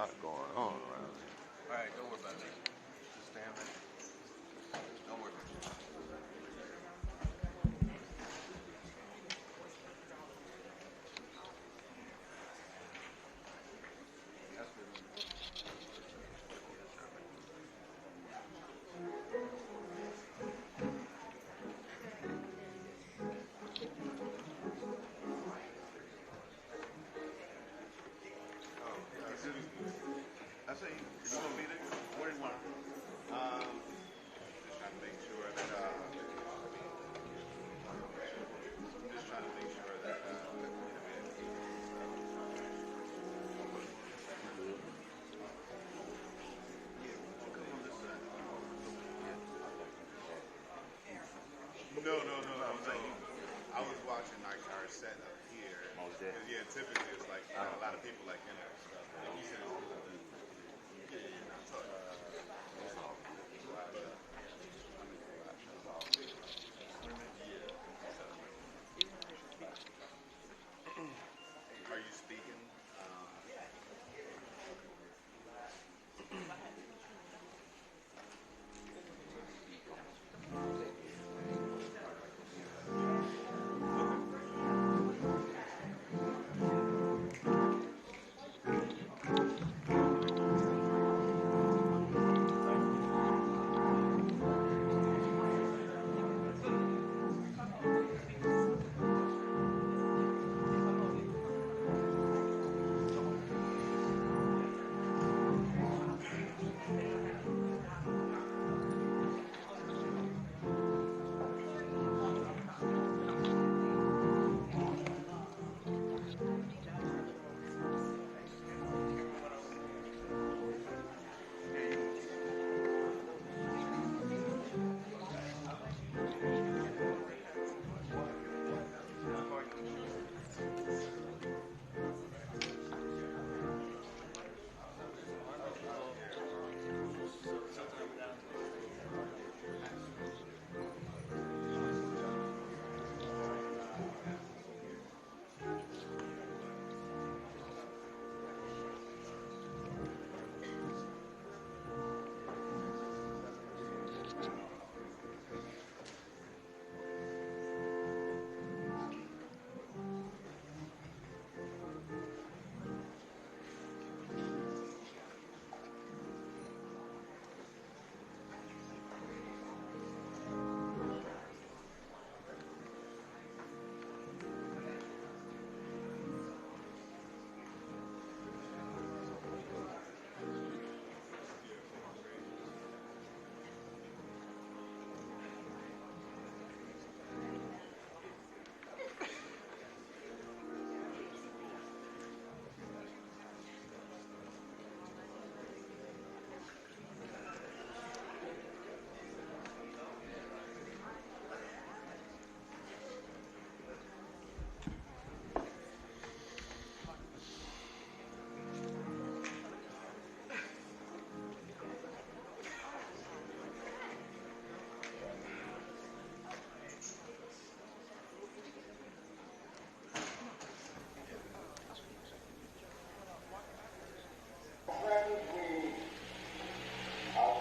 lot going on around here. All right, don't worry about it. Just stand there. Don't worry about it. That's good. I say, you gonna be there? What do you want? Just trying to make sure that. Just trying to make sure that. No. I was watching like our set up here. Yeah, typically it's like a lot of people like in there stuff. And he said it's Are you speaking?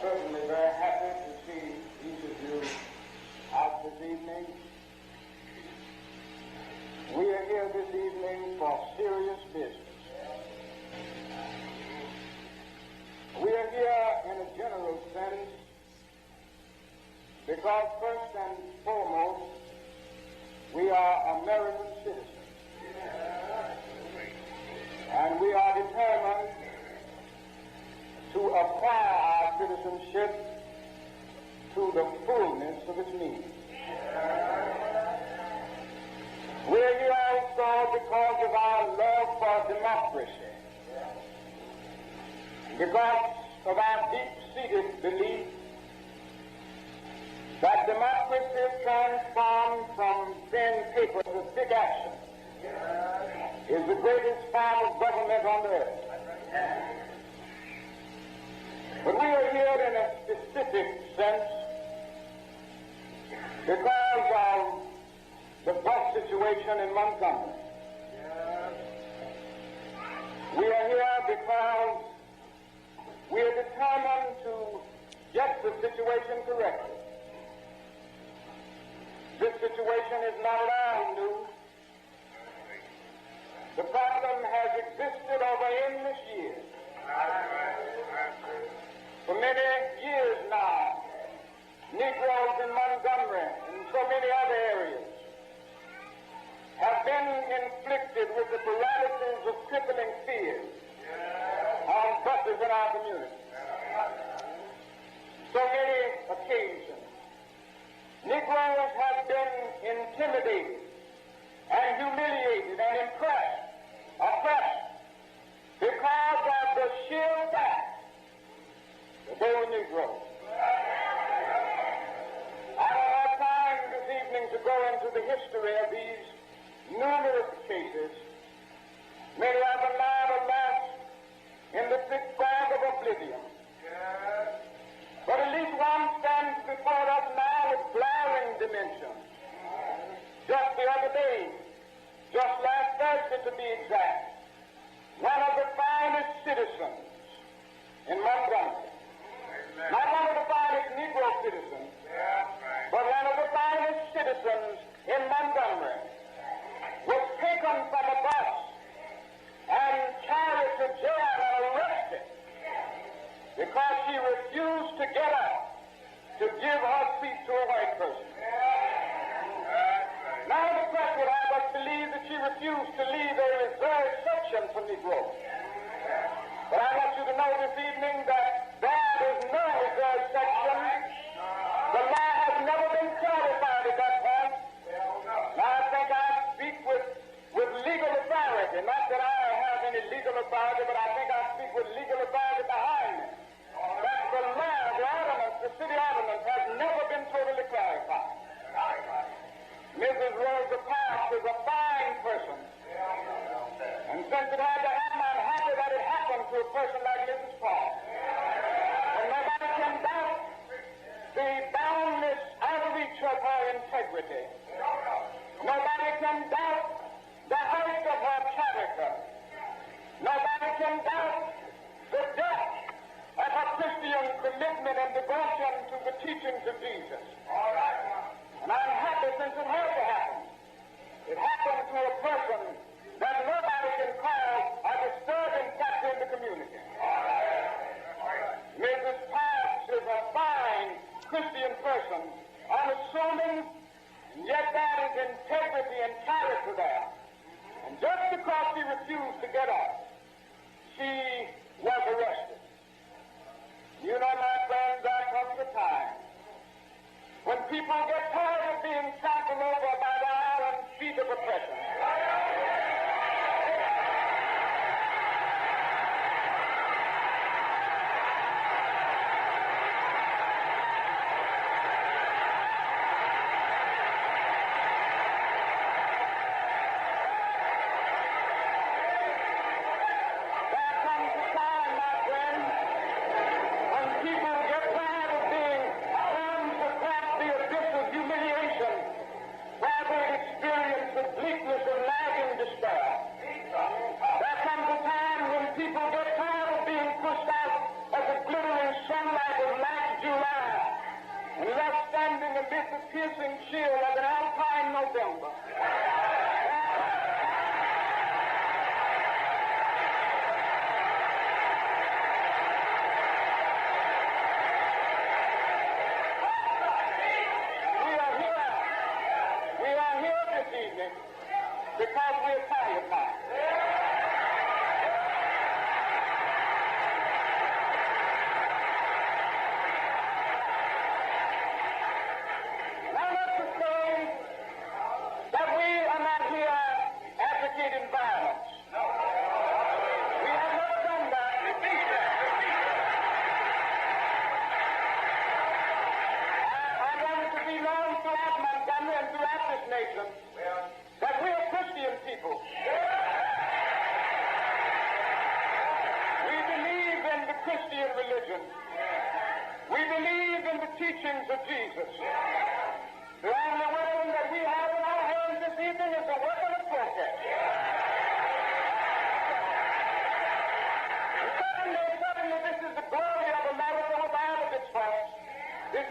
Certainly very happy to see each of you out this evening. We are here this evening for serious business. We are here in a general sense because first and foremost we are American citizens. And we are determined to acquire our citizenship to the fullness of its meaning. We're here also because of our love for democracy, because of our deep-seated belief that democracy transformed from thin paper to thick action is the greatest form of government on earth. But we are here in a specific sense because of the bus situation in Montgomery. We are here because situation correctly. This situation is not at all new. The problem has existed over endless years. For many years now, Negroes in Montgomery and so many other areas have been inflicted with the paralysis of crippling fear on buses in our community. So many occasions, Negroes have been intimidated and humiliated and oppressed, because of the sheer fact that they were Negroes. I don't have time this evening to go into the history of these numerous cases. Many of them now are lost in the thick fog of oblivion. But at least one stands before us now with glaring dimensions. Just the other day, just last Thursday to be exact, one of the finest citizens in Montgomery, not one of the finest Negro citizens, but one of the finest citizens in Montgomery, was taken from a bus and carried to jail and arrested because she refused to get up to give her seat to a white person. Now the press would have us believe that she refused to leave a reserved section for Negroes. But I want you to know this evening that there is no reserved section. The law has never been clarified at that point. Now I think I speak with legal authority. Not that I have any legal authority, but I think I speak with legal authority behind me. That the law, the ordinance, the city ordinance has never been totally clarified. Mrs. Rosa Parks is a fine person. And since it had to happen, I'm happy that it happened to a person like Mrs. Parks. And nobody can doubt the boundless outreach of her integrity. Nobody can doubt the height of her character. Nobody can doubt the depth of her Christian commitment and devotion to the teachings of Jesus. And I'm happy since it had to happen. It happened to a person that nobody can call a disturbing factor in the community. Mrs. Parks is a fine Christian person, unassuming, and yet there is integrity and character there. And just because she refused to get up, she was arrested. You know, my friends, there comes a time when people get tired of being trampled over by the iron feet of oppression. Piercing chill of an alpine November. We are here this evening because we are tired now. That we are Christian people. We believe in the Christian religion. We believe in the teachings of Jesus. The only weapon that we have in our hands this evening is the weapon of protest. And certainly this is the glory of America without its faults. This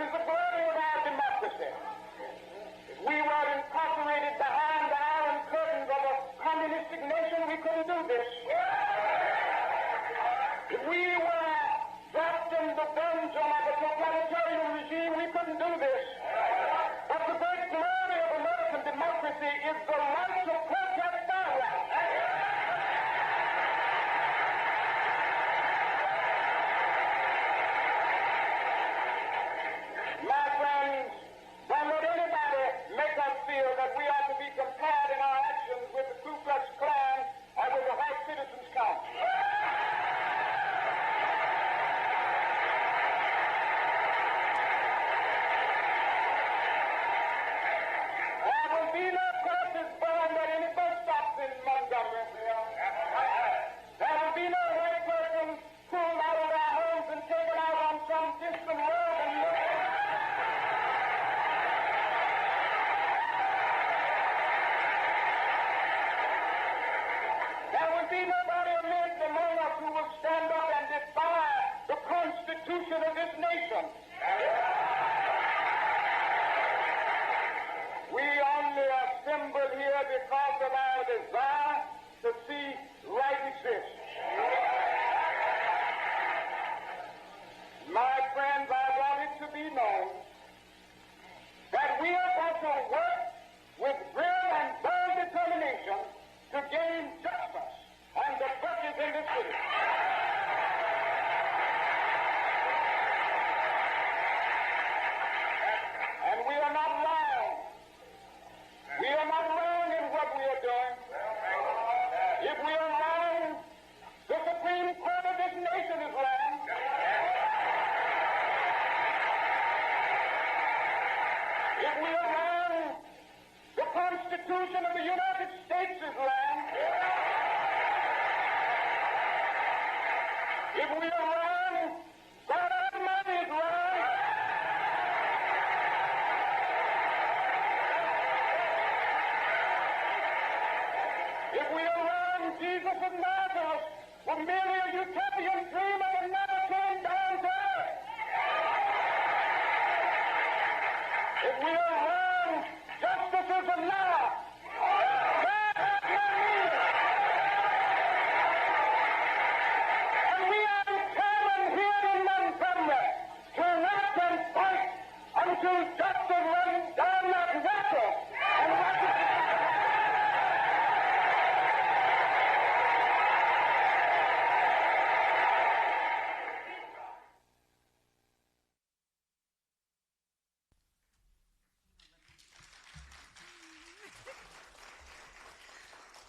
nation. We only assemble here because of our desire to see right exist. My friends, I want it to be known that we are going to work with real and bold determination to gain justice and the purpose in this city. And we are not wrong. We are not wrong in what we are doing. If we are wrong, the Supreme Court of this nation is wrong. If we are wrong, the Constitution of the United States is wrong. If we are wrong, God Almighty is wrong. If we are wrong, Jesus of Nazareth was merely a utopian dreamer that never came down to earth. If we are wrong, justice is a lie. God has no meaning. And we are determined here in Montgomery to work and fight until justice runs down like water and righteousness.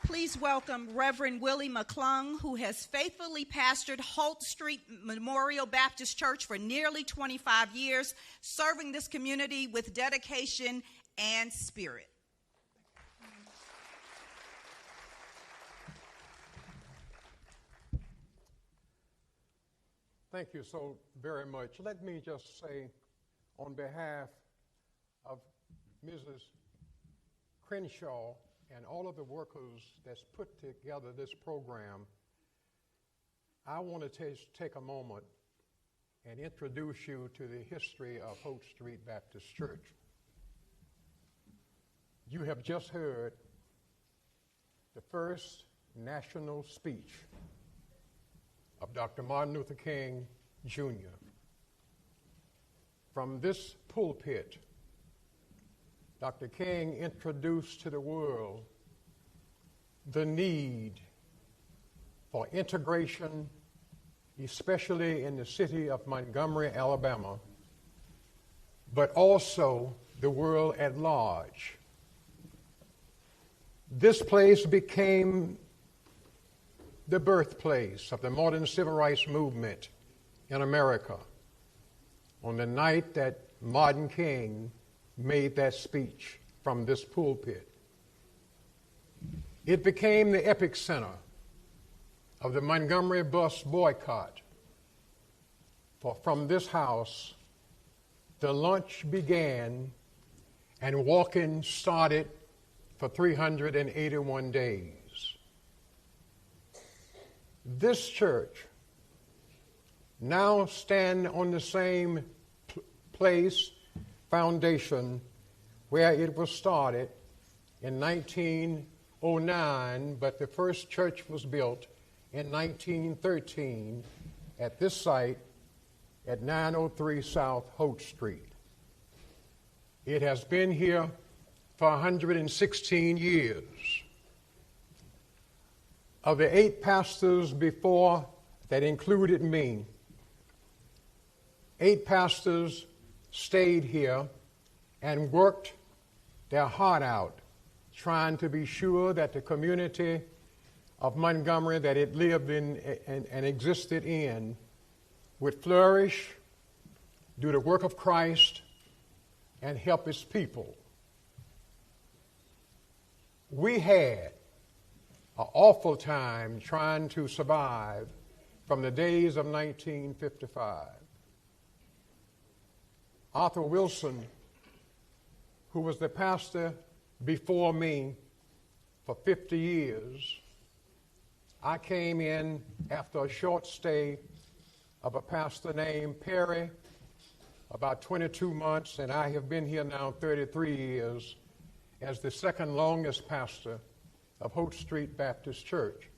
Please welcome Reverend Willie McClung, who has faithfully pastored Holt Street Memorial Baptist Church for nearly 25 years, serving this community with dedication and spirit. Thank you so very much. Let me just say, on behalf of Mrs. Crenshaw and all of the workers that's put together this program, I want to take a moment and introduce you to the history of Holt Street Baptist Church. You have just heard the first national speech of Dr. Martin Luther King, Jr. From this pulpit, Dr. King introduced to the world the need for integration, especially in the city of Montgomery, Alabama, but also the world at large. This place became the birthplace of the modern civil rights movement in America on the night that Martin King made that speech from this pulpit. It became the epicenter of the Montgomery bus boycott. For from this house, the lunch began and walking started for 381 days. This church now stands on the same place, foundation, where it was started in 1909, but the first church was built in 1913 at this site at 903 South Holt Street. It has been here for 116 years. Of the 8 pastors before, that included me, 8 pastors stayed here and worked their heart out, trying to be sure that the community of Montgomery that it lived in and existed in would flourish, do the work of Christ, and help its people. We had an awful time trying to survive from the days of 1955. Arthur Wilson, who was the pastor before me for 50 years, I came in after a short stay of a pastor named Perry about 22 months, and I have been here now 33 years as the second longest pastor of Holt Street Baptist Church.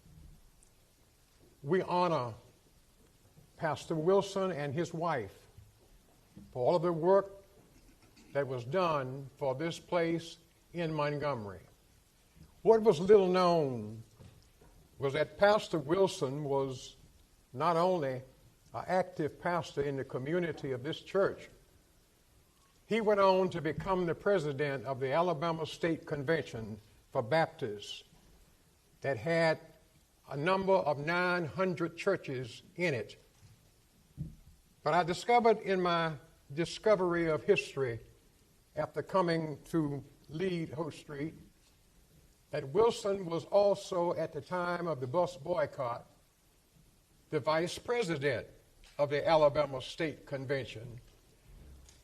We honor Pastor Wilson and his wife for all of the work that was done for this place in Montgomery. What was little known was that Pastor Wilson was not only an active pastor in the community of this church, he went on to become the president of the Alabama State Convention for Baptists that had a number of 900 churches in it. But I discovered in my discovery of history after coming to lead Holt Street that Wilson was also, at the time of the Bus Boycott, the vice president of the Alabama State Convention,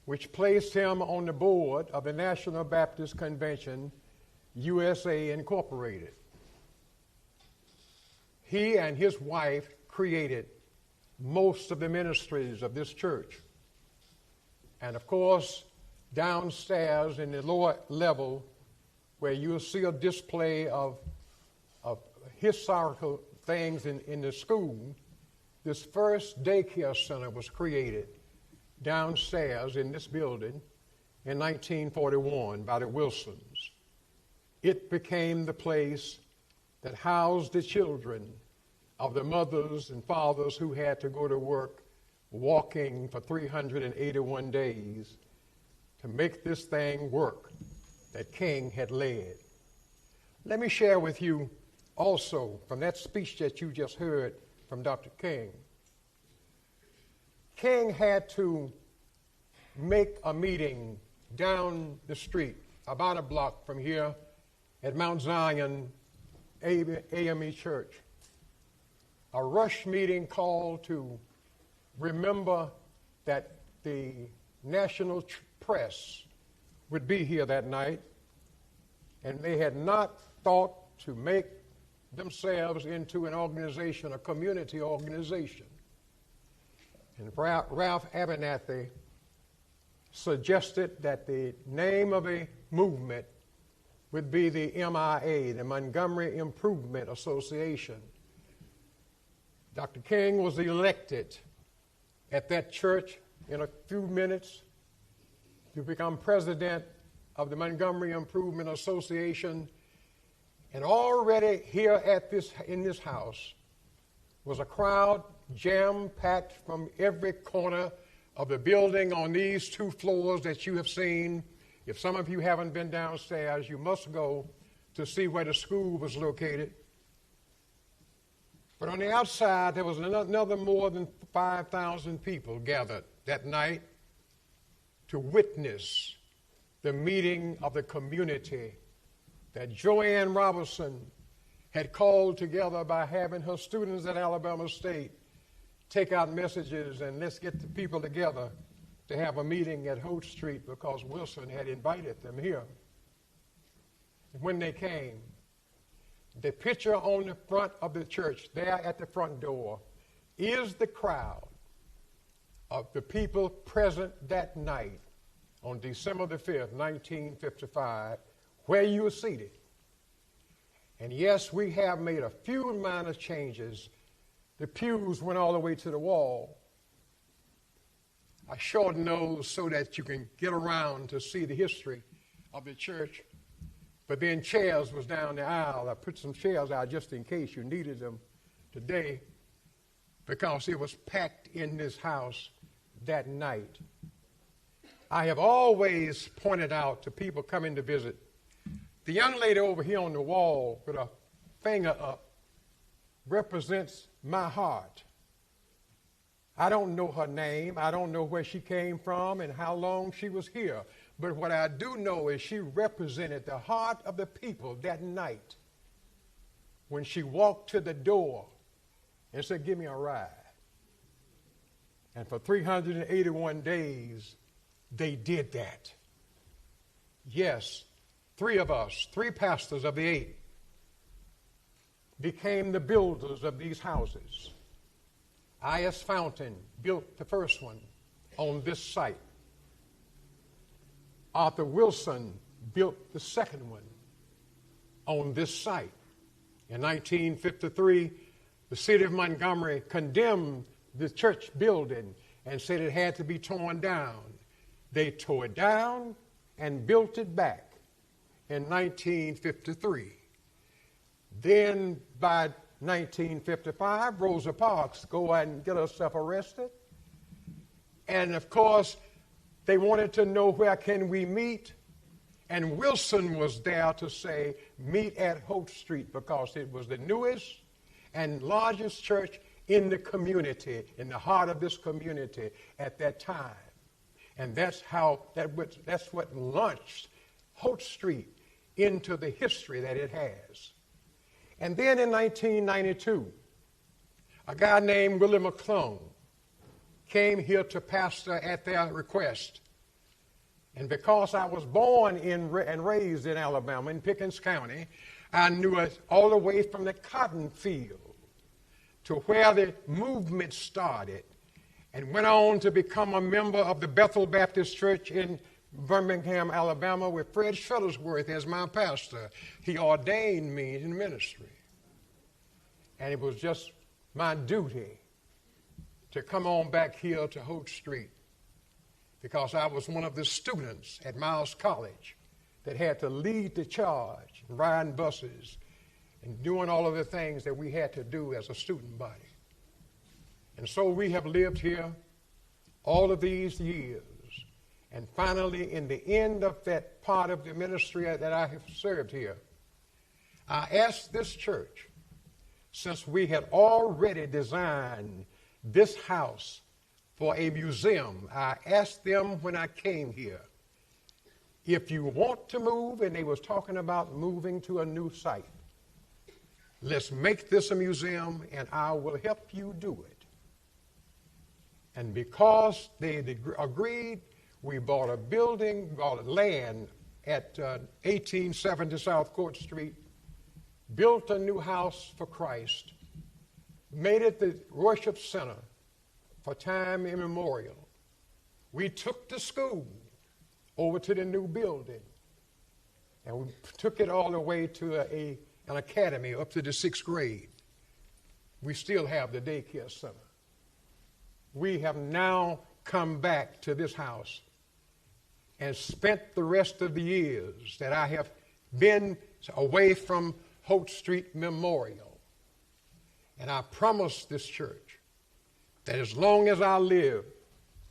which placed him on the board of the National Baptist Convention, USA Incorporated. He and his wife created most of the ministries of this church. And of course, downstairs in the lower level, where you'll see a display of historical things in the school, this first daycare center was created downstairs in this building in 1941 by the Wilsons. It became the place that housed the children of the mothers and fathers who had to go to work walking for 381 days to make this thing work that King had led. Let me share with you also from that speech that you just heard from Dr. King. King had to make a meeting down the street, about a block from here, at Mount Zion AME Church. A rush meeting called to remember that the national press would be here that night, and they had not thought to make themselves into an organization, a community organization. And Ralph Abernathy suggested that the name of a movement would be the MIA, the Montgomery Improvement Association. Dr. King was elected at that church in a few minutes to become president of the Montgomery Improvement Association. And already here in this house was a crowd jam-packed from every corner of the building on these 2 floors that you have seen. If some of you haven't been downstairs, you must go to see where the school was located. But on the outside, there was another more than 5,000 people gathered that night to witness the meeting of the community that Joanne Robertson had called together by having her students at Alabama State take out messages and let's get the people together to have a meeting at Holt Street because Wilson had invited them here. And when they came, the picture on the front of the church, there at the front door, is the crowd of the people present that night on December the 5th, 1955, where you were seated. And yes, we have made a few minor changes. The pews went all the way to the wall. I shortened those so that you can get around to see the history of the church. But then chairs was down the aisle. I put some chairs out just in case you needed them today because it was packed in this house that night. I have always pointed out to people coming to visit, the young lady over here on the wall with a finger up represents my heart. I don't know her name. I don't know where she came from and how long she was here. But what I do know is she represented the heart of the people that night when she walked to the door and said, "Give me a ride." And for 381 days, they did that. Yes, 3 of us, 3 pastors of the 8, became the builders of these houses. I.S. Fountain built the first one on this site. Arthur Wilson built the second one on this site. In 1953, the city of Montgomery condemned the church building and said it had to be torn down. They tore it down and built it back in 1953. Then by 1955, Rosa Parks go out and get herself arrested. And of course, they wanted to know where can we meet. And Wilson was there to say, meet at Holt Street, because it was the newest and largest church in the community, in the heart of this community at that time. And that's what launched Holt Street into the history that it has. And then in 1992, a guy named Willie McClung came here to pastor at their request. And because I was born and raised in Alabama, in Pickens County, I knew it all the way from the cotton field to where the movement started, and went on to become a member of the Bethel Baptist Church in Birmingham, Alabama, with Fred Shuttlesworth as my pastor. He ordained me in ministry. And it was just my duty to come on back here to Holt Street, because I was one of the students at Miles College that had to lead the charge, riding buses, and doing all of the things that we had to do as a student body. And so we have lived here all of these years. And finally, in the end of that part of the ministry that I have served here, I asked this church, since we had already designed this house for a museum, I asked them when I came here, if you want to move, and they was talking about moving to a new site, let's make this a museum and I will help you do it. And because they agreed, we bought a building, bought land at 1870 South Court Street, built a new house for Christ, made it the worship center for time immemorial. We took the school over to the new building, and we took it all the way to an academy up to the 6th grade. We still have the daycare center. We have now come back to this house and spent the rest of the years that I have been away from Holt Street Memorial. And I promised this church that as long as I live,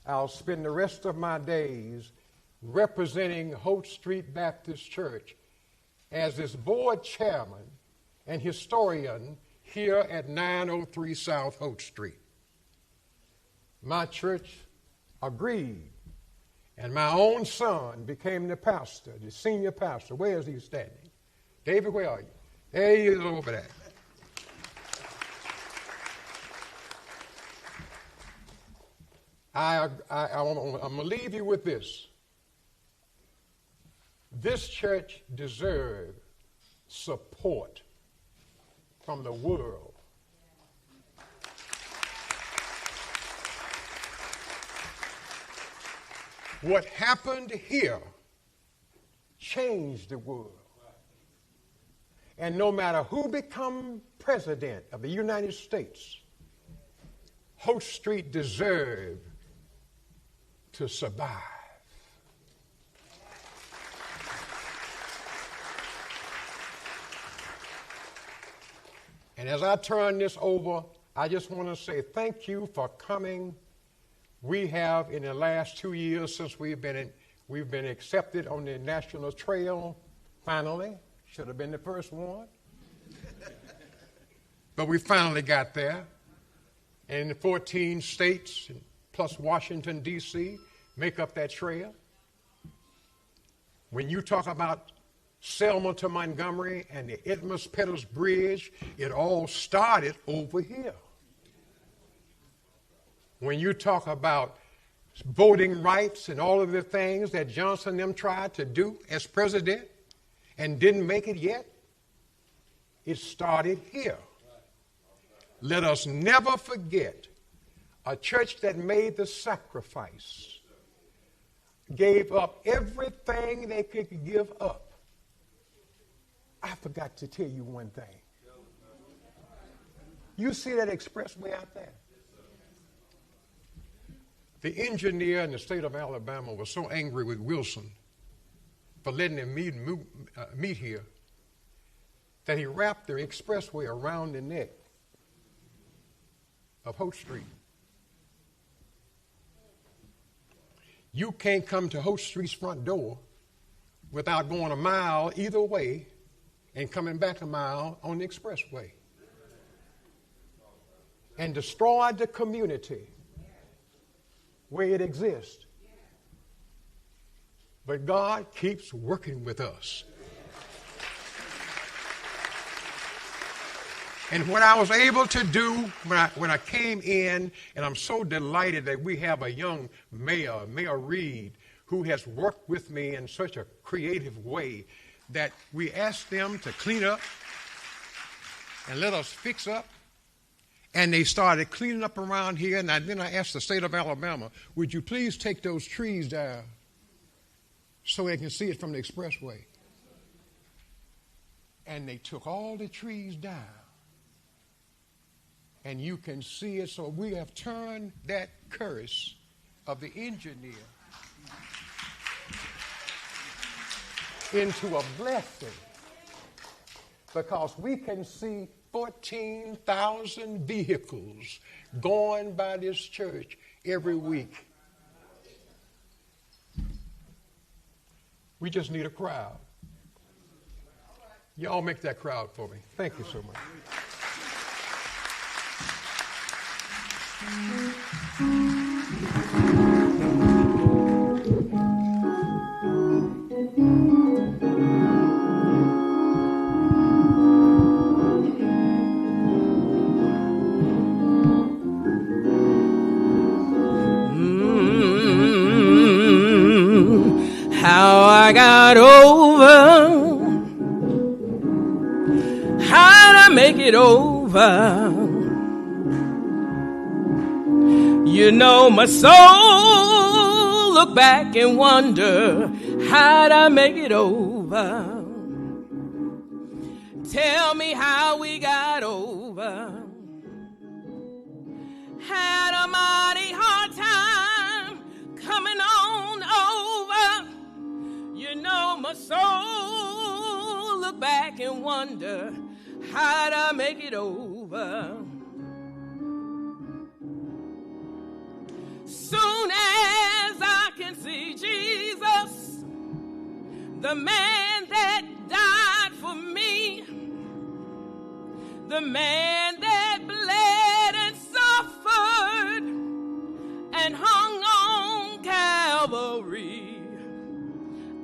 I'll spend the rest of my days representing Holt Street Baptist Church as its board chairman and historian here at 903 South Holt Street. My church agreed, and my own son became the pastor, the senior pastor. Where is he standing? David, where are you? There he is over there. I'm going to leave you with this. This church deserves support from the world. What happened here changed the world. And no matter who becomes president of the United States, Holt Street deserves to survive. And as I turn this over, I just want to say thank you for coming. We have, in the last 2 years since we've been accepted on the National Trail, finally. Should have been the first one. But we finally got there. And the 14 states, plus Washington, D.C., make up that trail. When you talk about Selma to Montgomery and the Edmonds-Pettus Bridge, it all started over here. When you talk about voting rights and all of the things that Johnson and them tried to do as president and didn't make it yet, it started here. Let us never forget a church that made the sacrifice. gave up everything they could give up. I forgot to tell you one thing. You see that expressway out there? The engineer in the state of Alabama was so angry with Wilson for letting him meet here that he wrapped the expressway around the neck of Holt Street. You can't come to Holt Street's front door without going a mile either way and coming back a mile on the expressway. And destroyed the community where it exists. But God keeps working with us. And what I was able to do when I came in, and I'm so delighted that we have a young mayor, Mayor Reed, who has worked with me in such a creative way that we asked them to clean up and let us fix up. And they started cleaning up around here. And then I asked the state of Alabama, would you please take those trees down so they can see it from the expressway? And they took all the trees down. And you can see it. So we have turned that curse of the engineer into a blessing, because we can see 14,000 vehicles going by this church every week. We just need a crowd. Y'all make that crowd for me. Thank you so much. How I got over, how'd I make it over? You know my soul look back and wonder, how'd I make it over? Tell me how we got over. Had a mighty hard time coming on over. You know my soul look back and wonder, how'd I make it over? Soon as I can see Jesus, the man that died for me, the man that bled and suffered and hung on Calvary,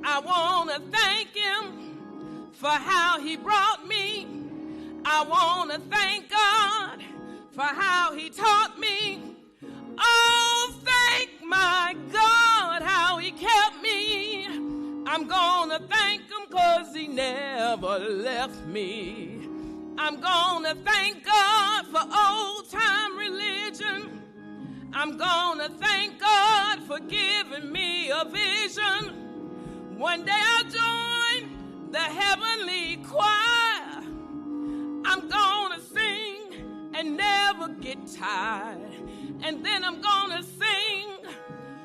I want to thank him for how he brought me. I want to thank God for how he taught me. Oh, thank my God how he kept me. I'm gonna thank him 'cause he never left me. I'm gonna thank God for old-time religion. I'm gonna thank God for giving me a vision. One day I'll join the heavenly choir. I'm gonna sing and never get tired. And then I'm gonna sing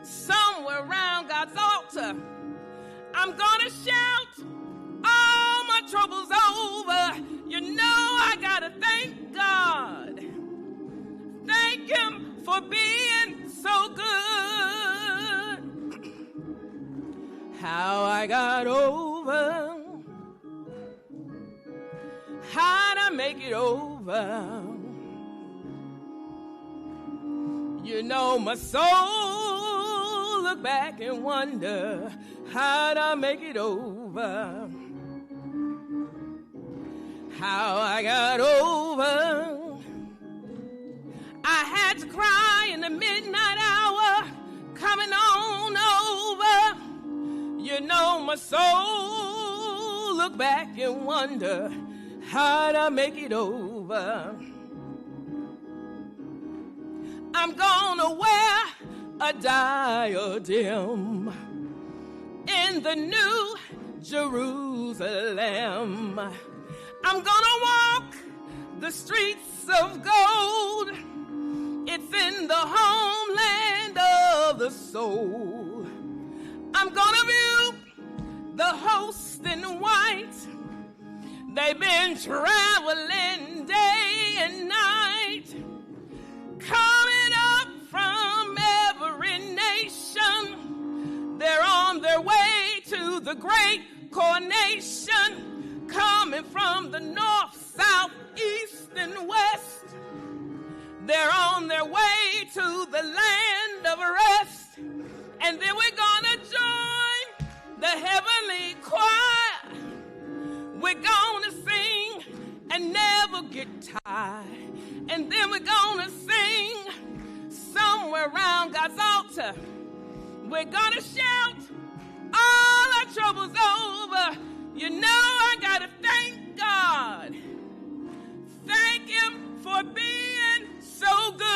somewhere around God's altar. I'm gonna shout, all my troubles over. You know I gotta thank God. Thank him for being so good. How I got over, how'd I make it over? You know my soul look back and wonder, how'd I make it over? How I got over, I had to cry in the midnight hour, coming on over. You know my soul look back and wonder, how'd I make it over? I'm gonna wear a diadem. in the new Jerusalem. I'm gonna walk the streets of gold. It's in the homeland of the soul. I'm gonna view the host in white. They've been traveling day and night, coming up from every nation. They're on their way to the great coronation, coming from the north, south, east, and west. They're on their way to the land of rest. And then we're gonna join the heavenly choir. We're gonna sing and never get tired. And then we're gonna sing somewhere around God's altar. We're gonna shout all our troubles over. You know I gotta thank God. Thank Him for being so good.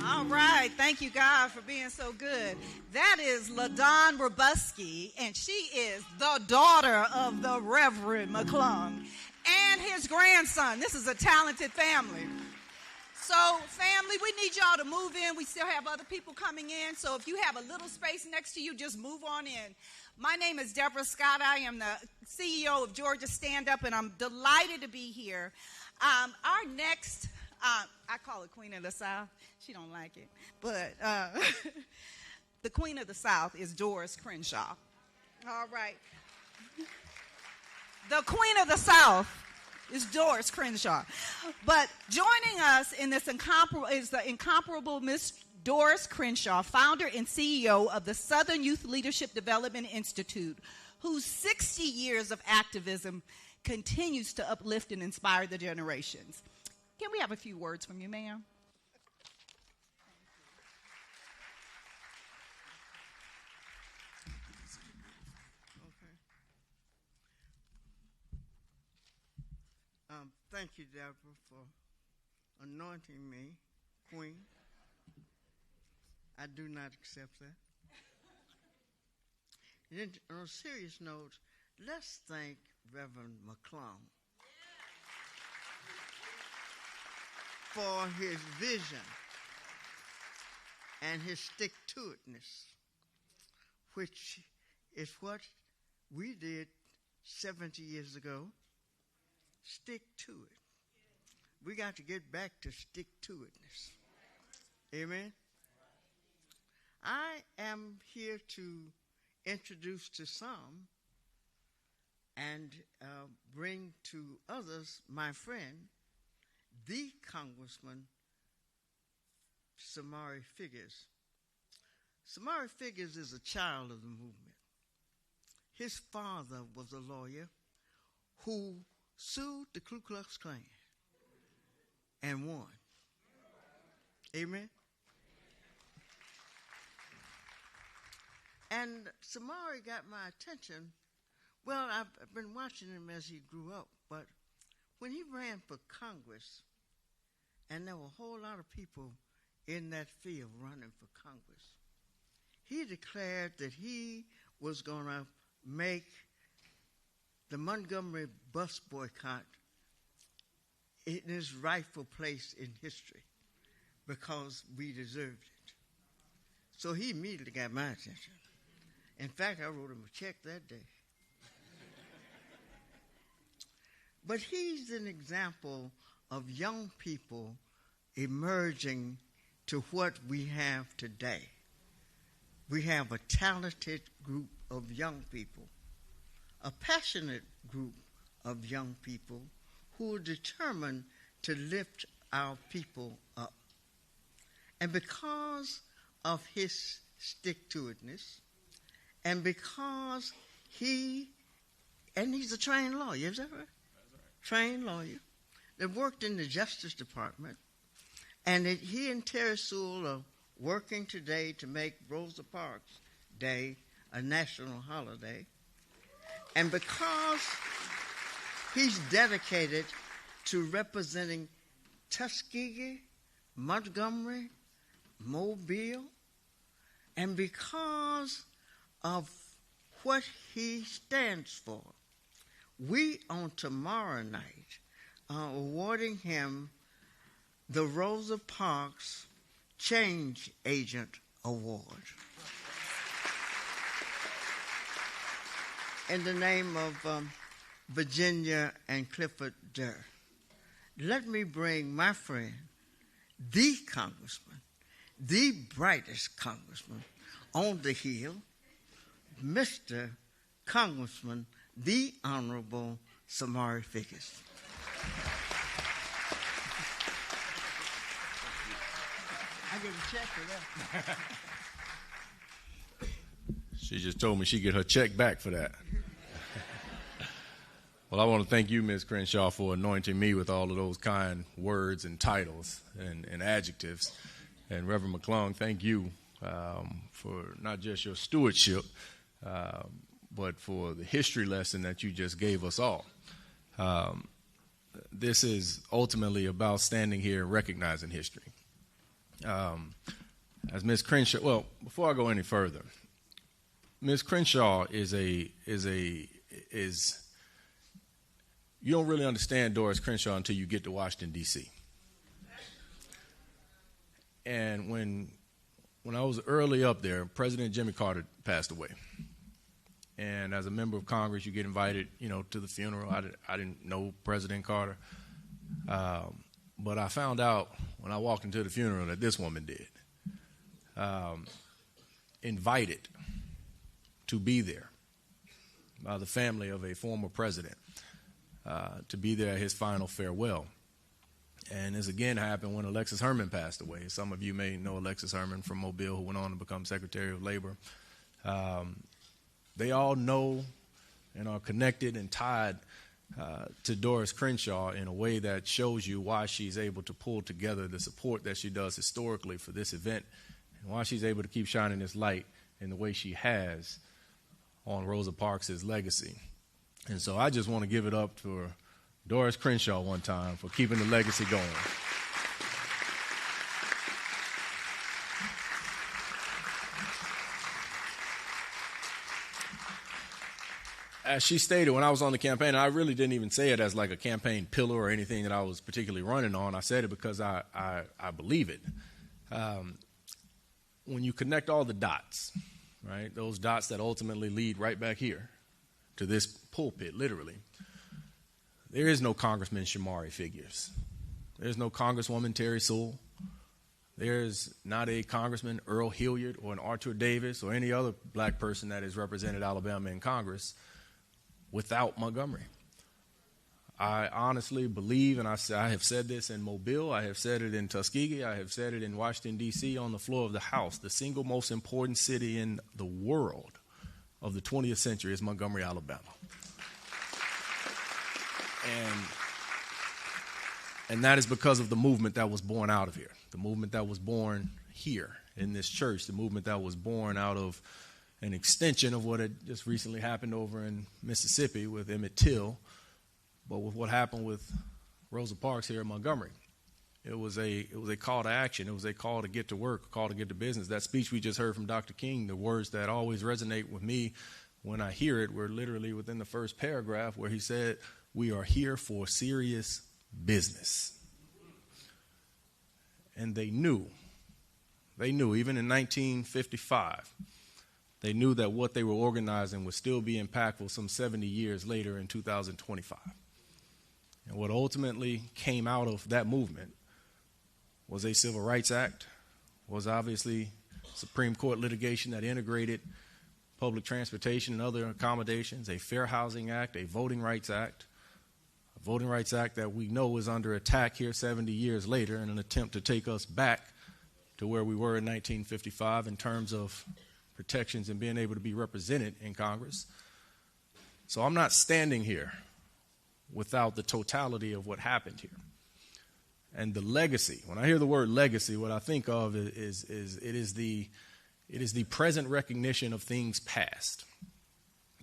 All right. Thank you, God, for being so good. That is LaDon Robusky, and she is the daughter of the Reverend McClung and his grandson. This is a talented family. So, family, we need y'all to move in. We still have other people coming in. So if you have a little space next to you, just move on in. My name is Deborah Scott. I am the CEO of Georgia Stand Up, and I'm delighted to be here. Our next, I call her Queen of the South. She don't like it. But the Queen of the South is Doris Crenshaw. All right. The Queen of the South is Doris Crenshaw. But joining us in this is the incomparable Miss Doris Crenshaw, founder and CEO of the Southern Youth Leadership Development Institute, whose 60 years of activism continues to uplift and inspire the generations. Can we have a few words from you, ma'am? Thank you, Deborah, for anointing me queen. I do not accept that. And then, on a serious note, let's thank Reverend McClung for his vision and his stick-to-itness, which is what we did 70 years ago. Stick to it. We got to get back to stick-to-itness. Amen? I am here to introduce to some and bring to others my friend, the Congressman Samari Figurs. Samari Figurs is a child of the movement. His father was a lawyer who sued the Ku Klux Klan and won. Amen? And Samari got my attention. Well, I've been watching him as he grew up, but when he ran for Congress, and there were a whole lot of people in that field running for Congress, he declared that he was going to make the Montgomery bus boycott in its rightful place in history because we deserved it. So he immediately got my attention. In fact, I wrote him a check that day. But he's an example of young people emerging to what we have today. We have a talented group of young people, a passionate group of young people who are determined to lift our people up. And because of his stick-to-itness, and because he's a trained lawyer, is that right? That's right. Trained lawyer that worked in the Justice Department, and he and Terry Sewell are working today to make Rosa Parks Day a national holiday. And because he's dedicated to representing Tuskegee, Montgomery, Mobile, and because of what he stands for, we on tomorrow night are awarding him the Rosa Parks Change Agent Award. In the name of Virginia and Clifford Durr, let me bring my friend, the congressman, the brightest congressman on the Hill, Mr. Congressman, the Honorable Samari Figgis. I get a check for that. She just told me she'd get her check back for that. Well, I want to thank you, Ms. Crenshaw, for anointing me with all of those kind words and titles and adjectives. And Reverend McClung, thank you for not just your stewardship, but for the history lesson that you just gave us all. This is ultimately about standing here and recognizing history. As Ms. Crenshaw, well, before I go any further, Ms. Crenshaw is you don't really understand Doris Crenshaw until you get to Washington, D.C. And when I was early up there, President Jimmy Carter passed away. And as a member of Congress, you get invited, to the funeral. I didn't know President Carter. But I found out when I walked into the funeral that this woman did. Invited to be there by the family of a former president, to be there at his final farewell. And this again happened when Alexis Herman passed away. Some of you may know Alexis Herman from Mobile, who went on to become Secretary of Labor. They all know and are connected and tied to Doris Crenshaw in a way that shows you why she's able to pull together the support that she does historically for this event, and why she's able to keep shining this light in the way she has on Rosa Parks' legacy. And so I just want to give it up for Doris Crenshaw one time for keeping the legacy going. As she stated when I was on the campaign, and I really didn't even say it as like a campaign pillar or anything that I was particularly running on. I said it because I believe it. When you connect all the dots, right, those dots that ultimately lead right back here to this pulpit, literally, there is no Congressman Shamari Figures. There's no Congresswoman Terry Sewell. There's not a Congressman Earl Hilliard or an Arthur Davis or any other black person that has represented Alabama in Congress without Montgomery. I honestly believe, and I have said this in Mobile, I have said it in Tuskegee, I have said it in Washington, D.C. on the floor of the House, the single most important city in the world of the 20th century is Montgomery, Alabama. And that is because of the movement that was born out of here, the movement that was born here in this church, the movement that was born out of an extension of what had just recently happened over in Mississippi with Emmett Till, but with what happened with Rosa Parks here in Montgomery. It was a call to action. It was a call to get to work, a call to get to business. That speech we just heard from Dr. King, the words that always resonate with me when I hear it were literally within the first paragraph where he said, "We are here for serious business." And they knew, even in 1955, they knew that what they were organizing would still be impactful some 70 years later in 2025. And what ultimately came out of that movement was a Civil Rights Act, was obviously Supreme Court litigation that integrated public transportation and other accommodations, a Fair Housing Act, a Voting Rights Act that we know is under attack here 70 years later in an attempt to take us back to where we were in 1955 in terms of protections and being able to be represented in Congress. So I'm not standing here without the totality of what happened here. And the legacy, when I hear the word legacy, what I think of is the present recognition of things past.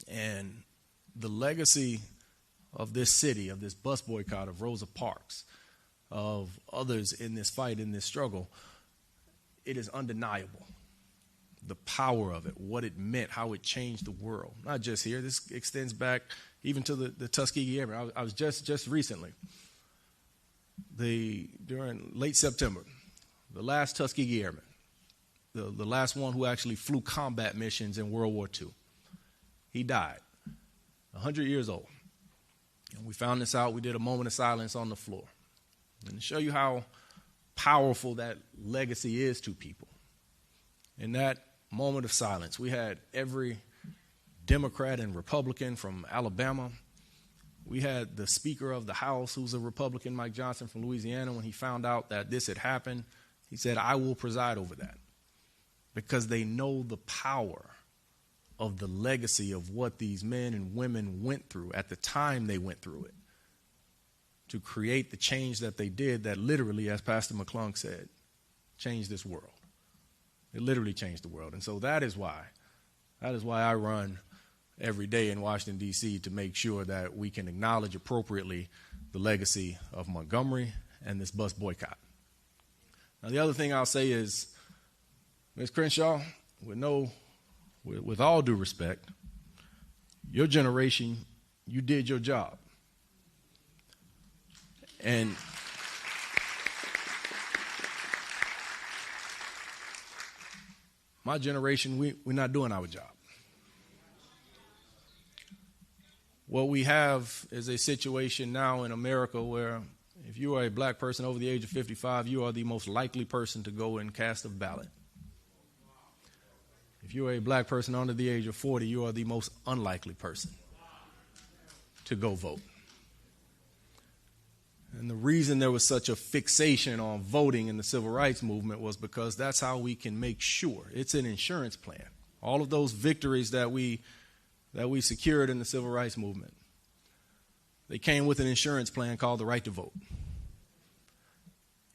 And the legacy of this city, of this bus boycott of Rosa Parks, of others in this fight, in this struggle, it is undeniable. The power of it, what it meant, how it changed the world. Not just here. This extends back even to the Tuskegee Airmen. I was just recently, during late September, the last Tuskegee Airman, the last one who actually flew combat missions in World War II. He died, 100 years old. And we found this out. We did a moment of silence on the floor. And to show you how powerful that legacy is to people. In that moment of silence, we had every Democrat and Republican from Alabama. We had the Speaker of the House, who's a Republican, Mike Johnson from Louisiana. When he found out that this had happened, he said, "I will preside over that," because they know the power of the legacy of what these men and women went through at the time they went through it to create the change that they did that literally, as Pastor McClung said, changed this world. It literally changed the world. And so that is why I run every day in Washington, D.C. to make sure that we can acknowledge appropriately the legacy of Montgomery and this bus boycott. Now, the other thing I'll say is, Ms. Crenshaw, with all due respect, your generation, you did your job. And my generation, we're not doing our job. What we have is a situation now in America where if you are a black person over the age of 55, you are the most likely person to go and cast a ballot. If you are a black person under the age of 40, you are the most unlikely person to go vote. And the reason there was such a fixation on voting in the civil rights movement was because that's how we can make sure. It's an insurance plan. All of those victories that we secured in the civil rights movement, they came with an insurance plan called the right to vote.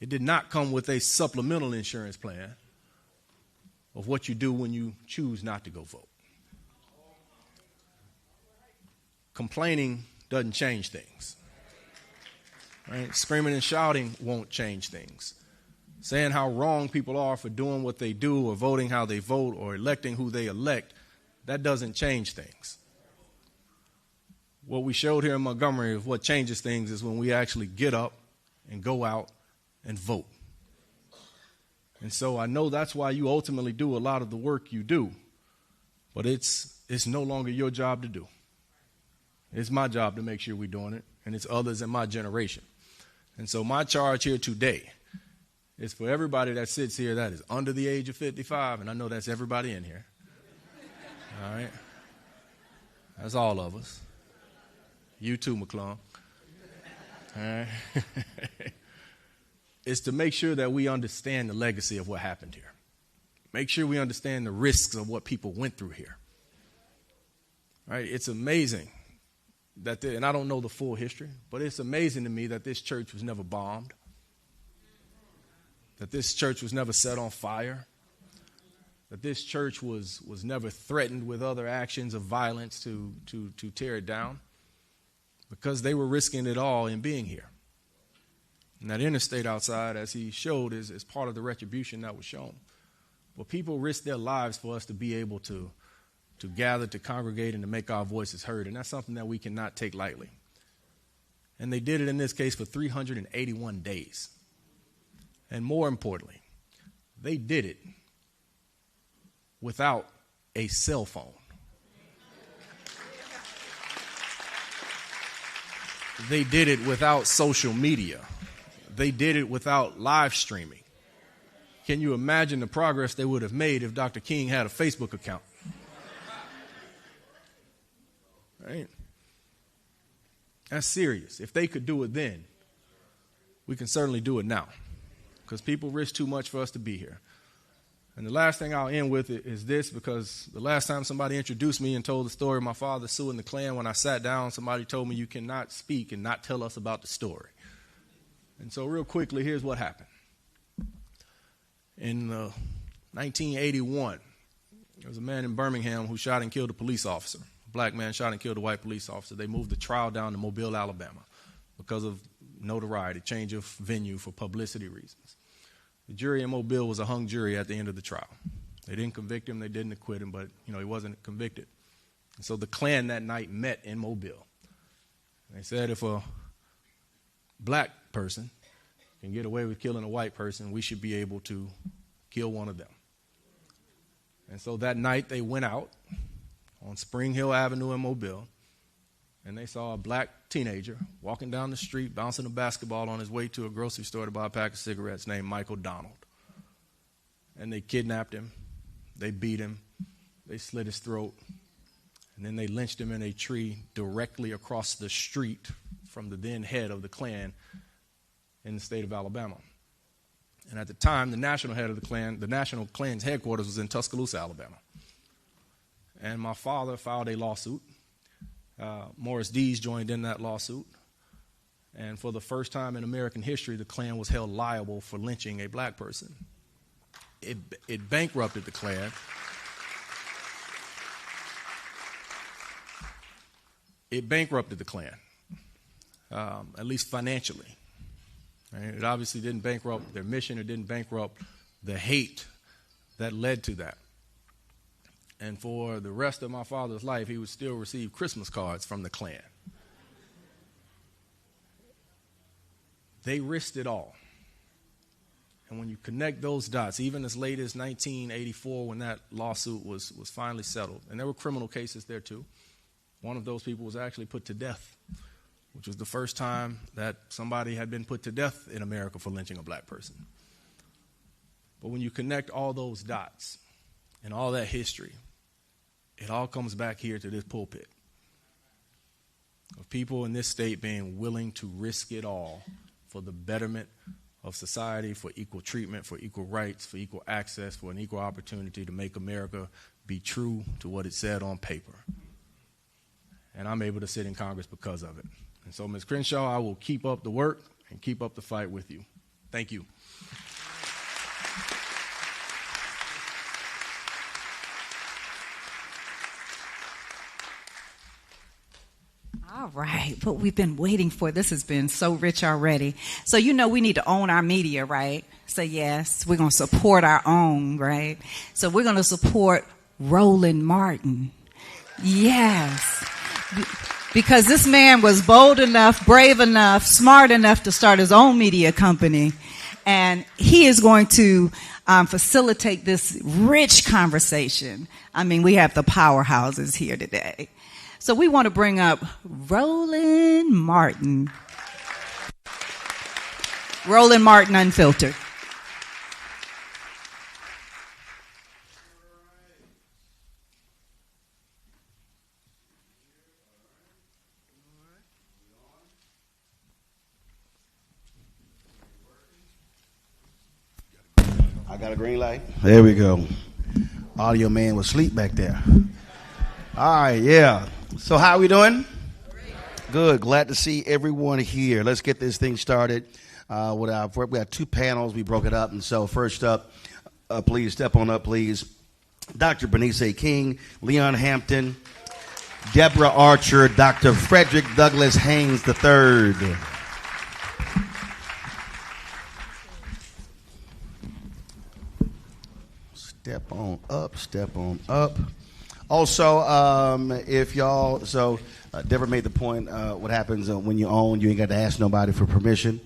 It did not come with a supplemental insurance plan of what you do when you choose not to go vote. Complaining doesn't change things. Right? Screaming and shouting won't change things. Saying how wrong people are for doing what they do or voting how they vote or electing who they elect, that doesn't change things. What we showed here in Montgomery of what changes things is when we actually get up and go out and vote. And so I know that's why you ultimately do a lot of the work you do, but it's no longer your job to do. It's my job to make sure we're doing it, and it's others in my generation. And so my charge here today is for everybody that sits here that is under the age of 55, and I know that's everybody in here. All right? That's all of us. You too, McClung. All right? Is to make sure that we understand the legacy of what happened here. Make sure we understand the risks of what people went through here. All right? It's amazing that, and I don't know the full history, but it's amazing to me that this church was never bombed, that this church was never set on fire, that this church was never threatened with other actions of violence to tear it down, because they were risking it all in being here. And that interstate outside, as he showed, is part of the retribution that was shown. But people risk their lives for us to be able to gather, to congregate, and to make our voices heard. And that's something that we cannot take lightly. And they did it in this case for 381 days. And more importantly, they did it without a cell phone. They did it without social media. They did it without live streaming. Can you imagine the progress they would have made if Dr. King had a Facebook account? Right? That's serious. If they could do it then, we can certainly do it now, because people risk too much for us to be here. And the last thing I'll end with is this, because the last time somebody introduced me and told the story of my father suing the Klan, when I sat down, somebody told me you cannot speak and not tell us about the story. And so real quickly, here's what happened. In 1981, there was a man in Birmingham who shot and killed a police officer. A black man shot and killed a white police officer. They moved the trial down to Mobile, Alabama, because of notoriety, change of venue for publicity reasons. The jury in Mobile was a hung jury at the end of the trial. They didn't convict him, they didn't acquit him, but he wasn't convicted. And so the Klan that night met in Mobile. They said if a black person can get away with killing a white person, we should be able to kill one of them. And so that night they went out on Spring Hill Avenue in Mobile, and they saw a black teenager walking down the street, bouncing a basketball on his way to a grocery store to buy a pack of cigarettes named Michael Donald. And they kidnapped him, they beat him, they slit his throat, and then they lynched him in a tree directly across the street from the then head of the Klan in the state of Alabama. And at the time, the national head of the Klan, the national Klan's headquarters was in Tuscaloosa, Alabama. And my father filed a lawsuit. Morris Dees joined in that lawsuit. And for the first time in American history, the Klan was held liable for lynching a black person. It bankrupted the Klan. It bankrupted the Klan, at least financially. Right? It obviously didn't bankrupt their mission. It didn't bankrupt the hate that led to that. And for the rest of my father's life, he would still receive Christmas cards from the Klan. They risked it all. And when you connect those dots, even as late as 1984, when that lawsuit was finally settled, and there were criminal cases there too, one of those people was actually put to death, which was the first time that somebody had been put to death in America for lynching a black person. But when you connect all those dots and all that history, it all comes back here to this pulpit of people in this state being willing to risk it all for the betterment of society, for equal treatment, for equal rights, for equal access, for an equal opportunity to make America be true to what it said on paper. And I'm able to sit in Congress because of it. And so, Ms. Crenshaw, I will keep up the work and keep up the fight with you. Thank you. All right, what we've been waiting for. This has been so rich already. So we need to own our media, right? So yes, we're going to support our own, right? So we're going to support Roland Martin. Yes. Because this man was bold enough, brave enough, smart enough to start his own media company. And he is going to facilitate this rich conversation. I mean, we have the powerhouses here today. So we want to bring up Roland Martin. Roland Martin Unfiltered. I got a green light. There we go. Audio man was asleep back there. All right, yeah. So how are we doing? Good. Glad to see everyone here. Let's get this thing started. We got two panels. We broke it up. And so first up, please step on up, please. Dr. Bernice King, Leon Hampton, Deborah Archer, Dr. Frederick Douglass Haynes III. Step on up, step on up. Also, if y'all, Deborah made the point, what happens when you own, you ain't got to ask nobody for permission.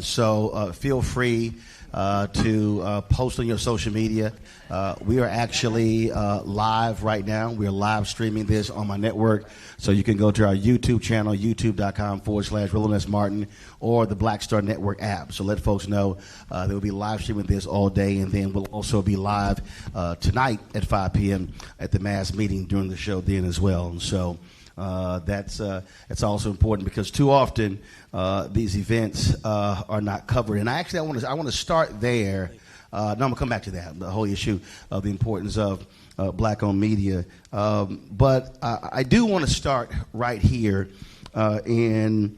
So feel free to post on your social media. We are actually live right now. We are live streaming this on my network. So you can go to our YouTube channel, youtube.com/Roland S. Martin, or the Black Star Network app. So let folks know that we'll be live streaming this all day, and then we'll also be live tonight at 5 p.m. at the mass meeting during the show then as well. And so that's also important because too often these events are not covered. And I want to start there. No, I'm going to come back to that, the whole issue of the importance of black-owned media. But I do want to start right here in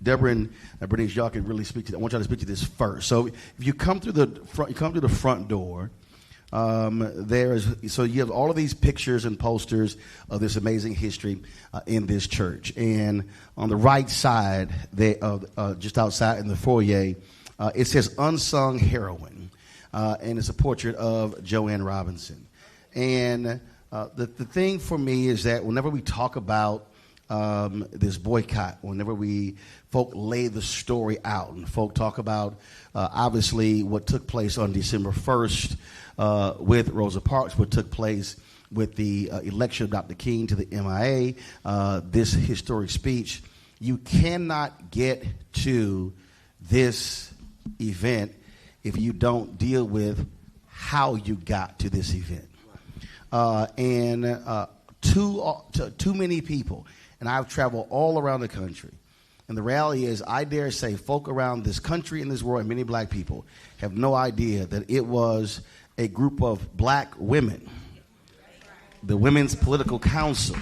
Deborah and Bernice, y'all can really speak to that. I want y'all to speak to this first. So if you come through the front door, So you have all of these pictures and posters of this amazing history in this church. And on the right side, just outside in the foyer, it says Unsung Heroine. And it's a portrait of Joanne Robinson. And the thing for me is that whenever we talk about this boycott, whenever folk lay the story out, and folk talk about obviously what took place on December 1st with Rosa Parks, what took place with the election of Dr. King to the MIA, this historic speech, you cannot get to this event if you don't deal with how you got to this event. Too many people, and I've traveled all around the country, and the reality is, I dare say, folk around this country and this world, and many black people, have no idea that it was a group of black women, the Women's Political Council,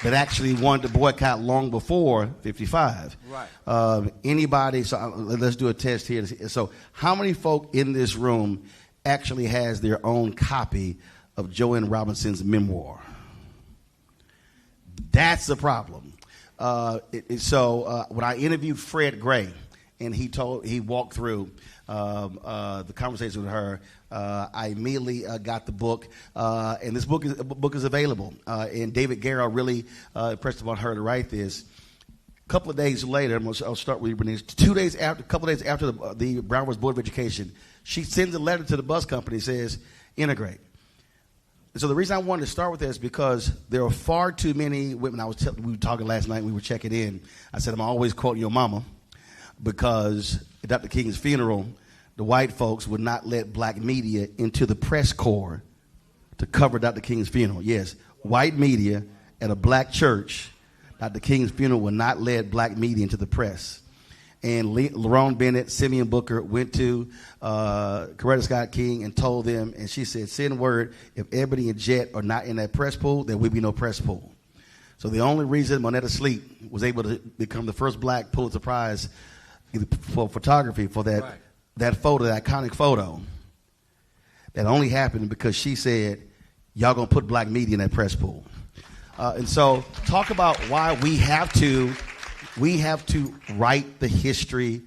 that actually wanted to boycott long before 55. Right. Anybody, so let's do a test here. So how many folk in this room actually has their own copy of Joanne Robinson's memoir? That's the problem. So when I interviewed Fred Gray, and he walked through the conversation with her, I immediately got the book, and this book is available. And David Garrow really impressed upon her to write this. A couple of days later, I'll start with you, Bernice. A couple of days after the Broward Board of Education, she sends a letter to the bus company, says, integrate. So the reason I wanted to start with this is because there are far too many women. We were talking last night, we were checking in. I said, I'm always quoting your mama, because at Dr. King's funeral, the white folks would not let black media into the press corps to cover Dr. King's funeral. Yes, white media at a black church, Dr. King's funeral would not let black media into the press. And Lerone Bennett, Simeon Booker went to Coretta Scott King and told them, and she said, send word, if Ebony and Jet are not in that press pool, there will be no press pool. So the only reason Monetta Sleep was able to become the first black Pulitzer Prize for photography for that photo, that iconic photo, that only happened because she said, y'all gonna put black media in that press pool. And so talk about why we have to write the history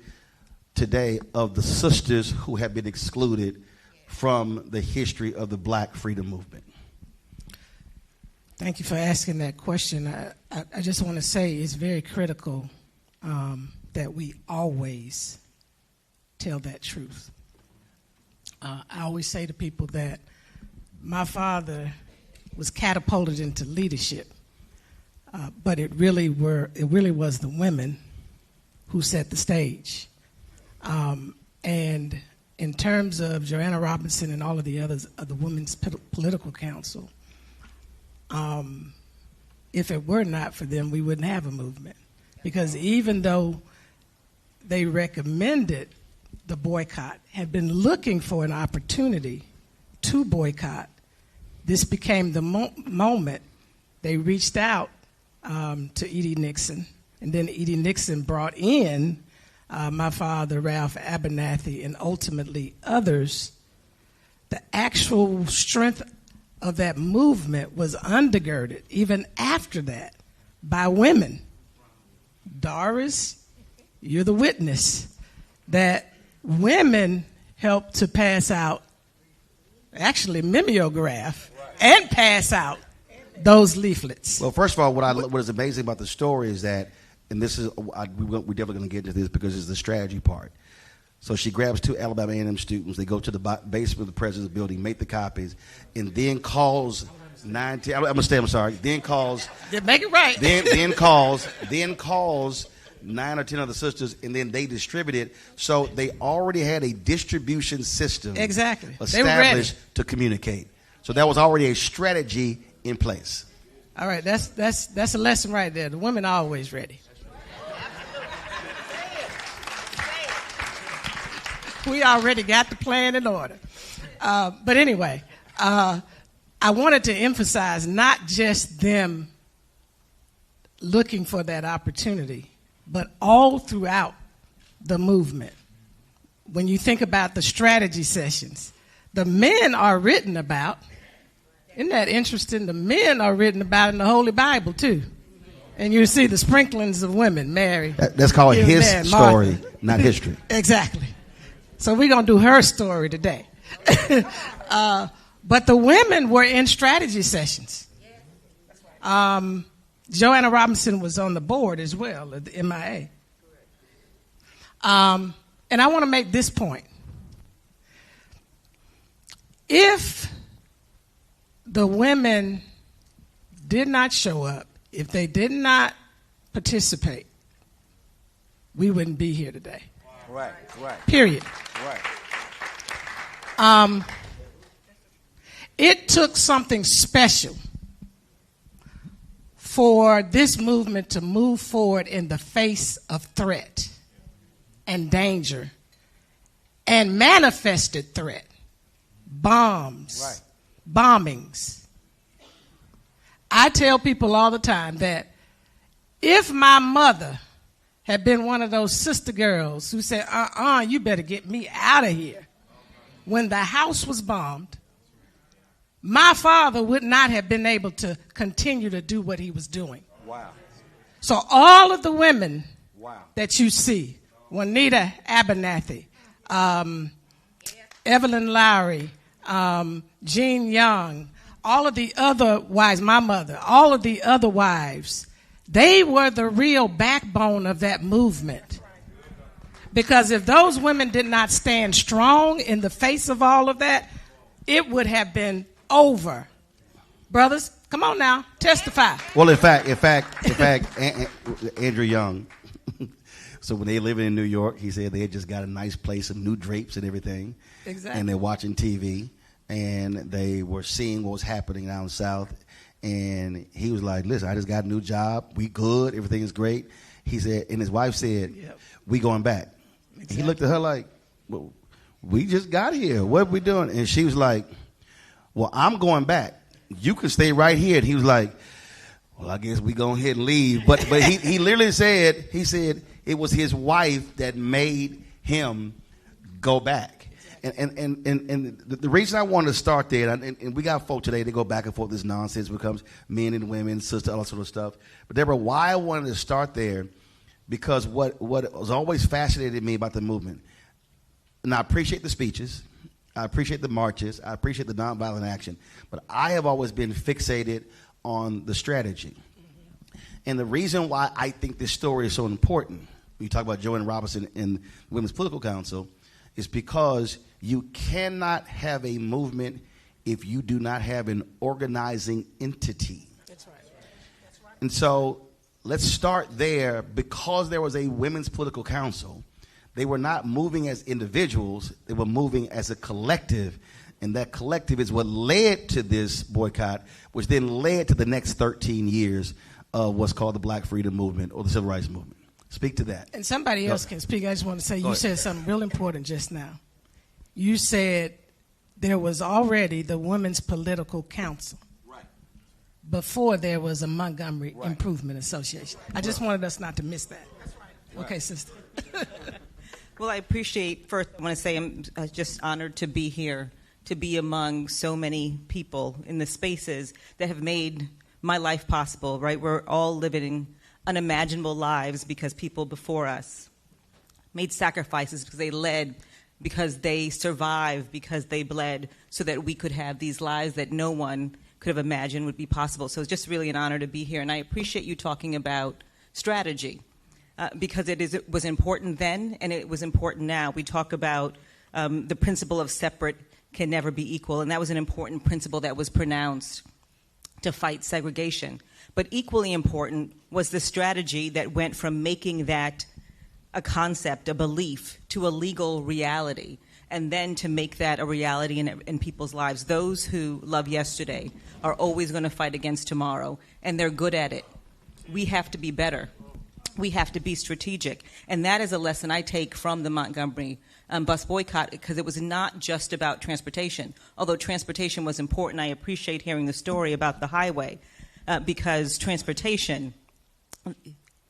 today of the sisters who have been excluded from the history of the black freedom movement. Thank you for asking that question. I just want to say it's very critical that we always tell that truth. I always say to people that my father was catapulted into leadership, but it really was the women who set the stage. And in terms of Joanna Robinson and all of the others of the Women's Political Council, if it were not for them, we wouldn't have a movement. Because even though they recommended the boycott, had been looking for an opportunity to boycott, this became the moment they reached out to Edie Nixon. And then Edie Nixon brought in my father, Ralph Abernathy, and ultimately others. The actual strength of that movement was undergirded, even after that, by women. Doris, you're the witness that women helped to pass out, actually mimeograph, and pass out those leaflets. Well, first of all, what is amazing about the story is that, and this is, we're definitely going to get into this because it's the strategy part. So she grabs two Alabama A&M students. They go to the basement of the president's building, make the copies, and then calls 19. I'm sorry. Then calls. Make it right. Then calls 9 or 10 other sisters, and then they distribute it. So they already had a distribution system established to communicate. So that was already a strategy in place. All right, that's a lesson right there. The women are always ready. We already got the plan in order. But anyway, I wanted to emphasize not just them looking for that opportunity, but all throughout the movement, when you think about the strategy sessions, the men are written about. Isn't that interesting? The men are written about in the Holy Bible, too. And you see the sprinklings of women, Mary. That's called his Mary, story, Martha. not history. Exactly. So we're going to do her story today. But the women were in strategy sessions. Joanna Robinson was on the board as well at the MIA. And I want to make this point. If the women did not show up, if they did not participate, we wouldn't be here today. Right. Period. Right. It took something special for this movement to move forward in the face of threat and danger and manifested threat, bombs, bombings. I tell people all the time that if my mother had been one of those sister girls who said, you better get me out of here, when the house was bombed, my father would not have been able to continue to do what he was doing. Wow. So all of the women that you see, Juanita Abernathy, Evelyn Lowry, Jean Young, all of the other wives, my mother, all of the other wives, they were the real backbone of that movement. Because if those women did not stand strong in the face of all of that, it would have been over. Brothers, come on now, testify. Well, in fact, Andrew Young, so when they living in New York, he said they had just got a nice place, some new drapes and everything. Exactly. And they're watching TV, and they were seeing what was happening down south. And he was like, listen, I just got a new job. We good. Everything is great. He said, and his wife said, we going back. Exactly. He looked at her like, well, we just got here. What are we doing? And she was like, well, I'm going back. You can stay right here. And he was like, well, I guess we go ahead and leave. But he literally said, it was his wife that made him go back. And the reason I wanted to start there, and we got folk today, they go back and forth, this nonsense becomes men and women, sister, all that sort of stuff. But Deborah, why I wanted to start there, because what was always fascinated me about the movement, and I appreciate the speeches, I appreciate the marches, I appreciate the nonviolent action, but I have always been fixated on the strategy. And the reason why I think this story is so important, when you talk about Joanna Robinson and the Women's Political Council, is because you cannot have a movement if you do not have an organizing entity. That's right. And so let's start there. Because there was a Women's Political Council, they were not moving as individuals, they were moving as a collective. And that collective is what led to this boycott, which then led to the next 13 years of what's called the Black Freedom Movement or the Civil Rights Movement. Speak to that. And somebody else can speak. I just want to say, you said something real important just now. You said there was already the Women's Political Council before there was a Montgomery Improvement Association. I just wanted us not to miss that. Okay, sister. Well, I appreciate, first, I want to say I'm just honored to be here, to be among so many people in the spaces that have made my life possible, right? We're all living unimaginable lives because people before us made sacrifices, because they led, because they survived, because they bled, so that we could have these lives that no one could have imagined would be possible. So it's just really an honor to be here. And I appreciate you talking about strategy, because it was important then and it was important now. We talk about the principle of separate can never be equal, and that was an important principle that was pronounced to fight segregation. But equally important was the strategy that went from making that a concept, a belief, to a legal reality, and then to make that a reality in people's lives. Those who love yesterday are always going to fight against tomorrow, and they're good at it. We have to be better. We have to be strategic. And that is a lesson I take from the Montgomery bus boycott, because it was not just about transportation. Although transportation was important, I appreciate hearing the story about the highway, because transportation,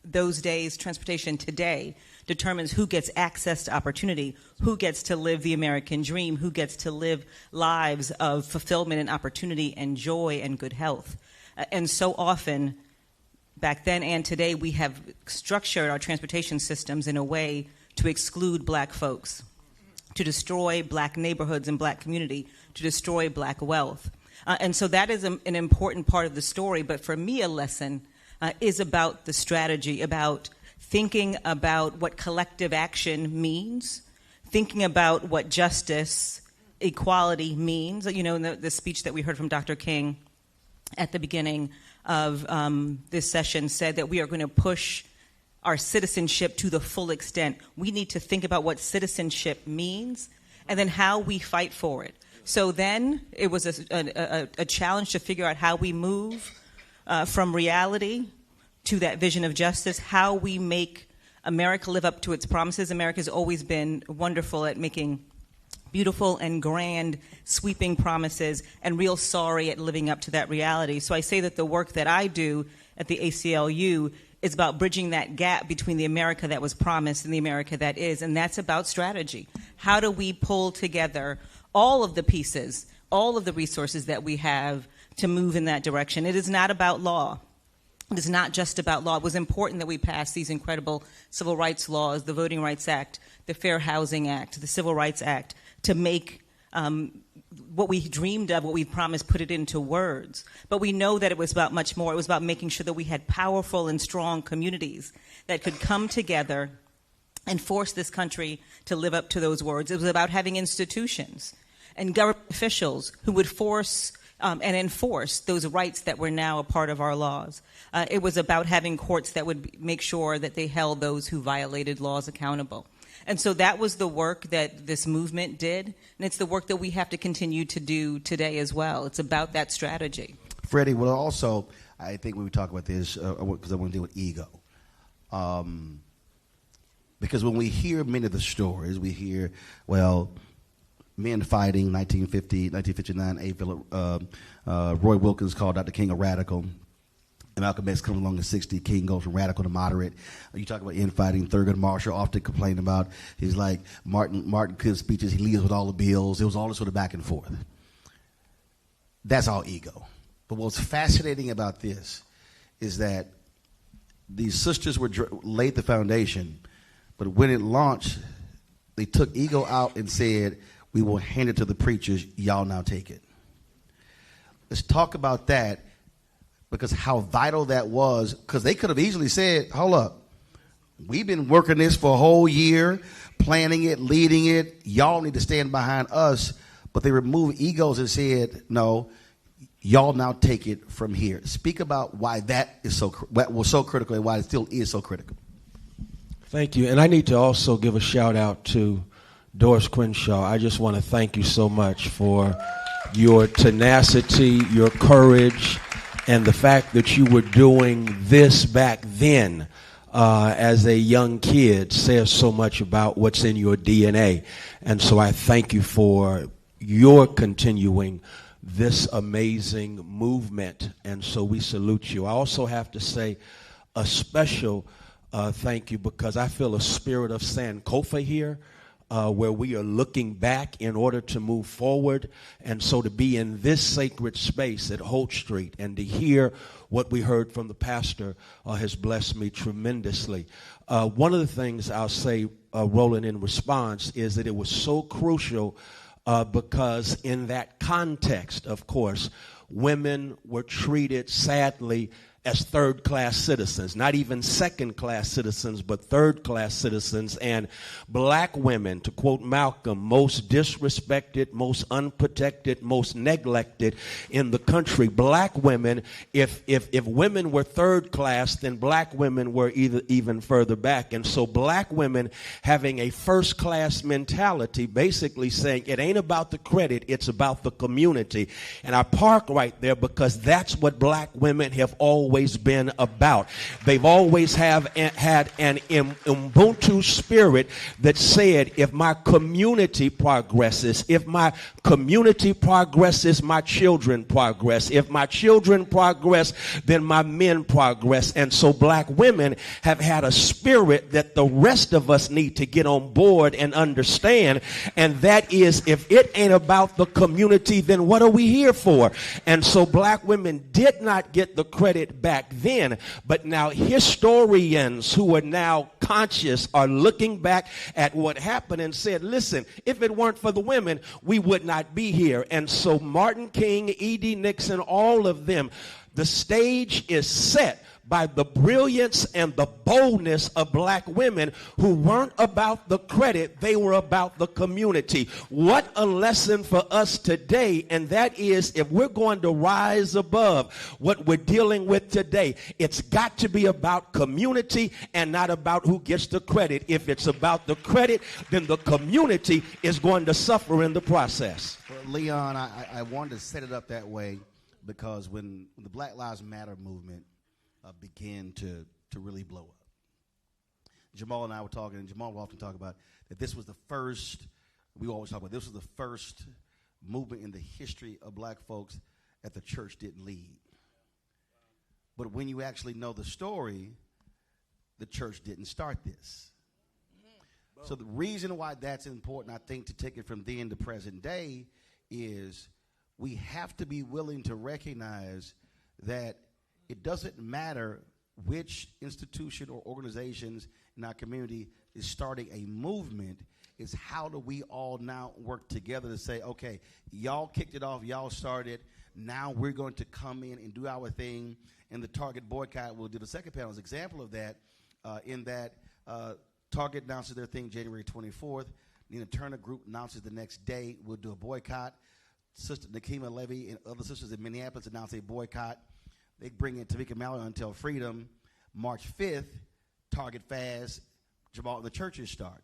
those days, transportation today, determines who gets access to opportunity, who gets to live the American dream, who gets to live lives of fulfillment and opportunity and joy and good health. And so often, back then and today, we have structured our transportation systems in a way to exclude black folks, to destroy black neighborhoods and black community, to destroy black wealth. And so that is an important part of the story. But for me, a lesson is about the strategy, about thinking about what collective action means, thinking about what justice, equality means. You know, in the speech that we heard from Dr. King at the beginning of this session said that we are going to push our citizenship to the full extent. We need to think about what citizenship means and then how we fight for it. So then it was a challenge to figure out how we move from reality to that vision of justice, how we make America live up to its promises. America has always been wonderful at making beautiful and grand, sweeping promises, and real sorry at living up to that reality. So I say that the work that I do at the ACLU is about bridging that gap between the America that was promised and the America that is, and that's about strategy. How do we pull together all of the pieces, all of the resources that we have to move in that direction? It is not about law. It is not just about law. It was important that we passed these incredible civil rights laws, the Voting Rights Act, the Fair Housing Act, the Civil Rights Act, to make what we dreamed of, what we promised, put it into words. But we know that it was about much more. It was about making sure that we had powerful and strong communities that could come together and force this country to live up to those words. It was about having institutions and government officials who would force and enforce those rights that were now a part of our laws. It was about having courts that would make sure that they held those who violated laws accountable. And so that was the work that this movement did, and it's the work that we have to continue to do today as well. It's about that strategy. Freddie, well, also, I think when we talk about this, because I want to deal with ego. Because when we hear many of the stories, we hear, well, men fighting, 1950, 1959, Roy Wilkins called Dr. King a radical. And Malcolm X comes along in 60, King goes from radical to moderate. You talk about infighting, Thurgood Marshall often complained about, he's like, Martin King's speeches, he leads with all the bills. It was all this sort of back and forth. That's all ego. But what's fascinating about this is that these sisters laid the foundation, but when it launched, they took ego out and said, we will hand it to the preachers, y'all now take it. Let's talk about that, because how vital that was, because they could have easily said, hold up, we've been working this for a whole year, planning it, leading it, y'all need to stand behind us. But they removed egos and said, no, y'all now take it from here. Speak about why that was so critical and why it still is so critical. Thank you. And I need to also give a shout out to Doris Crenshaw. I just want to thank you so much for your tenacity, your courage, and the fact that you were doing this back then as a young kid says so much about what's in your DNA. And so I thank you for your continuing this amazing movement. And so we salute you. I also have to say a special thank you, because I feel a spirit of Sankofa here. Where we are looking back in order to move forward. And so to be in this sacred space at Holt Street and to hear what we heard from the pastor has blessed me tremendously. One of the things I'll say, Roland, in response is that it was so crucial because in that context, of course, women were treated sadly as third-class citizens, not even second-class citizens, but third-class citizens. And black women, to quote Malcolm, most disrespected, most unprotected, most neglected in the country. Black women, if women were third class, then black women were even further back. And so black women having a first-class mentality, basically saying it ain't about the credit, it's about the community. And I park right there because that's what black women have always always been about. They've always had an Ubuntu spirit that said, if my community progresses, if my community progresses, my children progress. If my children progress, then my men progress. And so black women have had a spirit that the rest of us need to get on board and understand. And that is, if it ain't about the community, then what are we here for? And so black women did not get the credit back then, but now historians who are now conscious are looking back at what happened and said, listen, if it weren't for the women, we would not be here. And so Martin King, E.D. Nixon, all of them, the stage is set by the brilliance and the boldness of black women who weren't about the credit, they were about the community. What a lesson for us today, and that is, if we're going to rise above what we're dealing with today, it's got to be about community and not about who gets the credit. If it's about the credit, then the community is going to suffer in the process. Well, Leon, I wanted to set it up that way because when the Black Lives Matter movement began to really blow up. Jamal and I were talking, and Jamal will often talk about that this was the first, we always talk about, this was the first movement in the history of black folks that the church didn't lead. But when you actually know the story, the church didn't start this. So the reason why that's important, I think, to take it from then to present day is we have to be willing to recognize that it doesn't matter which institution or organizations in our community is starting a movement. It's how do we all now work together to say, okay, y'all kicked it off, y'all started, now we're going to come in and do our thing. And the Target boycott, we'll do the second panel as an example of that, in that Target announces their thing January 24th. Nina Turner Group announces the next day we'll do a boycott. Sister Nakima Levy and other sisters in Minneapolis announce a boycott. They bring in Tamika Mallory Until Freedom. March 5th, Target Fast, Jamal, the churches start.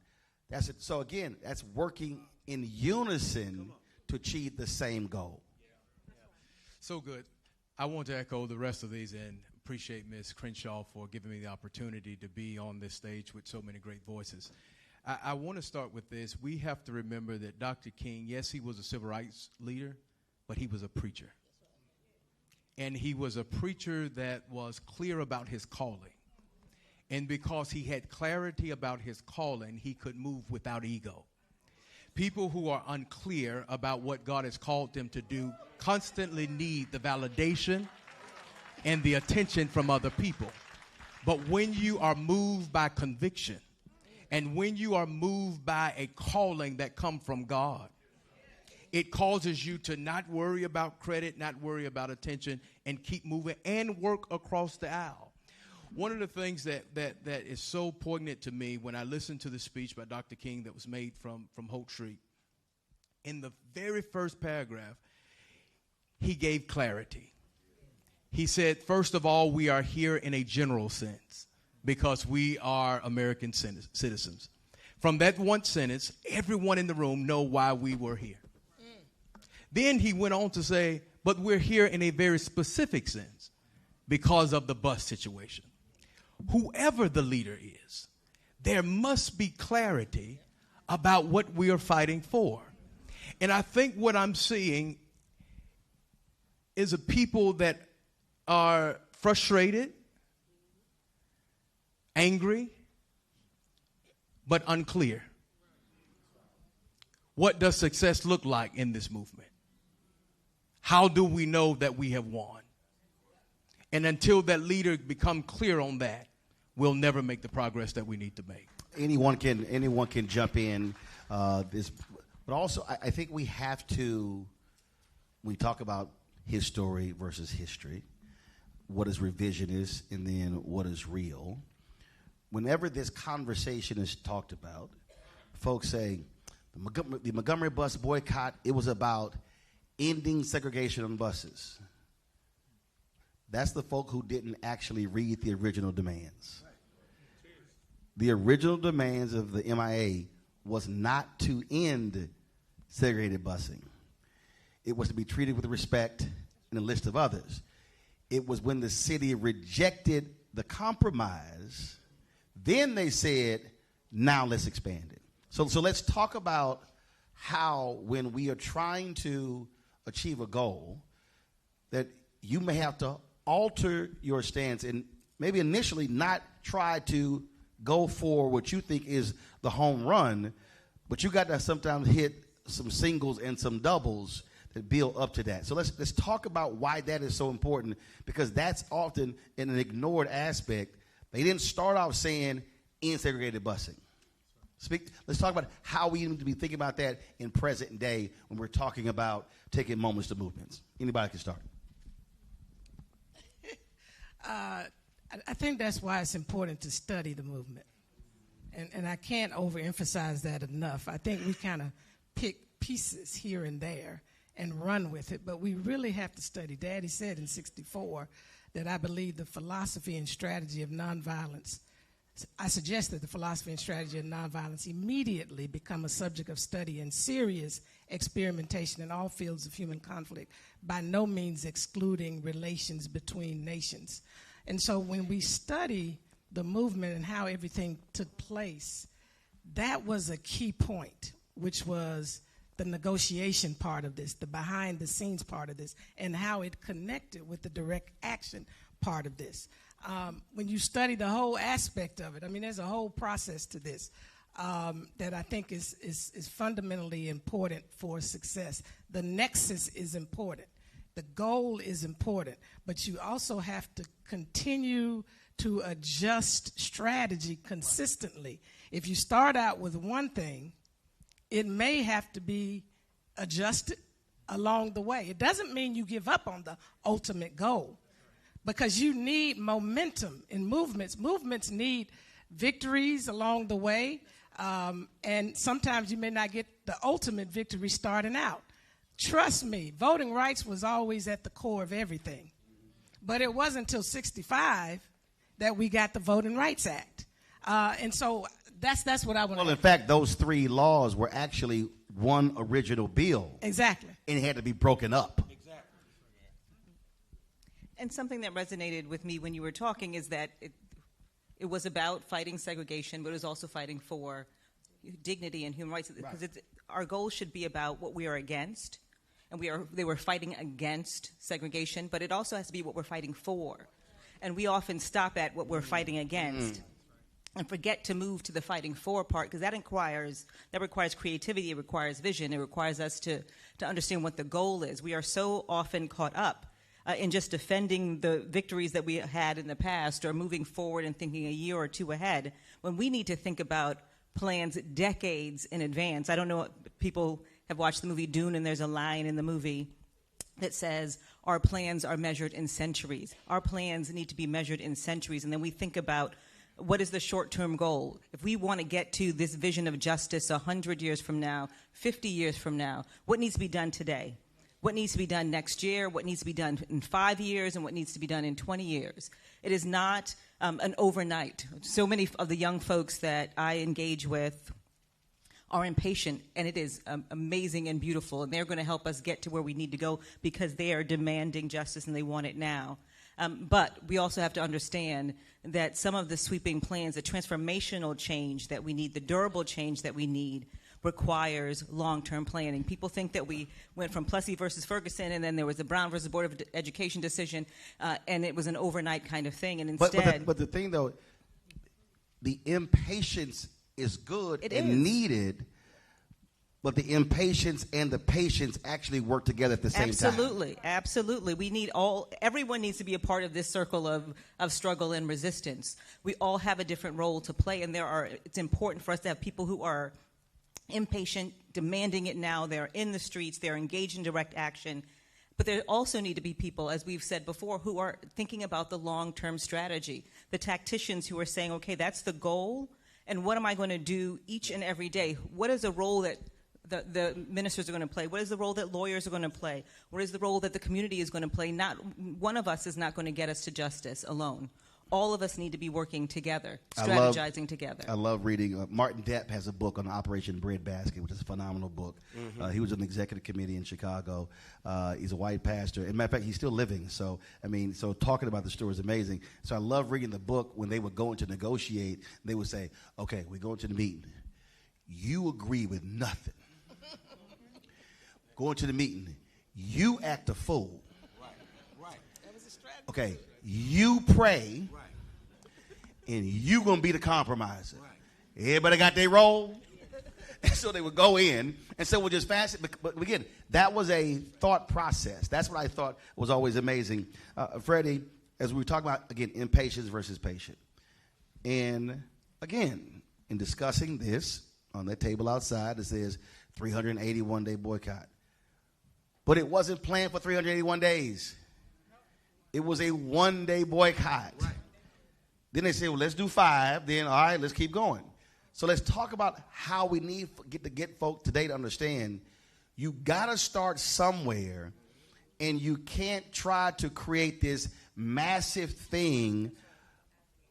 That's it. So again, that's working in unison to achieve the same goal. So good. I want to echo the rest of these and appreciate Ms. Crenshaw for giving me the opportunity to be on this stage with so many great voices. I want to start with this. We have to remember that Dr. King, yes, he was a civil rights leader, but he was a preacher. And he was a preacher that was clear about his calling. And because he had clarity about his calling, he could move without ego. People who are unclear about what God has called them to do constantly need the validation and the attention from other people. But when you are moved by conviction, and when you are moved by a calling that comes from God, it causes you to not worry about credit, not worry about attention, and keep moving and work across the aisle. One of the things that is so poignant to me when I listened to the speech by Dr. King that was made from Holt Street, in the very first paragraph, he gave clarity. He said, first of all, we are here in a general sense because we are American citizens. From that one sentence, everyone in the room know why we were here. Then he went on to say, but we're here in a very specific sense because of the bus situation. Whoever the leader is, there must be clarity about what we are fighting for. And I think what I'm seeing is a people that are frustrated, angry, but unclear. What does success look like in this movement? How do we know that we have won? And until that leader become clear on that, we'll never make the progress that we need to make. Anyone can jump in. But also, I think we have to, when we talk about his story versus history, what is revisionist and then what is real. Whenever this conversation is talked about, folks say the Montgomery bus boycott, it was about ending segregation on buses. That's the folk who didn't actually read the original demands. The original demands of the MIA was not to end segregated busing. It was to be treated with respect and a list of others. it was when the city rejected the compromise, then they said, now let's expand it. So let's talk about how when we are trying to achieve a goal, that you may have to alter your stance and maybe initially not try to go for what you think is the home run, but you got to sometimes hit some singles and some doubles that build up to that. So let's talk about why that is so important, because that's often an ignored aspect. They didn't start off saying in segregated busing. Let's talk about how we need to be thinking about that in present day when we're talking about taking moments to movements. Anybody can start. I think that's why it's important to study the movement. And I can't overemphasize that enough. I think we kind of pick pieces here and there and run with it, but we really have to study. Daddy said in '64 that I believe the philosophy and strategy of nonviolence, I suggest that the philosophy and strategy of nonviolence immediately become a subject of study and serious experimentation in all fields of human conflict, by no means excluding relations between nations. And so when we study the movement and how everything took place, that was a key point, which was the negotiation part of this, the behind-the-scenes part of this, and how it connected with the direct action part of this. When you study the whole aspect of it, I mean, there's a whole process to this that I think is fundamentally important for success. The nexus is important. The goal is important. But you also have to continue to adjust strategy consistently. If you start out with one thing, it may have to be adjusted along the way. It doesn't mean you give up on the ultimate goal, because you need momentum in movements. Movements need victories along the way, and sometimes you may not get the ultimate victory starting out. Trust me, voting rights was always at the core of everything. But it wasn't until '65 that we got the Voting Rights Act. And so that's what I want to. Well, in fact, those 3 laws were actually one original bill. Exactly. And it had to be broken up. And something that resonated with me when you were talking is that it was about fighting segregation, but it was also fighting for dignity and human rights. Because our goal should be about what we are against, and they were fighting against segregation, but it also has to be what we're fighting for. And we often stop at what we're fighting against and forget to move to the fighting for part, because that requires creativity, it requires vision, it requires us to understand what the goal is. We are so often caught up in just defending the victories that we had in the past, or moving forward and thinking a year or two ahead, when we need to think about plans decades in advance. I don't know if people have watched the movie Dune, and there's a line in the movie that says, our plans are measured in centuries. Our plans need to be measured in centuries. And then we think about, what is the short-term goal? If we want to get to this vision of justice 100 years from now, 50 years from now, what needs to be done today? What needs to be done next year? What needs to be done in 5 years? And what needs to be done in 20 years? It is not an overnight. So many of the young folks that I engage with are impatient, and it is amazing and beautiful, and they're going to help us get to where we need to go, because they are demanding justice and they want it now. But we also have to understand that some of the sweeping plans, the transformational change that we need, the durable change that we need, requires long-term planning. People think that we went from Plessy versus Ferguson, and then there was the Brown versus Board of Education decision, and it was an overnight kind of thing. And instead, but the thing though, the impatience is good and needed, but the impatience and the patience actually work together at the same time. Absolutely. Everyone needs to be a part of this circle of struggle and resistance. We all have a different role to play, and it's important for us to have people who are impatient, demanding it now. They're in the streets, they're engaged in direct action. But there also need to be people, as we've said before, who are thinking about the long-term strategy. The tacticians who are saying, okay, that's the goal, and what am I going to do each and every day? What is the role that the ministers are going to play? What is the role that lawyers are going to play? What is the role that the community is going to play? Not one of us is not going to get us to justice alone. all of us need to be working together, strategizing together. I love reading. Martin Depp has a book on Operation Breadbasket, which is a phenomenal book. He was on the executive committee in Chicago. He's a white pastor. As a matter of fact, he's still living. So, so talking about the story is amazing. So I love reading the book. When they would go in to negotiate, they would say, okay, we go into the meeting. You agree with nothing. Go into the meeting. You act a fool. Right. That was a strategy. Okay, you pray, and you gonna be the compromiser. Everybody got their role, and so they would go in, and so we'll just fast it. But again, that was a thought process. That's what I thought was always amazing. Freddie, as we were talking about, again, impatience versus patient. And again, in discussing this, on that table outside, it says 381-day boycott. But it wasn't planned for 381 days. It was a one-day boycott. Right. Then they said, well, let's do 5. Then, all right, let's keep going. So let's talk about how we need to get folk today to understand you got to start somewhere, and you can't try to create this massive thing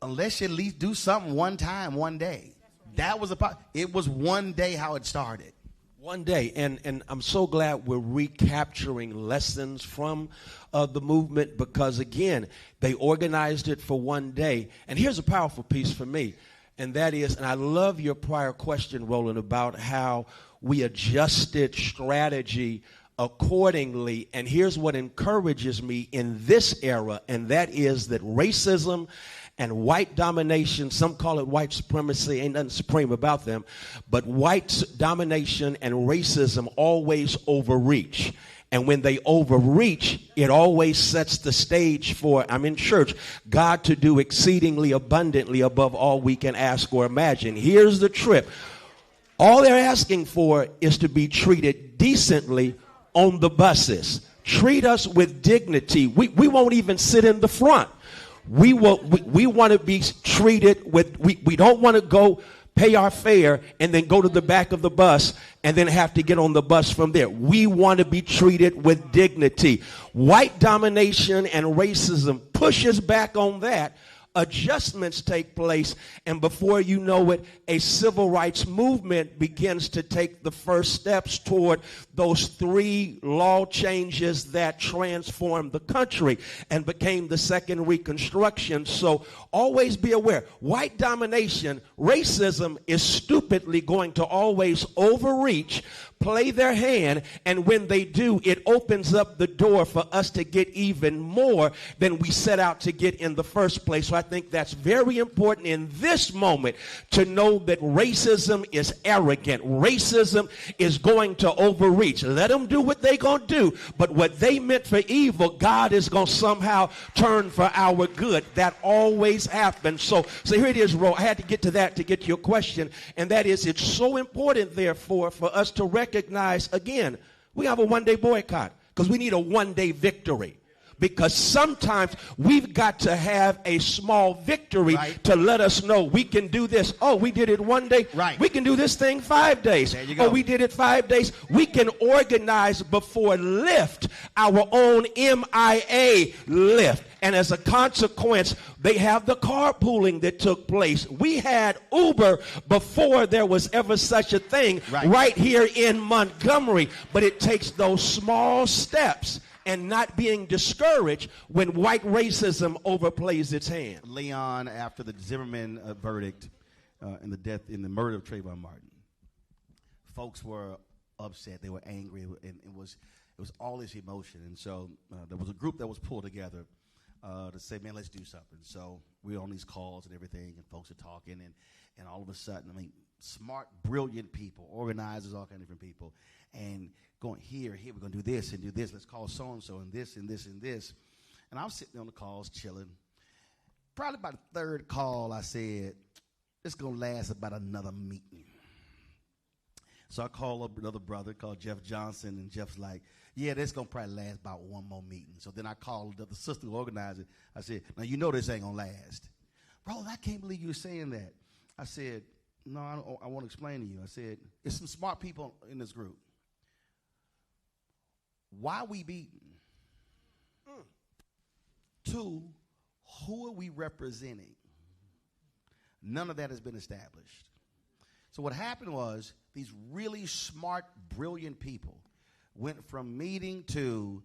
unless you at least do something one time, one day. That was it was one day how it started. One day, and I'm so glad we're recapturing lessons from the movement, because, again, they organized it for one day. And here's a powerful piece for me, and that is, and I love your prior question, Roland, about how we adjusted strategy accordingly. And here's what encourages me in this era, and that is that racism and white domination, some call it white supremacy, ain't nothing supreme about them, but white domination and racism always overreach. And when they overreach, it always sets the stage for, I'm in church, God to do exceedingly abundantly above all we can ask or imagine. Here's the trip. All they're asking for is to be treated decently on the buses. Treat us with dignity. We won't even sit in the front. We want to be treated with, we don't want to go pay our fare and then go to the back of the bus and then have to get on the bus from there. We want to be treated with dignity. White domination and racism pushes back on that. Adjustments take place, and before you know it, a civil rights movement begins to take the first steps toward those 3 law changes that transformed the country and became the second Reconstruction. So always be aware, white domination, racism is stupidly going to always overreach, play their hand, and when they do, it opens up the door for us to get even more than we set out to get in the first place. So I think that's very important in this moment to know that racism is arrogant. Racism is going to overreach. Let them do what they're going to do, but what they meant for evil, God is going to somehow turn for our good. That always happens. So here it is, Ro. I had to get to that to get to your question, and that is, it's so important, therefore, for us to recognize, again, we have a one-day boycott because we need a one-day victory. Because sometimes we've got to have a small victory to let us know we can do this. Oh, we did it one day. Right. We can do this thing 5 days. There you go. Oh, we did it 5 days. We can organize before Lyft, our own MIA Lyft. And as a consequence, they have the carpooling that took place. We had Uber before there was ever such a thing right here in Montgomery. But it takes those small steps and not being discouraged when white racism overplays its hand. Leon, after the Zimmerman verdict and the murder of Trayvon Martin, folks were upset. They were angry, and it was all this emotion. And so there was a group that was pulled together to say, man, let's do something. So we're on these calls and everything, and folks are talking, and all of a sudden, I mean, smart, brilliant people, organizers, all kinds of different people, and going here, we're going to do this and do this. Let's call so-and-so and this and this and this. And I was sitting on the calls chilling. Probably about the 3rd call, I said, it's going to last about another meeting. So I called up another brother called Jeff Johnson, and Jeff's like, yeah, this is going to probably last about one more meeting. So then I called the sister who organized it. I said, now you know this ain't going to last. Bro, I can't believe you were saying that. I said, no, I want to explain to you. I said, there's some smart people in this group. Why we beaten? 2, who are we representing? None of that has been established. So what happened was these really smart, brilliant people went from meeting to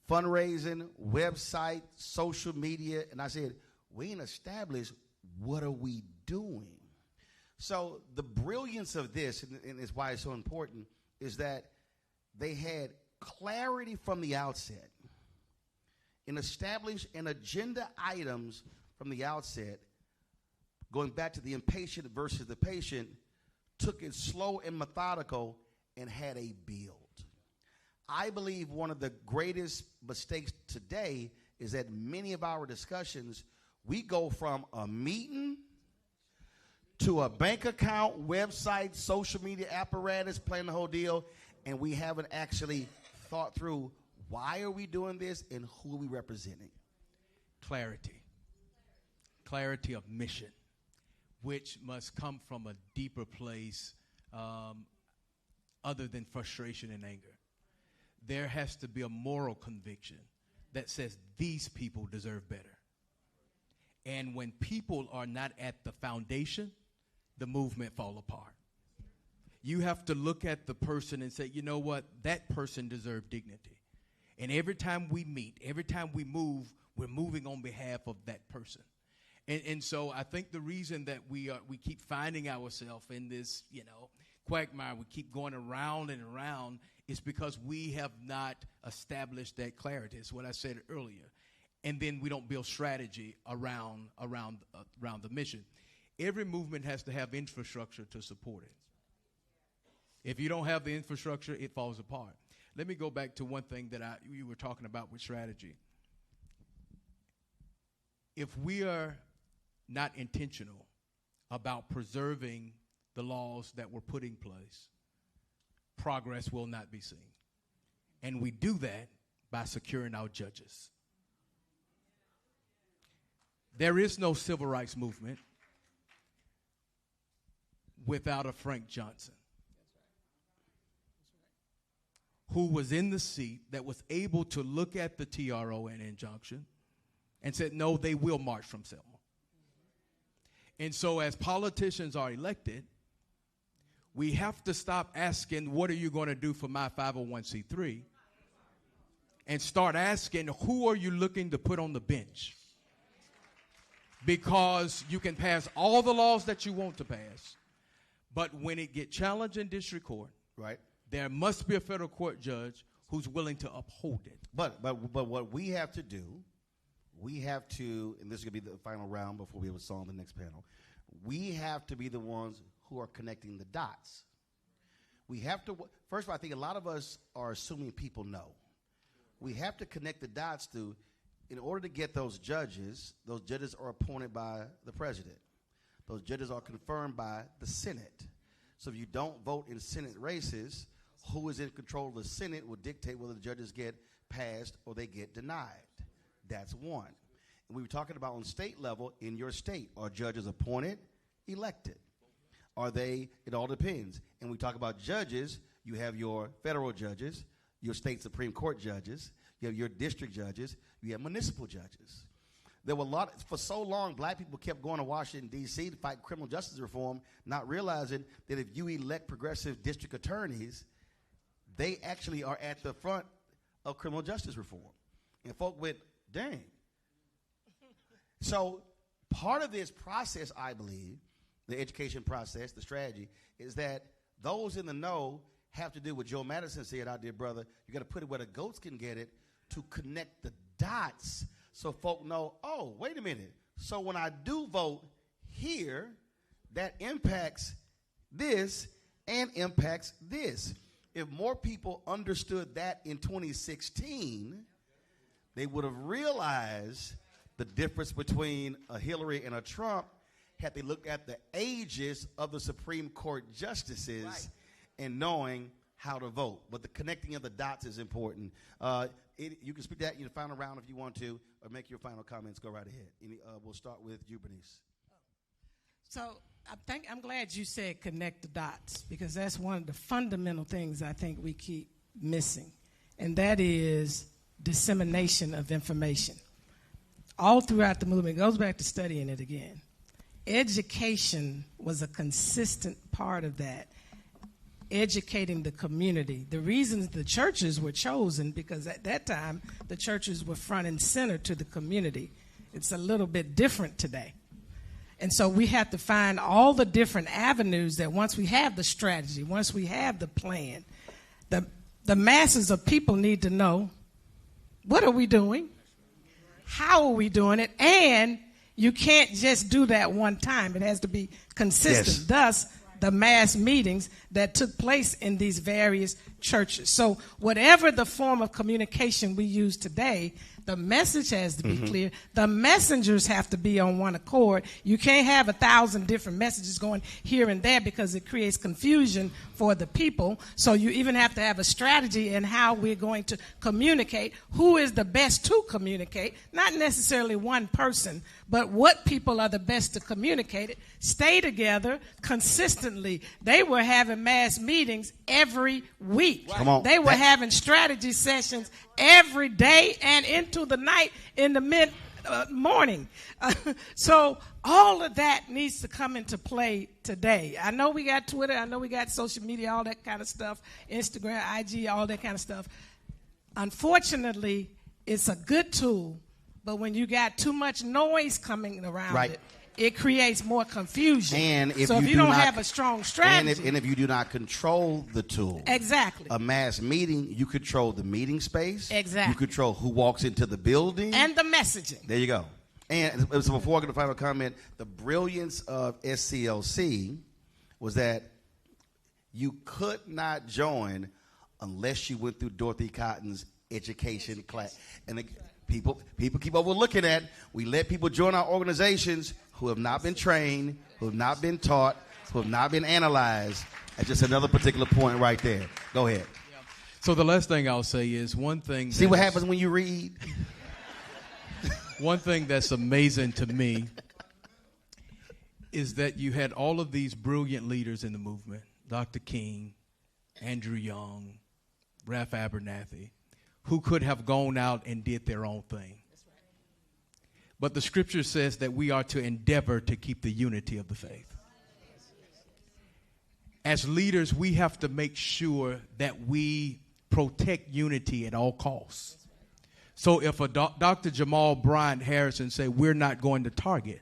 fundraising, website, social media, and I said, we ain't established, what are we doing? So the brilliance of this, and it's why it's so important, is that they had clarity from the outset and established an agenda items from the outset, going back to the impatient versus the patient, took it slow and methodical and had a build. I believe one of the greatest mistakes today is that many of our discussions, we go from a meeting to a bank account, website, social media apparatus, playing the whole deal, and we haven't actually thought through why are we doing this and who are we representing. Clarity of mission, which must come from a deeper place other than frustration and anger. There has to be a moral conviction that says these people deserve better. And when people are not at the foundation, the movement fall apart. You have to look at the person and say, you know what, that person deserves dignity. And every time we meet, every time we move, we're moving on behalf of that person. And so I think the reason that we keep finding ourselves in this, quagmire, we keep going around and around, is because we have not established that clarity. It's what I said earlier. And then we don't build strategy around the mission. Every movement has to have infrastructure to support it. If you don't have the infrastructure, it falls apart. Let me go back to one thing that you were talking about with strategy. If we are not intentional about preserving the laws that were put in place, progress will not be seen. And we do that by securing our judges. There is no civil rights movement without a Frank Johnson, who was in the seat that was able to look at the TRO and injunction and said, no, they will march from Selma. And so as politicians are elected, we have to stop asking, what are you going to do for my 501c3? And start asking, who are you looking to put on the bench? Because you can pass all the laws that you want to pass, but when it get challenged in district court, right, there must be a federal court judge who's willing to uphold it. But what we have to do, we have to, and this is going to be the final round before we have a song on the next panel, we have to be the ones who are connecting the dots. We have to, first of all, I think a lot of us are assuming people know. We have to connect the dots to, in order to get those judges are appointed by the president. Those judges are confirmed by the Senate. So if you don't vote in Senate races, who is in control of the Senate will dictate whether the judges get passed or they get denied. That's one. And we were talking about on state level, in your state, are judges appointed, elected? Are they, it all depends. And we talk about judges, you have your federal judges, your state Supreme Court judges, you have your district judges, you have municipal judges. There were for so long, black people kept going to Washington, D.C. to fight criminal justice reform, not realizing that if you elect progressive district attorneys, they actually are at the front of criminal justice reform. And folk went, dang. So part of this process, I believe, the education process, the strategy, is that those in the know have to do what Joe Madison said, our dear brother, you got to put it where the goats can get it, to connect the dots so folk know, oh, wait a minute. So when I do vote here, that impacts this and impacts this. If more people understood that in 2016, they would have realized the difference between a Hillary and a Trump had they looked at the ages of the Supreme Court justices, right, and knowing how to vote. But the connecting of the dots is important. You can speak that in the final round if you want to, or make your final comments. Go right ahead. We'll start with you, Bernice. So I'm glad you said connect the dots, because that's one of the fundamental things I think we keep missing, and that is dissemination of information. all throughout the movement, it goes back to studying it again. Education was a consistent part of that, educating the community. The reasons the churches were chosen, because at that time, the churches were front and center to the community. It's a little bit different today. And so we have to find all the different avenues that once we have the strategy, once we have the plan, the masses of people need to know, what are we doing? How are we doing it? And you can't just do that one time. It has to be consistent. Yes. Thus, the mass meetings that took place in these various churches. So whatever the form of communication we use today, the message has to be clear. The messengers have to be on one accord. You can't have 1,000 different messages going here and there because it creates confusion for the people. So you even have to have a strategy in how we're going to communicate. Who is the best to communicate? Not necessarily one person, but what people are the best to communicate it. Stay together consistently. They were having mass meetings every week. Come on. They were having strategy sessions every day and into the night in the mid-morning. So all of that needs to come into play today. I know we got Twitter. I know we got social media, all that kind of stuff, Instagram, IG, all that kind of stuff. Unfortunately, it's a good tool, but when you got too much noise coming around it creates more confusion. And if so if you don't have a strong strategy. And if you do not control the tool. Exactly. A mass meeting, you control the meeting space. Exactly. You control who walks into the building. And the messaging. There you go. And so before I get to the final comment, the brilliance of SCLC was that you could not join unless you went through Dorothy Cotton's education class. And people keep overlooking that. We let people join our organizations who have not been trained, who have not been taught, who have not been analyzed. That's just another particular point right there. Go ahead. Yeah. So the last thing I'll say is one thing. See what happens when you read? One thing that's amazing to me is that you had all of these brilliant leaders in the movement, Dr. King, Andrew Young, Ralph Abernathy, who could have gone out and did their own thing. But the scripture says that we are to endeavor to keep the unity of the faith. As leaders, we have to make sure that we protect unity at all costs. So if a Dr. Jamal Bryant Harrison say we're not going to Target,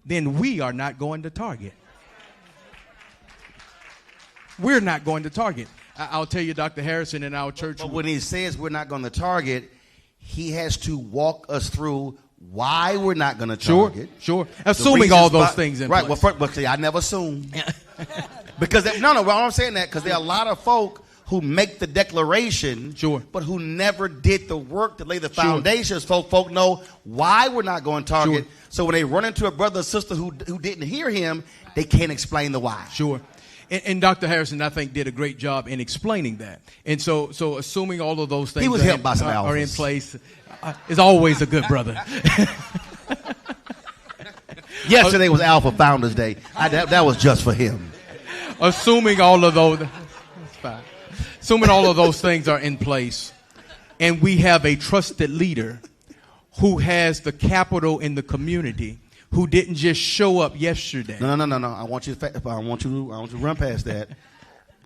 then we are not going to Target. We're not going to Target. I'll tell you, Dr. Harrison in our church. But when he says we're not going to Target, he has to walk us through why we're not going to Target. Sure. Assuming all those things in place. Right. Well, first, but see, I never assume. Because well, I'm saying that because there are a lot of folk who make the declaration, but who never did the work to lay the foundations. Folk know why we're not going to Target. So when they run into a brother or sister who didn't hear him, they can't explain the why. Sure. And Dr. Harrison, I think, did a great job in explaining that. And so assuming all of those things are in place, is always a good brother. Yesterday was Alpha Founders Day. That was just for him. Assuming all of those things are in place, and we have a trusted leader who has the capital in the community, who didn't just show up yesterday. No. I want you to run past that.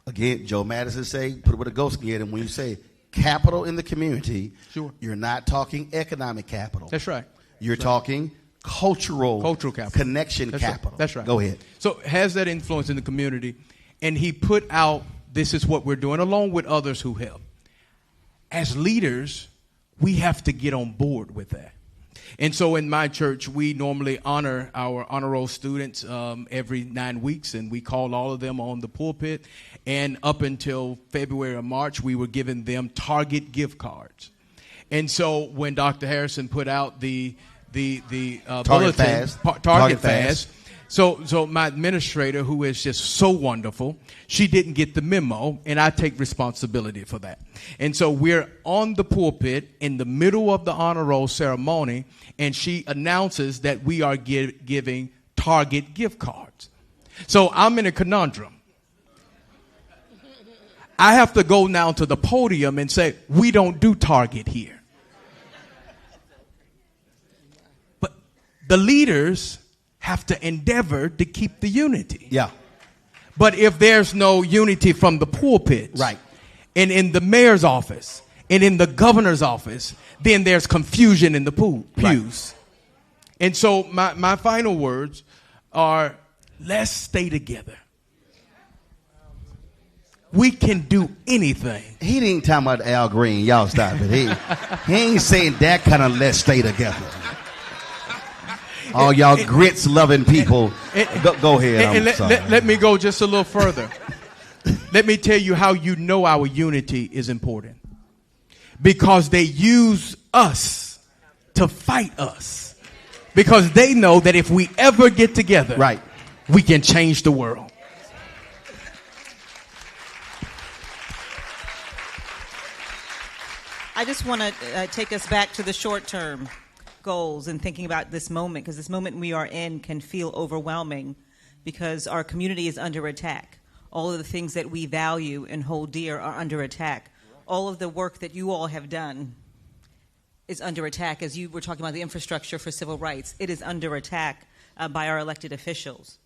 Again, Joe Madison say, put it with a ghost again, and when you say capital in the community, you're not talking economic capital. That's right. You're talking cultural capital. Connection capital. Right. That's right. Go ahead. So has that influence in the community, and he put out, this is what we're doing, along with others who help. As leaders, we have to get on board with that. And so in my church, we normally honor our honor roll students every 9 weeks, and we call all of them on the pulpit. And up until February or March, we were giving them Target gift cards. And so when Dr. Harrison put out the bulletin, Target Fast. So my administrator, who is just so wonderful, she didn't get the memo, and I take responsibility for that. And so we're on the pulpit in the middle of the honor roll ceremony, and she announces that we are giving Target gift cards. So I'm in a conundrum. I have to go now to the podium and say, we don't do Target here. the leaders have to endeavor to keep the unity. Yeah. But if there's no unity from the pulpit, right, and in the mayor's office, and in the governor's office, then there's confusion in the pews. Right. And so my final words are, let's stay together. We can do anything. He didn't talk about Al Green. Y'all stop it. He ain't saying that kind of let's stay together. All y'all grits loving people. Go ahead. Let me go just a little further. Let me tell you how you know our unity is important. Because they use us to fight us. Because they know that if we ever get together, right, we can change the world. I just want to take us back to the short-term goals and thinking about this moment, because this moment we are in can feel overwhelming because our community is under attack. All of the things that we value and hold dear are under attack. All of the work that you all have done is under attack. As you were talking about the infrastructure for civil rights, it is under attack by our elected officials.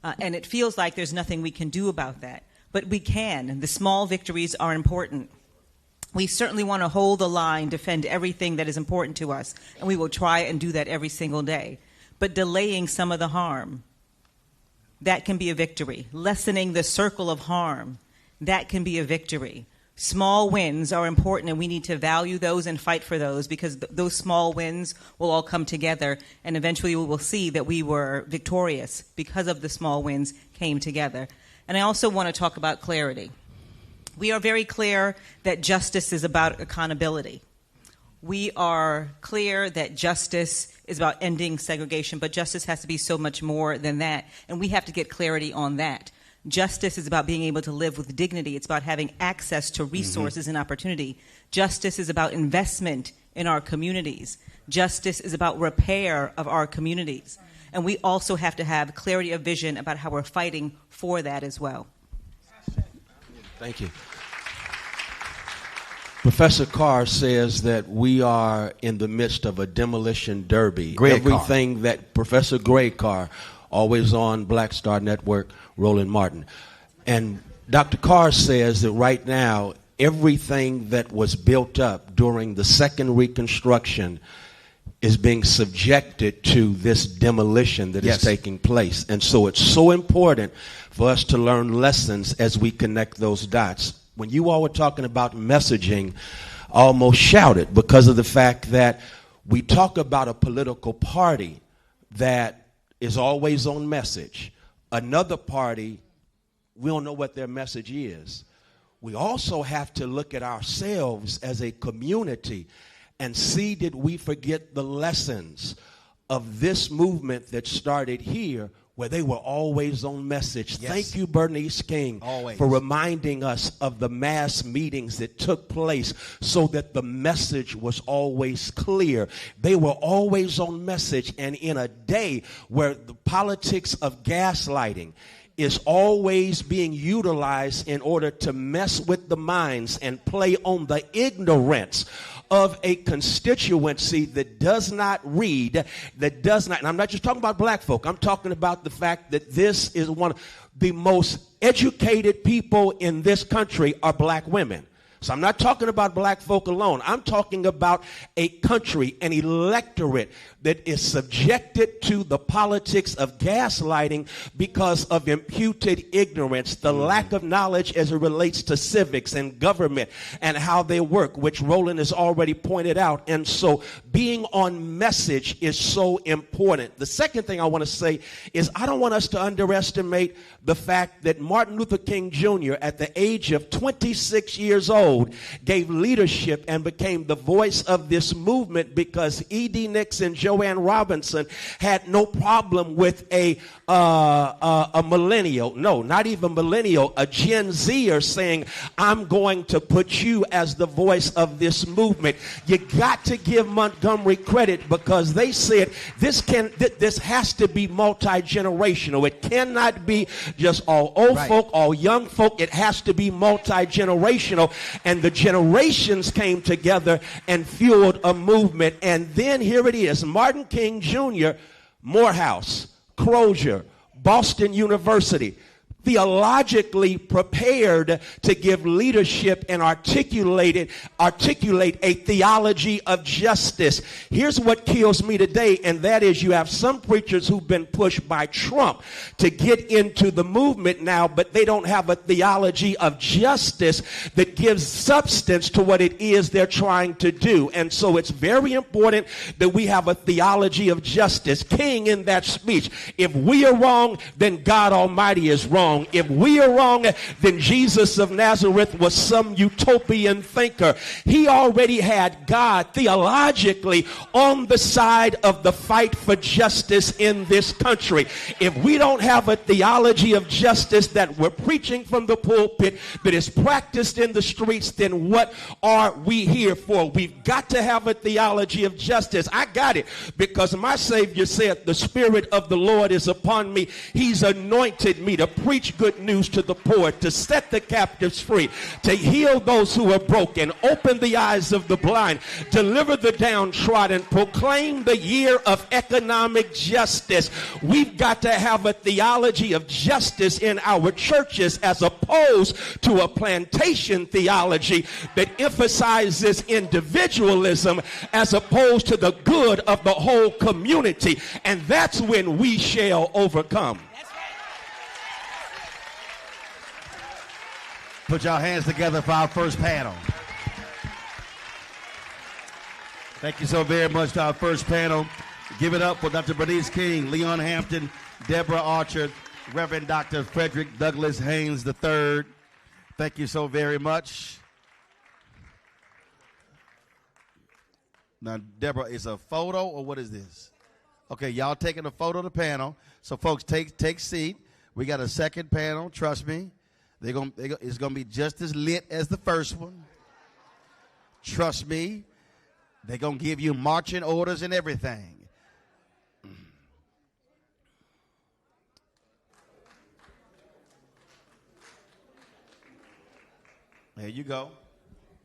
And it feels like there's nothing we can do about that. But we can, and the small victories are important. We certainly want to hold the line, defend everything that is important to us, and we will try and do that every single day. But delaying some of the harm, that can be a victory. Lessening the circle of harm, that can be a victory. Small wins are important, and we need to value those and fight for those, because those small wins will all come together, and eventually we will see that we were victorious because of the small wins came together. And I also want to talk about clarity. We are very clear that justice is about accountability. We are clear that justice is about ending segregation, but justice has to be so much more than that, and we have to get clarity on that. Justice is about being able to live with dignity. It's about having access to resources and opportunity. Justice is about investment in our communities. Justice is about repair of our communities. And we also have to have clarity of vision about how we're fighting for that as well. Thank you. Professor Carr says that we are in the midst of a demolition derby. Everything that Professor Gray Carr, always on Black Star Network, Roland Martin. And Dr. Carr says that right now, everything that was built up during the second Reconstruction is being subjected to this demolition that is taking place. And so it's so important for us to learn lessons as we connect those dots. When you all were talking about messaging, I almost shouted because of the fact that we talk about a political party that is always on message. Another party, we don't know what their message is. We also have to look at ourselves as a community and see, did we forget the lessons of this movement that started here, where they were always on message. Yes. Thank you, Bernice King, for reminding us of the mass meetings that took place so that the message was always clear. They were always on message, and in a day where the politics of gaslighting is always being utilized in order to mess with the minds and play on the ignorance of a constituency that does not read, that does not, and I'm not just talking about black folk, I'm talking about the fact that this is one of the most educated people in this country are black women. So I'm not talking about black folk alone. I'm talking about a country, an electorate that is subjected to the politics of gaslighting because of imputed ignorance, the lack of knowledge as it relates to civics and government and how they work, which Roland has already pointed out. And so being on message is so important. The second thing I want to say is I don't want us to underestimate the fact that Martin Luther King Jr. at the age of 26 years old gave leadership and became the voice of this movement because E.D. Nixon, Joanne Robinson had no problem with a millennial, no, not even millennial, a Gen Zer saying, I'm going to put you as the voice of this movement. You got to give Montgomery credit because they said this has to be multi-generational. It cannot be just all old folk, all young folk. It has to be multi-generational. And the generations came together and fueled a movement. And then here it is, Martin King Jr. Morehouse, Crozier, Boston University, theologically prepared to give leadership and articulate a theology of justice. Here's what kills me today, and that is you have some preachers who've been pushed by Trump to get into the movement now, but they don't have a theology of justice that gives substance to what it is they're trying to do. And so it's very important that we have a theology of justice. King in that speech, if we are wrong, then God Almighty is wrong. If we are wrong, then Jesus of Nazareth was some utopian thinker. He already had God theologically on the side of the fight for justice in this country. If we don't have a theology of justice that we're preaching from the pulpit, that is practiced in the streets, then what are we here for? We've got to have a theology of justice. I got it because my Savior said, the Spirit of the Lord is upon me. He's anointed me to preach good news to the poor, to set the captives free, to heal those who are broken, open the eyes of the blind, deliver the downtrodden, proclaim the year of economic justice. We've got to have a theology of justice in our churches as opposed to a plantation theology that emphasizes individualism as opposed to the good of the whole community. And that's when we shall overcome. Put your hands together for our first panel. Thank you so very much to our first panel. Give it up for Dr. Bernice King, Leon Hampton, Deborah Archer, Reverend Dr. Frederick Douglass Haynes III. Thank you so very much. Now, Deborah, is a photo or what is this? Okay, y'all taking a photo of the panel. So, folks, take seat. We got a second panel, trust me. It's going to be just as lit as the first one. Trust me. They're going to give you marching orders and everything. There you go.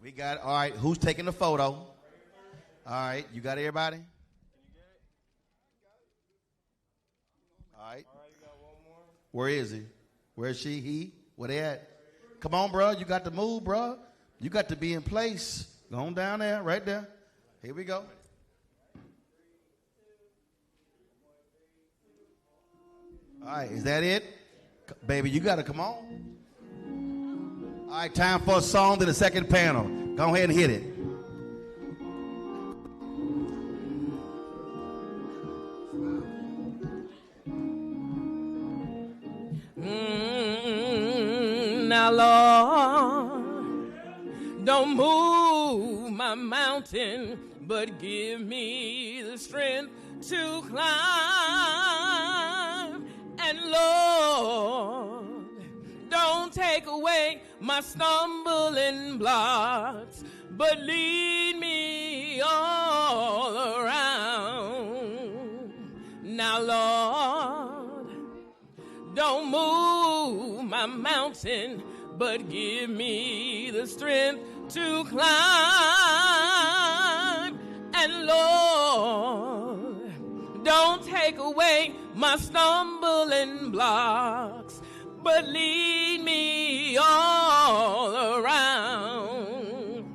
We got, all right, who's taking the photo? All right, you got everybody? All right. Where is he? Where is she? He? Where they at? Come on, bro. You got to move, bro. You got to be in place. Go on down there, right there. Here we go. All right, is that it? Baby, you got to come on. All right, time for a song to the second panel. Go ahead and hit it. Now, Lord, don't move my mountain, but give me the strength to climb. And, Lord, don't take away my stumbling blocks, but lead me all around. Now, Lord, don't move my mountain, but give me the strength to climb. And Lord, don't take away my stumbling blocks, but lead me all around.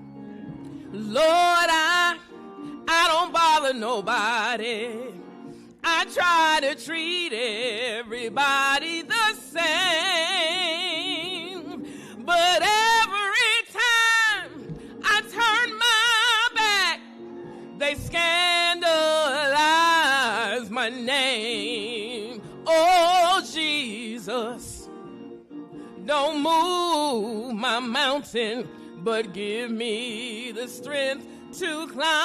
Lord, I don't bother nobody. I try to treat everybody the same, but every time I turn my back, they scandalize my name. Oh, Jesus, don't move my mountain, but give me the strength to climb.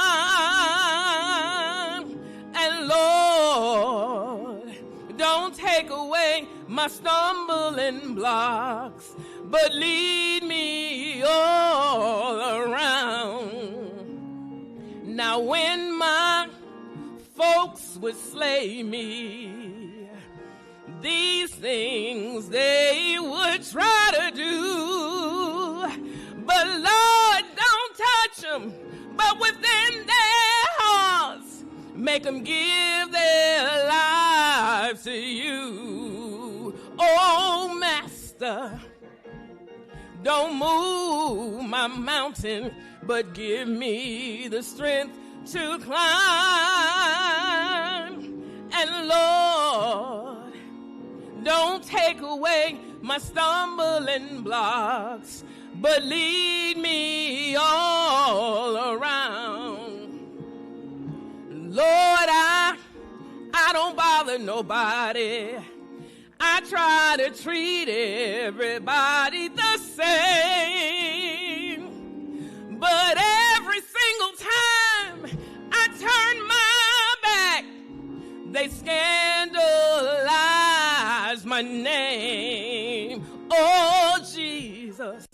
And Lord, don't take away my stumbling blocks, but lead me all around. Now when my folks would slay me, these things they would try to do, but Lord, don't touch them, but within their hearts Make them give their lives to you. Oh, Master, don't move my mountain, but give me the strength to climb. And Lord, don't take away my stumbling blocks, but lead me all around. Lord, I don't bother nobody. I try to treat everybody the same. But every single time I turn my back, they scandalize my name. Oh, Jesus,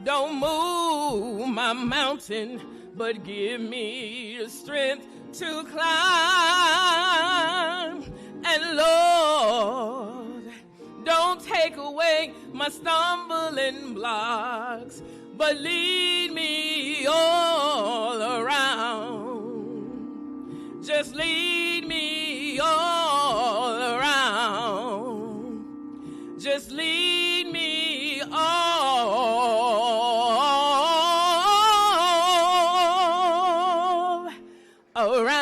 don't move my mountain, but give me the strength to climb. And Lord, don't take away my stumbling blocks, but lead me all around. Just lead me all around. Just lead me all around.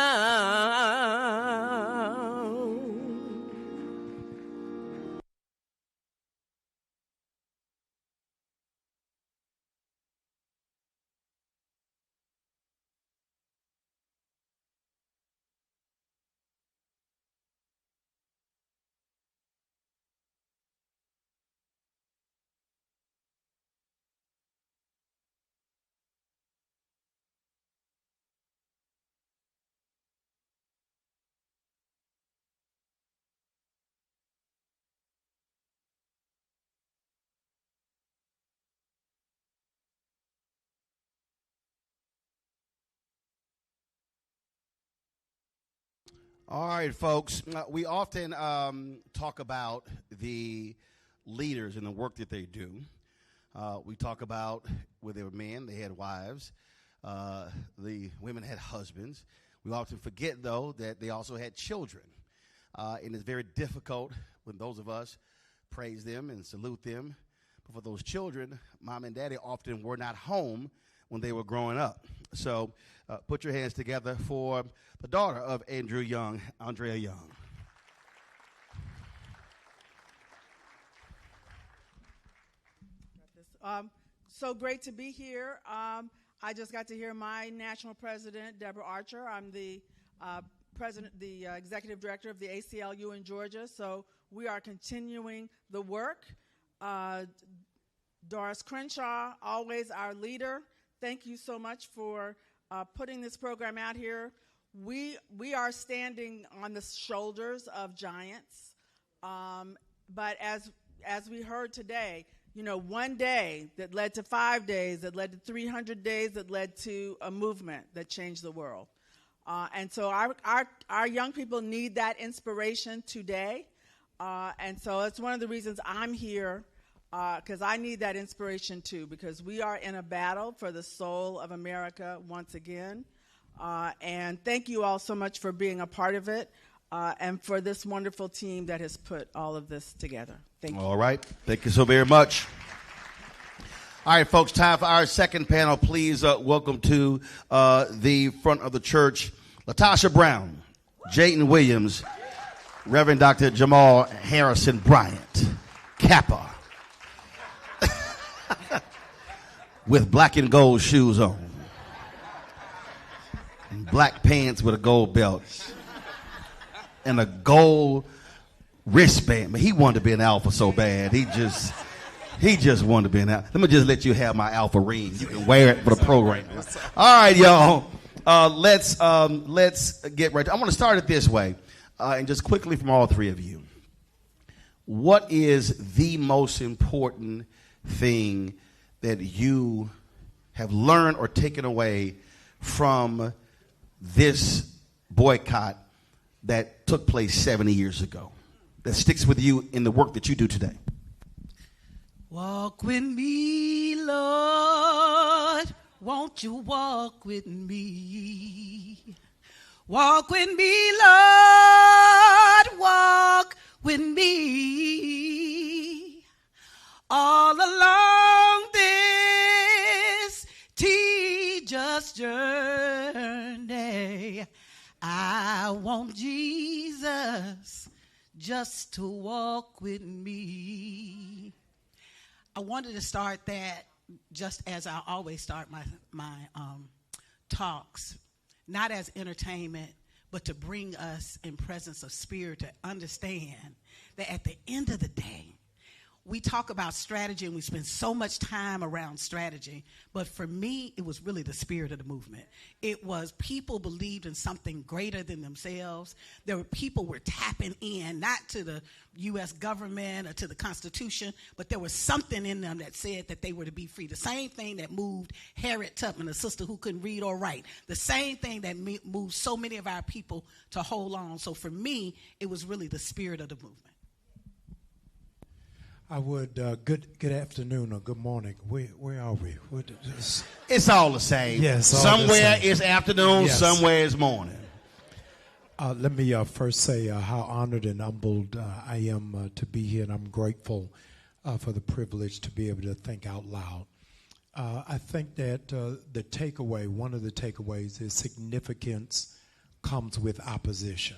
All right, folks. We often talk about the leaders and the work that they do. We talk about where they were men, they had wives. The women had husbands. We often forget, though, that they also had children. And it's very difficult when those of us praise them and salute them. But for those children, mom and daddy often were not home when they were growing up. So put your hands together for the daughter of Andrew Young, Andrea Young. So great to be here. I just got to hear my national president, Deborah Archer. I'm the executive director of the ACLU in Georgia. So we are continuing the work. Doris Crenshaw, always our leader. Thank you so much for putting this program out here. We are standing on the shoulders of giants, but as we heard today, you know, one day that led to 5 days, that led to 300 days, that led to a movement that changed the world. And so our young people need that inspiration today. And so it's one of the reasons I'm here, because I need that inspiration too, because we are in a battle for the soul of America once again. And thank you all so much for being a part of it, and for this wonderful team that has put all of this together. Thank you. All right. Thank you so very much. All right, folks, time for our second panel. Please welcome to the front of the church, Latasha Brown, Jayton Williams, Reverend Dr. Jamal Harrison Bryant, Kappa, with black and gold shoes on, and black pants with a gold belt, and a gold wristband. But he wanted to be an alpha so bad. He just wanted to be an alpha. Let me just let you have my alpha ring. You can wear it for the program. All right, y'all. Let's get right. I want to start it this way, and just quickly from all three of you. What is the most important thing that you have learned or taken away from this boycott that took place 70 years ago, that sticks with you in the work that you do today? Walk with me, Lord, won't you walk with me? Walk with me, Lord, walk with me. All along this tedious journey, I want Jesus just to walk with me. I wanted to start that just as I always start my talks, not as entertainment, but to bring us in presence of spirit to understand that at the end of the day, we talk about strategy and we spend so much time around strategy, but for me, it was really the spirit of the movement. It was people believed in something greater than themselves. There were people were tapping in, not to the U.S. government or to the Constitution, but there was something in them that said that they were to be free. The same thing that moved Harriet Tubman, a sister who couldn't read or write. The same thing that moved so many of our people to hold on. So for me, it was really the spirit of the movement. I would, good afternoon or good morning. Where are we? It's all the same. Yes. Somewhere it's afternoon, yes. Somewhere it's morning. Let me first say how honored and humbled I am to be here, and I'm grateful for the privilege to be able to think out loud. I think that the takeaway, one of the takeaways is significance comes with opposition.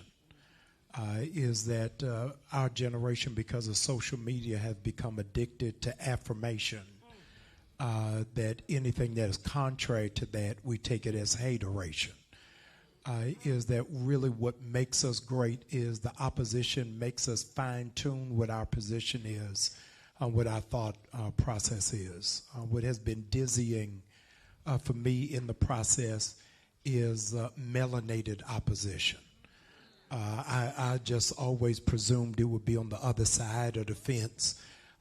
Is that our generation, because of social media, has become addicted to affirmation, that anything that is contrary to that, we take it as hateration. Is that really what makes us great is the opposition makes us fine-tune what our position is, what our thought process is. What has been dizzying for me in the process is melanated opposition. I just always presumed it would be on the other side of the fence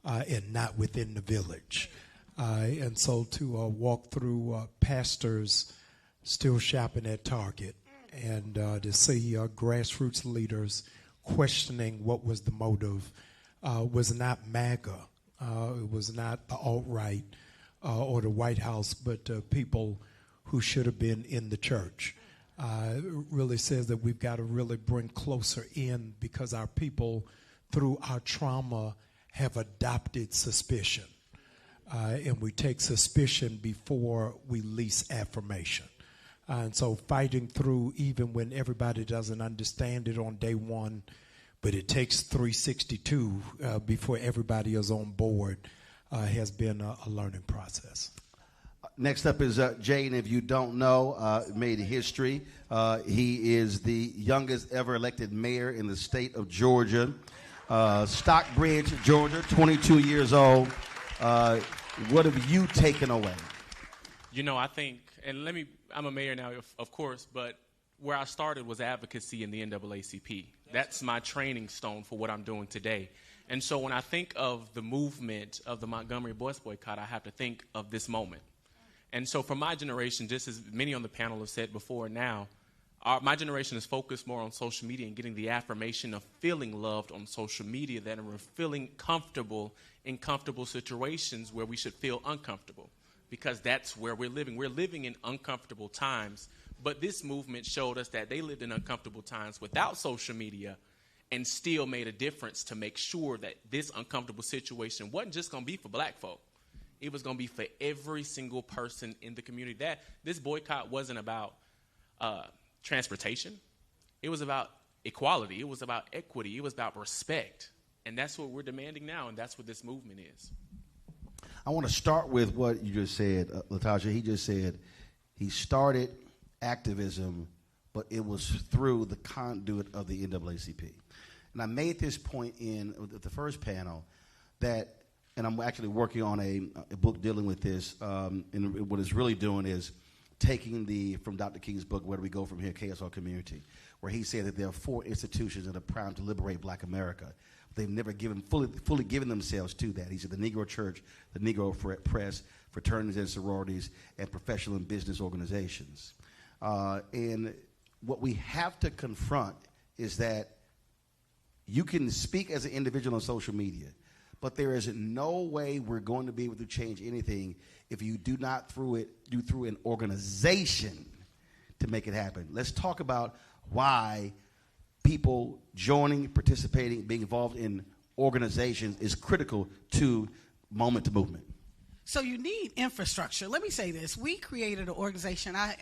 and not within the village. And so to walk through pastors still shopping at Target and to see grassroots leaders questioning what was the motive was not MAGA. It was not the alt-right or the White House, but people who should have been in the church. It really says that we've got to really bring closer in because our people, through our trauma, have adopted suspicion. And we take suspicion before we lease affirmation. And so fighting through even when everybody doesn't understand it on day one, but it takes 362 before everybody is on board, has been a learning process. Next up is Jay, and if you don't know, made history. He is the youngest ever elected mayor in the state of Georgia. Stockbridge, Georgia, 22 years old. What have you taken away? You know, I think, and I'm a mayor now, of course, but where I started was advocacy in the NAACP. That's my training stone for what I'm doing today. And so when I think of the movement of the Montgomery Bus Boycott, I have to think of this moment. And so for my generation, just as many on the panel have said before now, my generation is focused more on social media and getting the affirmation of feeling loved on social media than we're feeling comfortable in comfortable situations where we should feel uncomfortable, because that's where we're living. We're living in uncomfortable times, but this movement showed us that they lived in uncomfortable times without social media and still made a difference to make sure that this uncomfortable situation wasn't just going to be for black folk. It was going to be for every single person in the community. That this boycott wasn't about transportation. It was about equality. It was about equity. It was about respect. And that's what we're demanding now, and that's what this movement is. I want to start with what you just said, Latasha. He just said he started activism, but it was through the conduit of the NAACP. And I made this point in the first panel that, and I'm actually working on a book dealing with this, and what it's really doing is taking from Dr. King's book, Where Do We Go From Here, KSR Community, where he said that there are 4 institutions that are proud to liberate black America. They've never fully given themselves to that. He said the Negro Church, the Negro Press, fraternities and sororities, and professional and business organizations. And what we have to confront is that you can speak as an individual on social media, but there is no way we're going to be able to change anything if you do not do through an organization to make it happen. Let's talk about why people joining, participating, being involved in organizations is critical to moment to movement. So you need infrastructure. Let me say this. We created an organization. I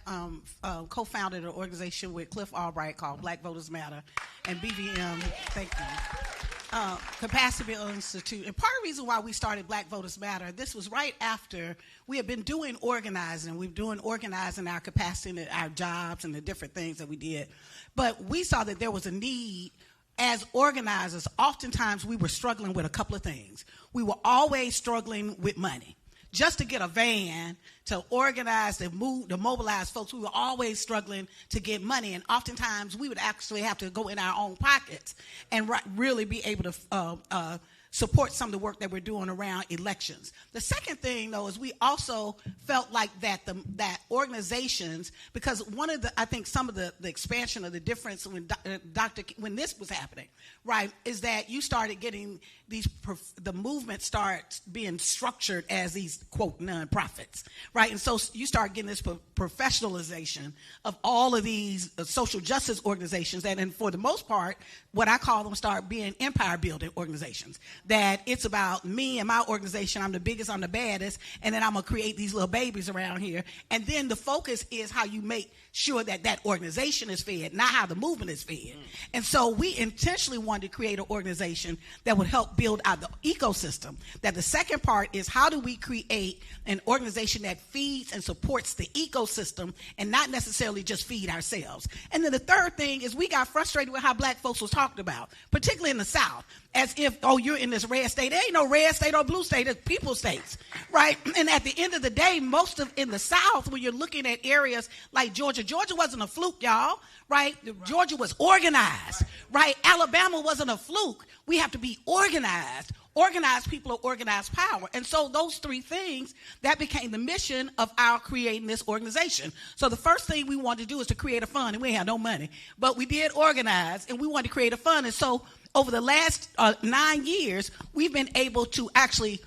co-founded an organization with Cliff Albright called Black Voters Matter and BVM, thank you, Capacity Building Institute. And part of the reason why we started Black Voters Matter, this was right after we had been doing organizing. We've been doing organizing our capacity and our jobs and the different things that we did. But we saw that there was a need. As organizers, oftentimes we were struggling with a couple of things. We were always struggling with money. Just to get a van to organize, to move, to mobilize folks, we were always struggling to get money. And oftentimes we would actually have to go in our own pockets and really be able to support some of the work that we're doing around elections. The second thing, though, is we also felt like that organizations, because one of the, I think some of the expansion of the difference when this was happening, right, is that you started getting the movement starts being structured as these, quote, nonprofits, right? And so you start getting this professionalization of all of these social justice organizations, and for the most part, what I call them start being empire building organizations. That it's about me and my organization, I'm the biggest, I'm the baddest, and then I'm going to create these little babies around here. And then the focus is how you make sure that that organization is fed, not how the movement is fed. And so we intentionally wanted to create an organization that would help build out the ecosystem. That the second part is how do we create an organization that feeds and supports the ecosystem and not necessarily just feed ourselves. And then the third thing is we got frustrated with how black folks was talked about, particularly in the South, as if, oh, you're in this red state. There ain't no red state or blue state, it's people states, right? And at the end of the day, most of in the South, when you're looking at areas like Georgia wasn't a fluke, y'all, right? Georgia was organized, right? Alabama wasn't a fluke. We have to be organized. Organized people are organized power. And so those three things, that became the mission of our creating this organization. So the first thing we wanted to do is to create a fund, and we had no money, but we did organize, and we wanted to create a fund. And so over the last 9 years, we've been able to actually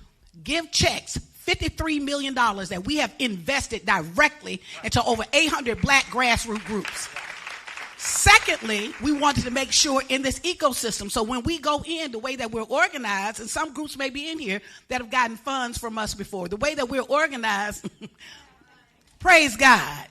give checks, $53 million that we have invested directly into over 800 black grassroots groups. Secondly, we wanted to make sure in this ecosystem, so when we go in, the way that we're organized, and some groups may be in here that have gotten funds from us before, the way that we're organized, praise God,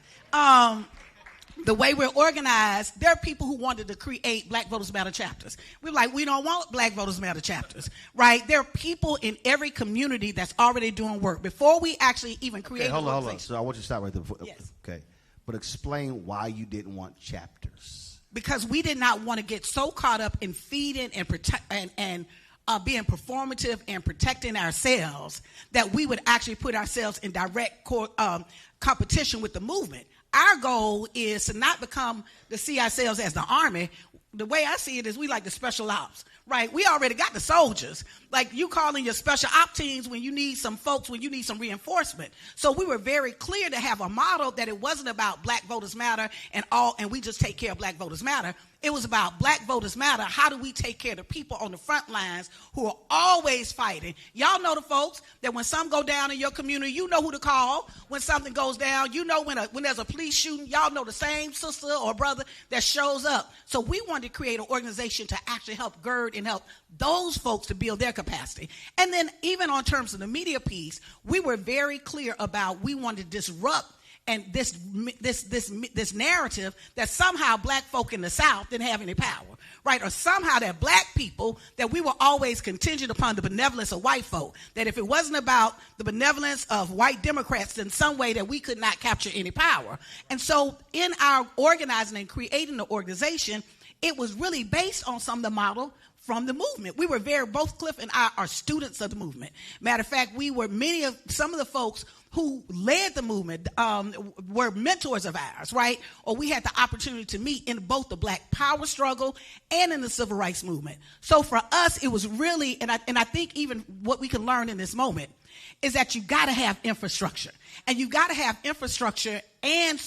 the way we're organized, there are people who wanted to create Black Voters Matter chapters. We're like, we don't want Black Voters Matter chapters, right? There are people in every community that's already doing work. Before we actually even create hold on. So I want you to stop right there. Yes. Okay. But explain why you didn't want chapters. Because we did not want to get so caught up in feeding and being performative and protecting ourselves that we would actually put ourselves in direct competition with the movement. Our goal is to not see ourselves as the army. The way I see it is we like the special ops, right? We already got the soldiers. Like you calling your special op teams when you need some folks, when you need some reinforcement. So we were very clear to have a model that it wasn't about Black Voters Matter and we just take care of Black Voters Matter. It was about Black Voters Matter. How do we take care of the people on the front lines who are always fighting? Y'all know the folks that when something go down in your community, you know who to call. When something goes down, you know when there's a police shooting, y'all know the same sister or brother that shows up. So we wanted to create an organization to actually help gird and help those folks to build their capacity. And then even on terms of the media piece, we were very clear about we wanted to disrupt and this narrative that somehow black folk in the South didn't have any power, right? Or somehow that black people, that we were always contingent upon the benevolence of white folk, that if it wasn't about the benevolence of white Democrats in some way that we could not capture any power. And so in our organizing and creating the organization, it was really based on some of the model from the movement. We were both Cliff and I are students of the movement. Matter of fact, some of the folks who led the movement were mentors of ours, right? Or we had the opportunity to meet in both the Black Power struggle and in the Civil Rights movement. So for us, it was really, and I think even what we can learn in this moment is that you got to have infrastructure. And you got to have infrastructure and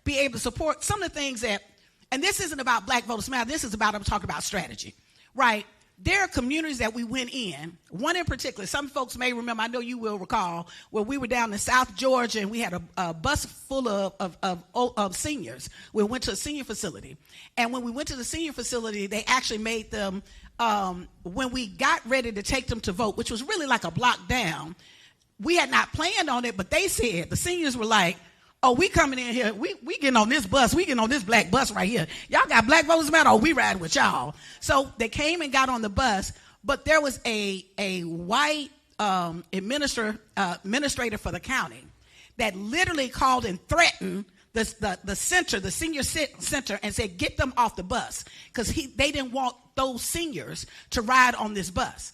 be able to support some of the things that, and this isn't about Black Voters Matter, this is about, I'm talking about strategy, right? there are communities that we went in, one in particular, some folks may remember, I know you will recall, where we were down in South Georgia and we had a bus full of seniors. We went to a senior facility. And when we went to the senior facility, they actually made them, when we got ready to take them to vote, which was really like a block down, we had not planned on it, but they said, the seniors were like, oh, we coming in here, we getting on this bus, we getting on this black bus right here. Y'all got Black Voters Matter, oh, we riding with y'all. So they came and got on the bus, but there was a white administrator for the county that literally called and threatened the center, the senior center, and said, get them off the bus, because they didn't want those seniors to ride on this bus.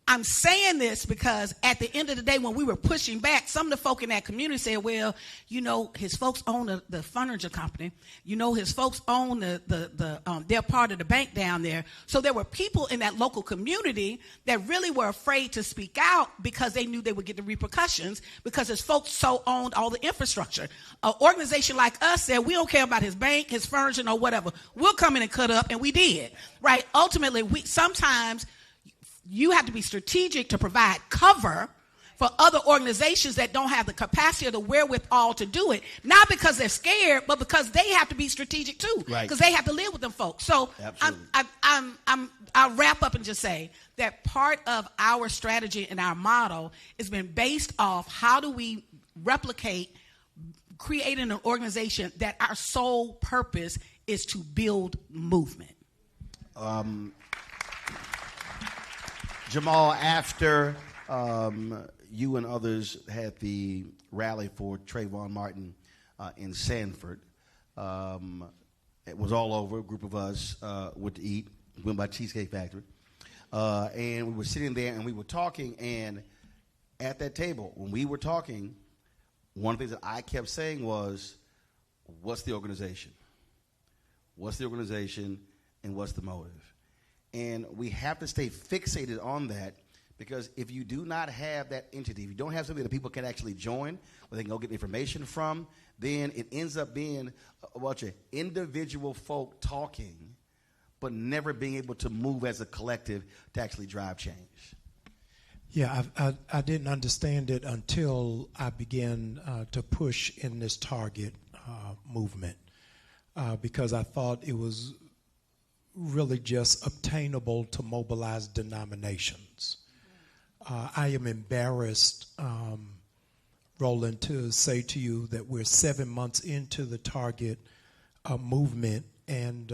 I'm saying this because at the end of the day, when we were pushing back, some of the folk in that community said, well, you know, his folks own the furniture company. You know, his folks own they're part of the bank down there. So there were people in that local community that really were afraid to speak out because they knew they would get the repercussions because his folks so owned all the infrastructure. An organization like us said, we don't care about his bank, his furniture, or whatever. We'll come in and cut up, and we did, right? Ultimately, sometimes you have to be strategic to provide cover for other organizations that don't have the capacity or the wherewithal to do it, not because they're scared, but because they have to be strategic too, because they have to live with them folks. So I'll wrap up and just say that part of our strategy and our model has been based off how do we replicate creating an organization that our sole purpose is to build movement. Jamal, after you and others had the rally for Trayvon Martin in Sanford, it was all over. A group of us went to eat, went by Cheesecake Factory, and we were sitting there and we were talking. And at that table, when we were talking, one of the things that I kept saying was, "What's the organization? What's the organization, and what's the motive?" And we have to stay fixated on that, because if you do not have that entity, if you don't have something that people can actually join, where they can go get information from, then it ends up being a bunch of individual folk talking, but never being able to move as a collective to actually drive change. Yeah, I didn't understand it until I began to push in this target movement, because I thought it was really just obtainable to mobilize denominations. I am embarrassed, Roland, to say to you that we're 7 months into the target movement, and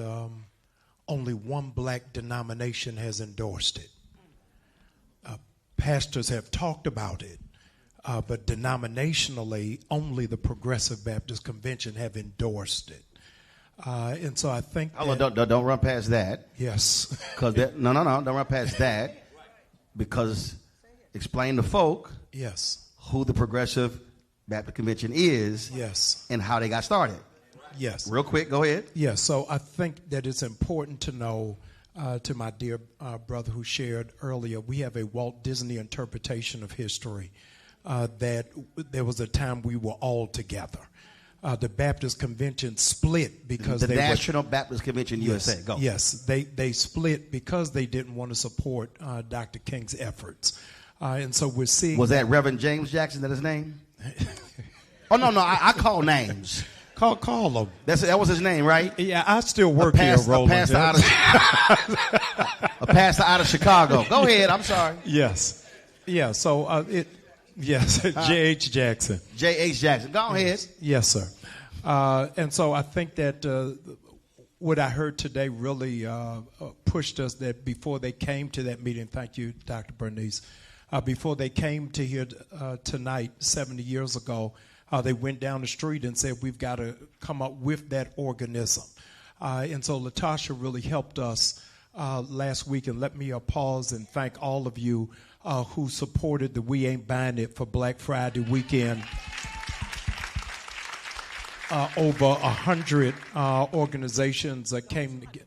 only one black denomination has endorsed it. Pastors have talked about it, but denominationally, only the Progressive Baptist Convention have endorsed it. And so I think don't run past that. Yes. Because no, don't run past that. Because explain to folk who the Progressive Baptist Convention is, and how they got started. Yes. Real quick, go ahead. Yes. So I think that it's important to know, to my dear brother who shared earlier, we have a Walt Disney interpretation of history, that there was a time we were all together. The Baptist Convention split because the National Baptist Convention USA. Go. Yes, they split because they didn't want to support Dr. King's efforts, and so we're seeing. Was that Reverend James Jackson? That his name? Oh no, I call names. Call him. That was his name, right? Yeah, I still work here, Roland. A pastor out of Chicago. Go ahead. I'm sorry. Yes. Yeah. So Yes, J.H. Jackson. J.H. Jackson. Go ahead. Yes, sir. And so I think that what I heard today really pushed us, that before they came to that meeting, thank you, Dr. Bernice, before they came to here tonight 70 years ago, they went down the street and said, we've got to come up with that organism. And so Latasha really helped us last week. And let me pause and thank all of you who supported the We Ain't Buying It for Black Friday weekend. Over 100 organizations came together.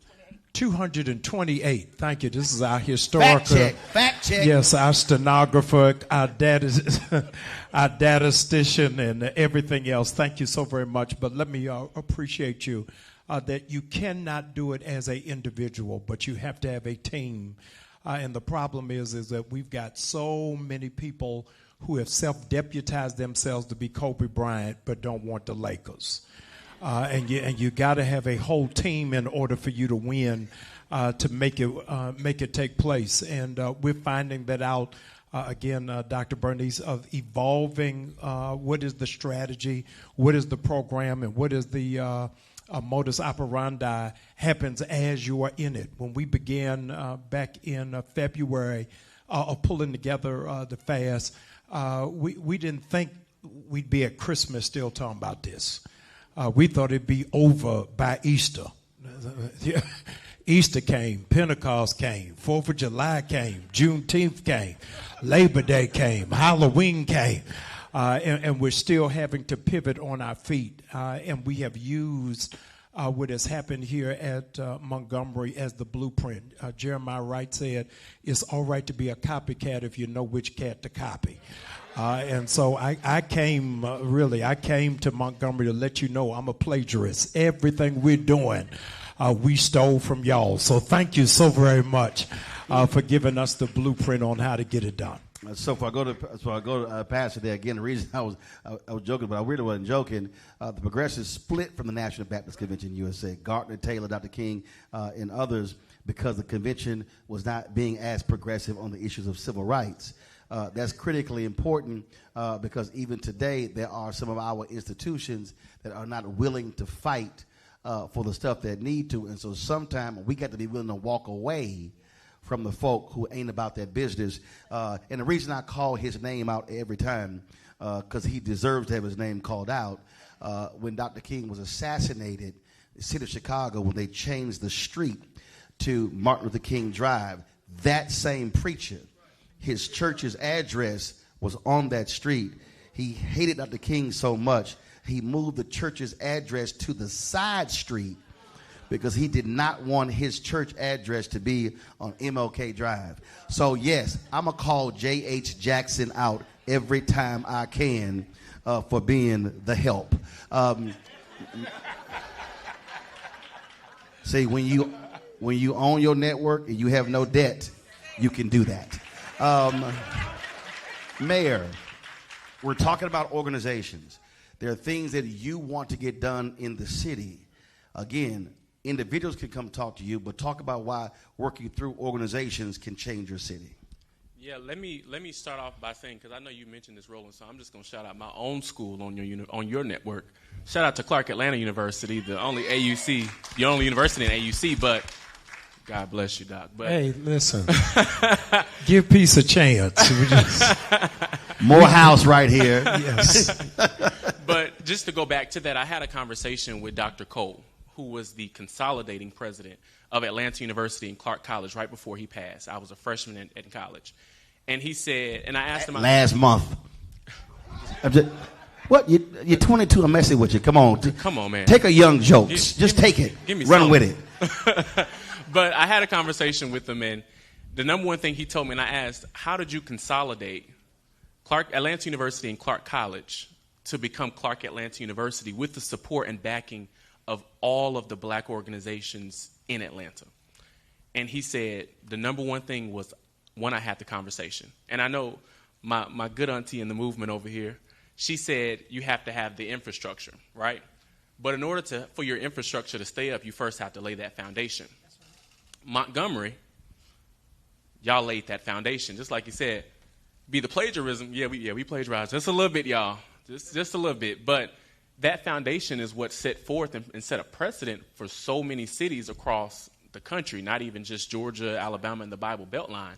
228. Thank you. This is our historical. Fact check. Yes, our stenographer, our statistician, and everything else. Thank you so very much. But let me appreciate you that you cannot do it as an individual, but you have to have a team And the problem is that we've got so many people who have self-deputized themselves to be Kobe Bryant but don't want the Lakers. And you got to have a whole team in order for you to win, to make it take place. And we're finding that out again, Dr. Bernice, of evolving. What is the strategy? What is the program? And what is the modus operandi? Happens as you are in it. When we began back in February of pulling together the fast, we didn't think we'd be at Christmas still talking about this. We thought it'd be over by Easter. Easter came, Pentecost came, 4th of July came, Juneteenth came, Labor Day came, Halloween came, and we're still having to pivot on our feet. And we have used what has happened here at Montgomery as the blueprint. Jeremiah Wright said, it's all right to be a copycat if you know which cat to copy. And so I came to Montgomery to let you know I'm a plagiarist. Everything we're doing, we stole from y'all. So thank you so very much for giving us the blueprint on how to get it done. So if I go to Pastor there again, the reason I was joking, but I really wasn't joking. The Progressives split from the National Baptist Convention USA. Gartner, Taylor, Dr. King, and others, because the convention was not being as progressive on the issues of civil rights. That's critically important because even today there are some of our institutions that are not willing to fight for the stuff that need to, and so sometimes we got to be willing to walk away from the folk who ain't about that business. And the reason I call his name out every time, because he deserves to have his name called out, when Dr. King was assassinated, the city of Chicago, when they changed the street to Martin Luther King Drive, that same preacher, his church's address was on that street. He hated Dr. King so much, he moved the church's address to the side street because he did not want his church address to be on MLK Drive. So yes, I'm going to call J.H. Jackson out every time I can for being the help. See, when you own your network and you have no debt, you can do that. Mayor, we're talking about organizations. There are things that you want to get done in the city. Again, individuals can come talk to you, but talk about why working through organizations can change your city. Yeah, let me start off by saying, because I know you mentioned this, Roland, so I'm just going to shout out my own school on your network. Shout out to Clark Atlanta University, the only university in AUC, but God bless you, Doc. But hey, listen, give peace a chance. Morehouse right here. Yes. But just to go back to that, I had a conversation with Dr. Cole, who was the consolidating president of Atlanta University and Clark College right before he passed. I was a freshman in college. And he said, and I asked him. Last month. What? You're 22, I'm messing with you. Come on. Come on, man. Take a young joke. Just take it. Run with it. But I had a conversation with him, and the number one thing he told me, and I asked, how did you consolidate Atlanta University and Clark College to become Clark Atlanta University with the support and backing of all of the black organizations in Atlanta? And he said the number one thing was, when I had the conversation. And I know my good auntie in the movement over here, she said you have to have the infrastructure, right? But in order for your infrastructure to stay up, you first have to lay that foundation. Montgomery, y'all laid that foundation. Just like you said, be the plagiarism. Yeah, we plagiarized. Just a little bit, y'all. Just a little bit. But that foundation is what set forth and set a precedent for so many cities across the country, not even just Georgia, Alabama, and the Bible Beltline.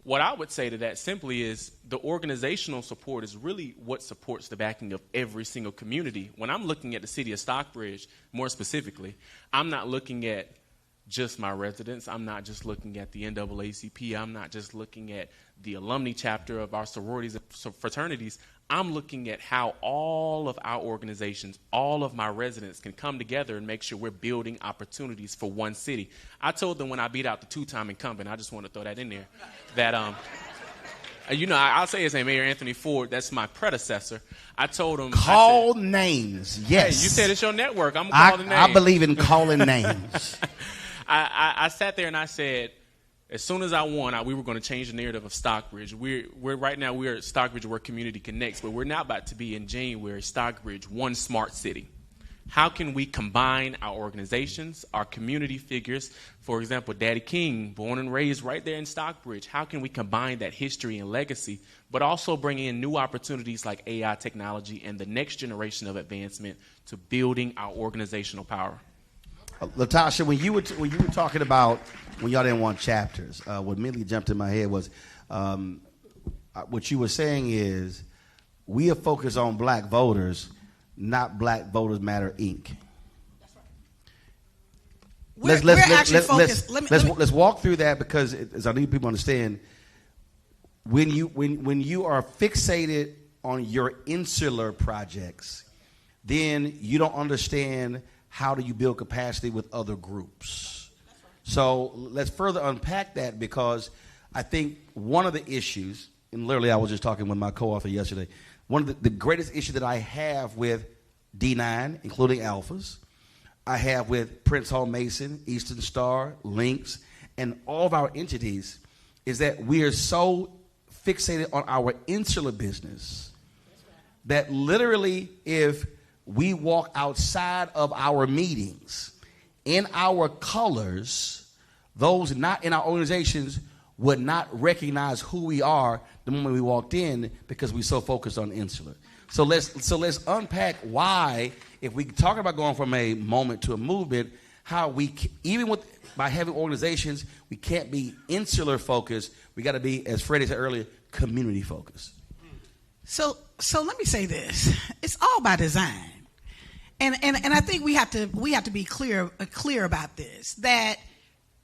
What I would say to that simply is the organizational support is really what supports the backing of every single community. When I'm looking at the city of Stockbridge, more specifically, I'm not looking at just my residents. I'm not just looking at the NAACP. I'm not just looking at the alumni chapter of our sororities and fraternities. I'm looking at how all of our organizations, all of my residents can come together and make sure we're building opportunities for one city. I told them when I beat out the two-time incumbent, I just want to throw that in there, that, I'll say his name, Mayor Anthony Ford, that's my predecessor. I told him. Call names, yes. Hey, you said it's your network. I'm going to call the names. I believe in calling names. I sat there and I said, As soon as I won, we were going to change the narrative of Stockbridge. We're right now we're at Stockbridge where community connects, but we're now about to be in January, Stockbridge, one smart city. How can we combine our organizations, our community figures? For example, Daddy King, born and raised right there in Stockbridge. How can we combine that history and legacy, but also bring in new opportunities like AI technology and the next generation of advancement to building our organizational power? Latasha, when you were talking about when y'all didn't want chapters, what immediately jumped in my head was what you were saying is we are focused on black voters, not Black Voters Matter, Inc. We're actually focused. Let's walk through that because, as I need people to understand, when you are fixated on your insular projects, then you don't understand how do you build capacity with other groups. So let's further unpack that, because I think one of the issues, and literally I was just talking with my co-author yesterday, one of the greatest issues that I have with D9, including Alphas, I have with Prince Hall Mason, Eastern Star, Lynx, and all of our entities, is that we are so fixated on our insular business that literally if we walk outside of our meetings in our colors, those not in our organizations would not recognize who we are the moment we walked in because we're so focused on insular. So let's unpack why, if we talk about going from a moment to a movement, how we, even by having organizations, we can't be insular focused. We got to be, as Freddie said earlier, community focused. So let me say this: it's all by design, and I think we have to be clear about this. That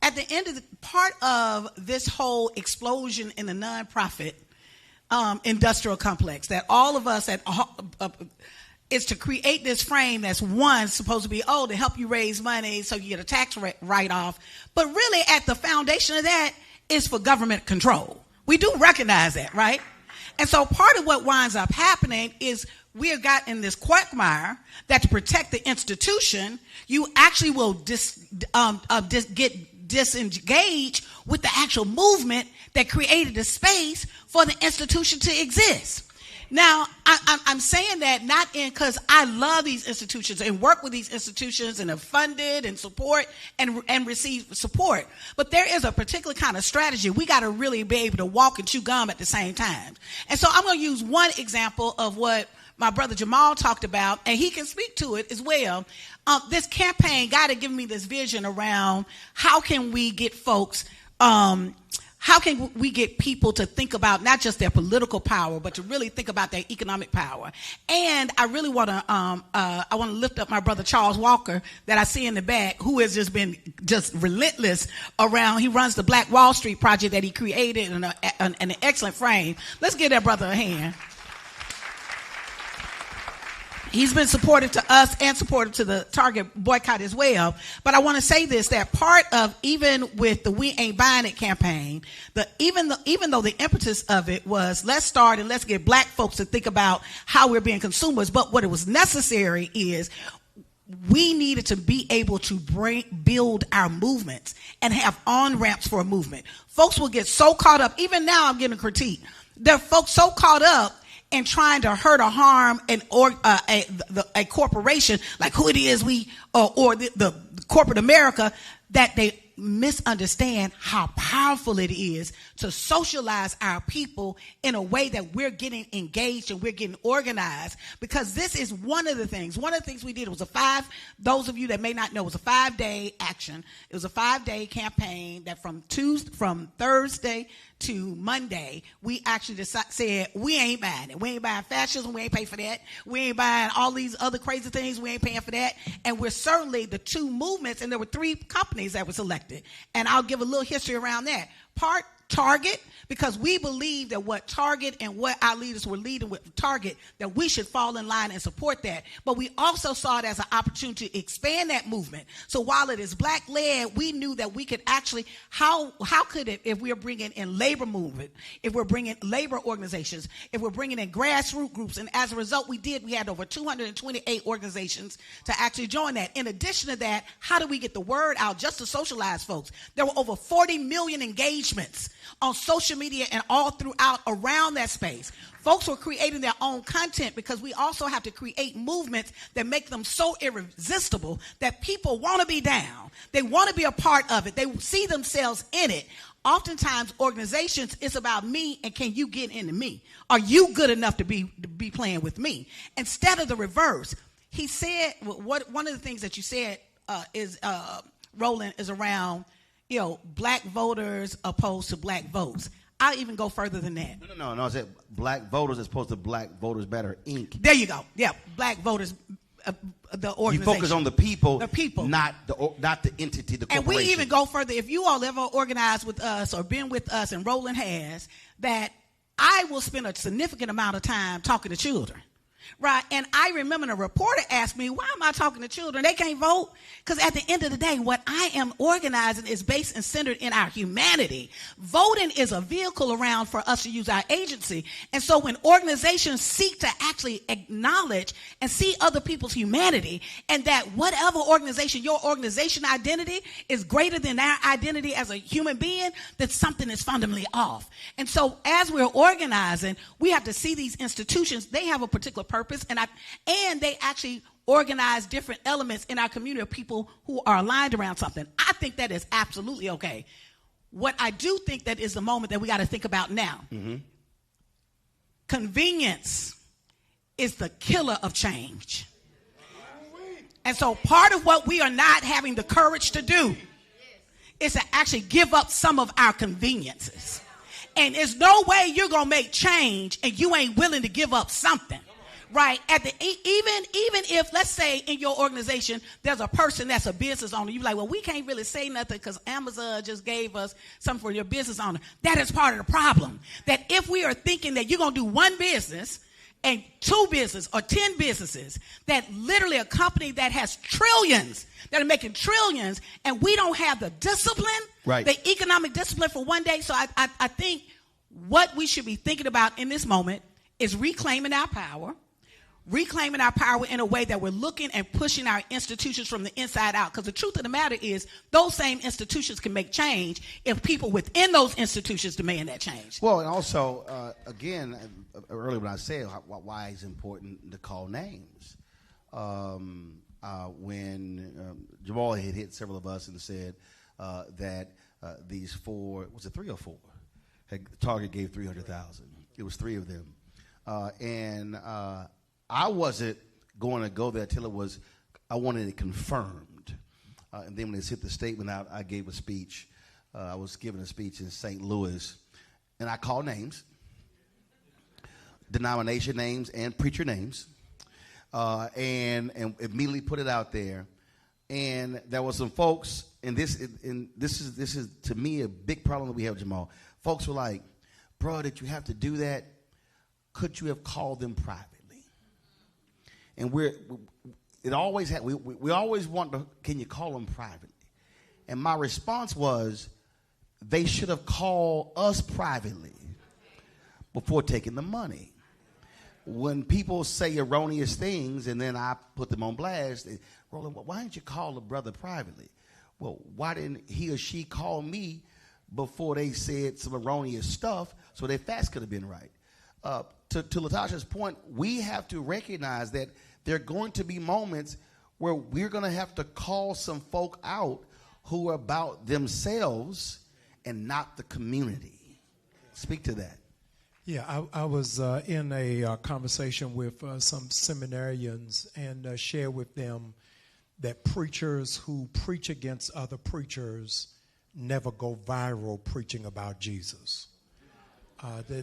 at the end of the part of this whole explosion in the nonprofit industrial complex, that all of us is to create this frame that's one supposed to be to help you raise money so you get a tax write-off, but really at the foundation of that is for government control. We do recognize that, right? And so part of what winds up happening is we have got in this quagmire that to protect the institution, you actually will get disengaged with the actual movement that created the space for the institution to exist. Now, I'm saying that not because I love these institutions and work with these institutions and have funded and support and receive support, but there is a particular kind of strategy. We got to really be able to walk and chew gum at the same time. And so I'm going to use one example of what my brother Jamal talked about, and he can speak to it as well. This campaign got to give me this vision around how can we get folks, how can we get people to think about not just their political power, but to really think about their economic power? And I really want to lift up my brother Charles Walker that I see in the back, who has just been just relentless around. He runs the Black Wall Street project that he created in an excellent frame. Let's give that brother a hand. He's been supportive to us and supportive to the Target boycott as well. But I want to say this, that part of, even with the We Ain't Buying It campaign, even though the impetus of it was let's start and let's get black folks to think about how we're being consumers, but what it was necessary is we needed to be able to build our movements and have on-ramps for a movement. Folks will get so caught up, even now I'm getting a critique, there are folks so caught up and trying to hurt or harm a corporation like who it is or the corporate America, that they misunderstand how powerful it is to socialize our people in a way that we're getting engaged and we're getting organized, because this is one of the things we did. It was those of you that may not know, it was a 5-day action. It was a 5-day campaign that from Thursday to Monday, we actually said we ain't buying it. We ain't buying fascism. We ain't paying for that. We ain't buying all these other crazy things. We ain't paying for that. And we're certainly the two movements, and there were 3 companies that were selected. And I'll give a little history around that. Part Target, because we believe that what Target and what our leaders were leading with Target, that we should fall in line and support that. But we also saw it as an opportunity to expand that movement. So while it is black-led, we knew that we could actually, how could it, if we're bringing in labor movement, if we're bringing labor organizations, if we're bringing in grassroots groups, and as a result we had over 228 organizations to actually join that. In addition to that, how do we get the word out just to socialize folks? There were over 40 million engagements on social media and all throughout around that space. Folks were creating their own content because we also have to create movements that make them so irresistible that people want to be down. They want to be a part of it. They see themselves in it. Oftentimes, organizations, it's about me and can you get into me? Are you good enough to be playing with me? Instead of the reverse. He said, one of the things that you said Roland, is around, black voters opposed to black votes. I'll even go further than that. No. I said black voters as opposed to Black Voters Matter, Inc. There you go. Yeah, black voters, the organization. You focus on the people, not the entity, the corporation. And we even go further. If you all ever organized with us or been with us, and Roland has, that I will spend a significant amount of time talking to children. Right, and I remember a reporter asked me, why am I talking to children? They can't vote? Because at the end of the day, what I am organizing is based and centered in our humanity. Voting is a vehicle around for us to use our agency. And so when organizations seek to actually acknowledge and see other people's humanity, and that whatever organization, your organization identity is greater than our identity as a human being, then something is fundamentally off. And so as we're organizing, we have to see these institutions, they have a particular purpose, and they actually organize different elements in our community of people who are aligned around something. I think that is absolutely okay. What I do think that is the moment that we got to think about now. Mm-hmm. Convenience is the killer of change. And so part of what we are not having the courage to do is to actually give up some of our conveniences. And there's no way you're going to make change and you ain't willing to give up something. Right, even if, let's say, in your organization, there's a person that's a business owner, you're like, well, we can't really say nothing because Amazon just gave us something for your business owner. That is part of the problem. That if we are thinking that you're going to do one business and 2 businesses or 10 businesses, that literally a company that has trillions, that are making trillions, and we don't have the discipline, right, the economic discipline for one day. So I think what we should be thinking about in this moment is reclaiming our power in a way that we're looking and pushing our institutions from the inside out. Because the truth of the matter is those same institutions can make change if people within those institutions demand that change. Well, and also, again, earlier when I said why it's important to call names. When Jamal had hit several of us and said that these 4, was it 3 or 4? Target gave 300,000. It was 3 of them. I wasn't going to go there till I wanted it confirmed. And then when they hit the statement out, I gave a speech. I was giving a speech in St. Louis, and I called names, denomination names and preacher names, and immediately put it out there. And there were some folks, and this is to me a big problem that we have, Jamal. Folks were like, bro, did you have to do that? Could you have called them privately? And we always want to, can you call them privately? And my response was, they should have called us privately before taking the money. When people say erroneous things and then I put them on blast, Roland, why didn't you call the brother privately? Well, why didn't he or she call me before they said some erroneous stuff so their facts could have been right? To Latasha's point, we have to recognize that there are going to be moments where we're going to have to call some folk out who are about themselves and not the community. Speak to that. Yeah, I was in a conversation with some seminarians and shared with them that preachers who preach against other preachers never go viral preaching about Jesus.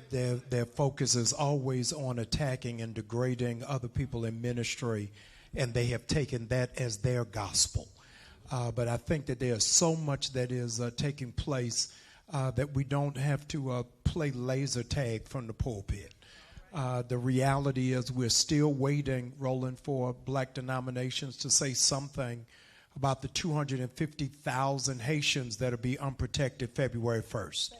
Their focus is always on attacking and degrading other people in ministry, and they have taken that as their gospel. But I think that there's so much that is taking place that we don't have to play laser tag from the pulpit. The reality is we're still waiting, Roland, for black denominations to say something about the 250,000 Haitians that will be unprotected February 1st.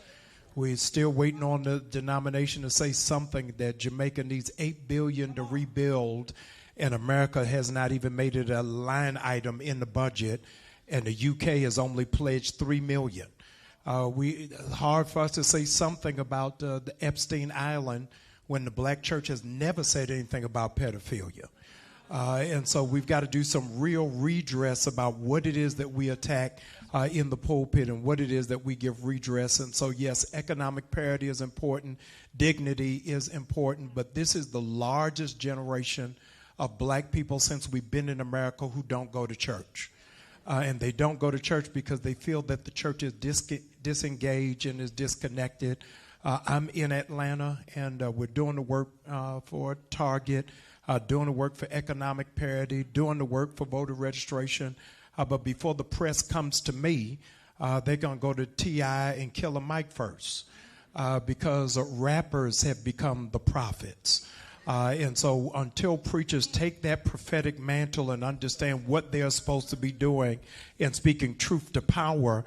We're still waiting on the denomination to say something that Jamaica needs $8 billion to rebuild, and America has not even made it a line item in the budget, and the UK has only pledged $3 million. It's hard for us to say something about the Epstein Island when the black church has never said anything about pedophilia. And so we've got to do some real redress about what it is that we attack in the pulpit and what it is that we give redress. And so, yes, economic parity is important. Dignity is important. But this is the largest generation of black people since we've been in America who don't go to church. And they don't go to church because they feel that the church is disengaged and is disconnected. I'm in Atlanta, and we're doing the work for Target, doing the work for economic parity, doing the work for voter registration. But before the press comes to me, they're going to go to T.I. and Killer Mike first because rappers have become the prophets. And so until preachers take that prophetic mantle and understand what they're supposed to be doing and speaking truth to power,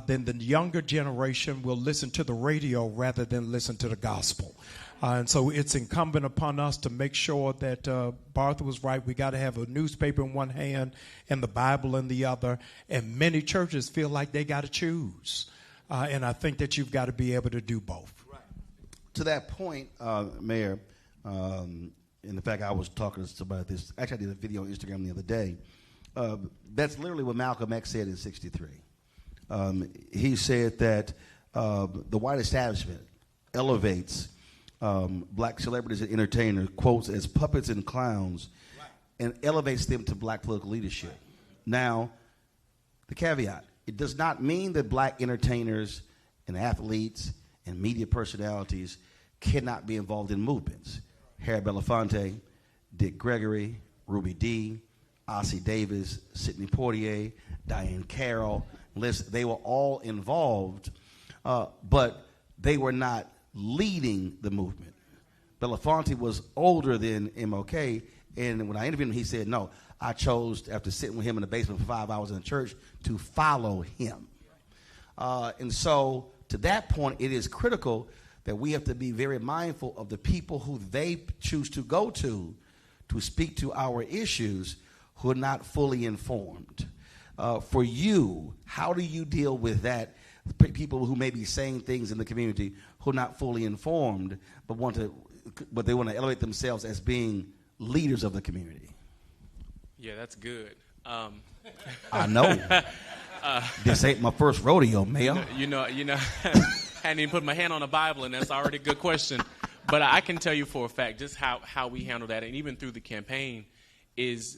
then the younger generation will listen to the radio rather than listen to the gospel. And so it's incumbent upon us to make sure that Bartha was right. We got to have a newspaper in one hand and the Bible in the other. And many churches feel like they got to choose. And I think that you've got to be able to do both. Right. To that point, Mayor, in fact, I was talking to somebody about this. Actually, I did a video on Instagram the other day. That's literally what Malcolm X said in '63. He said that the white establishment elevates black celebrities and entertainers, quotes, as puppets and clowns, and elevates them to black political leadership. Now, the caveat, it does not mean that black entertainers and athletes and media personalities cannot be involved in movements. Harry Belafonte, Dick Gregory, Ruby Dee, Ossie Davis, Sidney Poitier, Diane Carroll, they were all involved, but they were not leading the movement. Belafonte was older than MLK, and when I interviewed him, he said, no, I chose, after sitting with him in the basement for 5 hours in the church, to follow him. And so, to that point, it is critical that we have to be very mindful of the people who they choose to go to speak to our issues who are not fully informed. For you, how do you deal with that? People who may be saying things in the community who are not fully informed, but they want to elevate themselves as being leaders of the community. Yeah, that's good. I know. This ain't my first rodeo, Mayor. You know. I hadn't even put my hand on the Bible, and that's already a good question. But I can tell you for a fact just how we handle that, and even through the campaign, is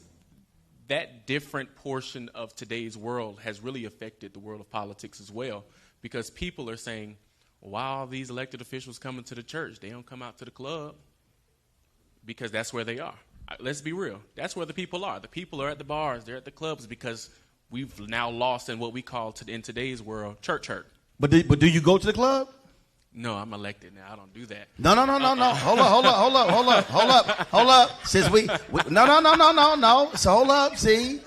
that different portion of today's world has really affected the world of politics as well, because people are saying, well, why are these elected officials coming to the church? They don't come out to the club, because that's where they are. Let's be real. That's where the people are. The people are at the bars. They're at the clubs because we've now lost in what we call in today's world church hurt. But do you go to the club? No, I'm elected now. I don't do that. No. Hold up. Since we no. So hold up. See,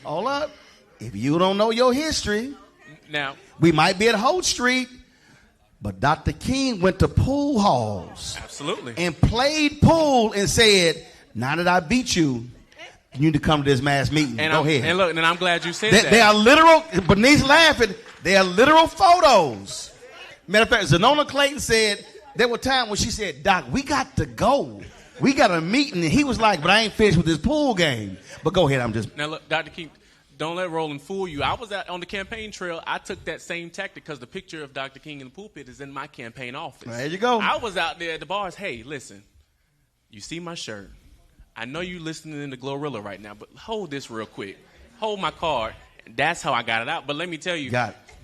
hold up. If you don't know your history, now we might be at Holt Street, but Dr. King went to pool halls. Absolutely. And played pool and said, now that I beat you, you need to come to this mass meeting. And Go ahead. And look, and I'm glad you said that. They are literal, Bernice laughing, they are literal photos. Matter of fact, Zanona Clayton said, there were times when she said, Doc, we got to go. We got a meeting. And he was like, but I ain't finished with this pool game. But go ahead, Now look, Dr. King, don't let Roland fool you. I was on the campaign trail. I took that same tactic because the picture of Dr. King in the pulpit is in my campaign office. There you go. I was out there at the bars. Hey, listen, you see my shirt. I know you listening in the Glorilla right now, but hold this real quick. Hold my card. That's how I got it out. But let me tell you,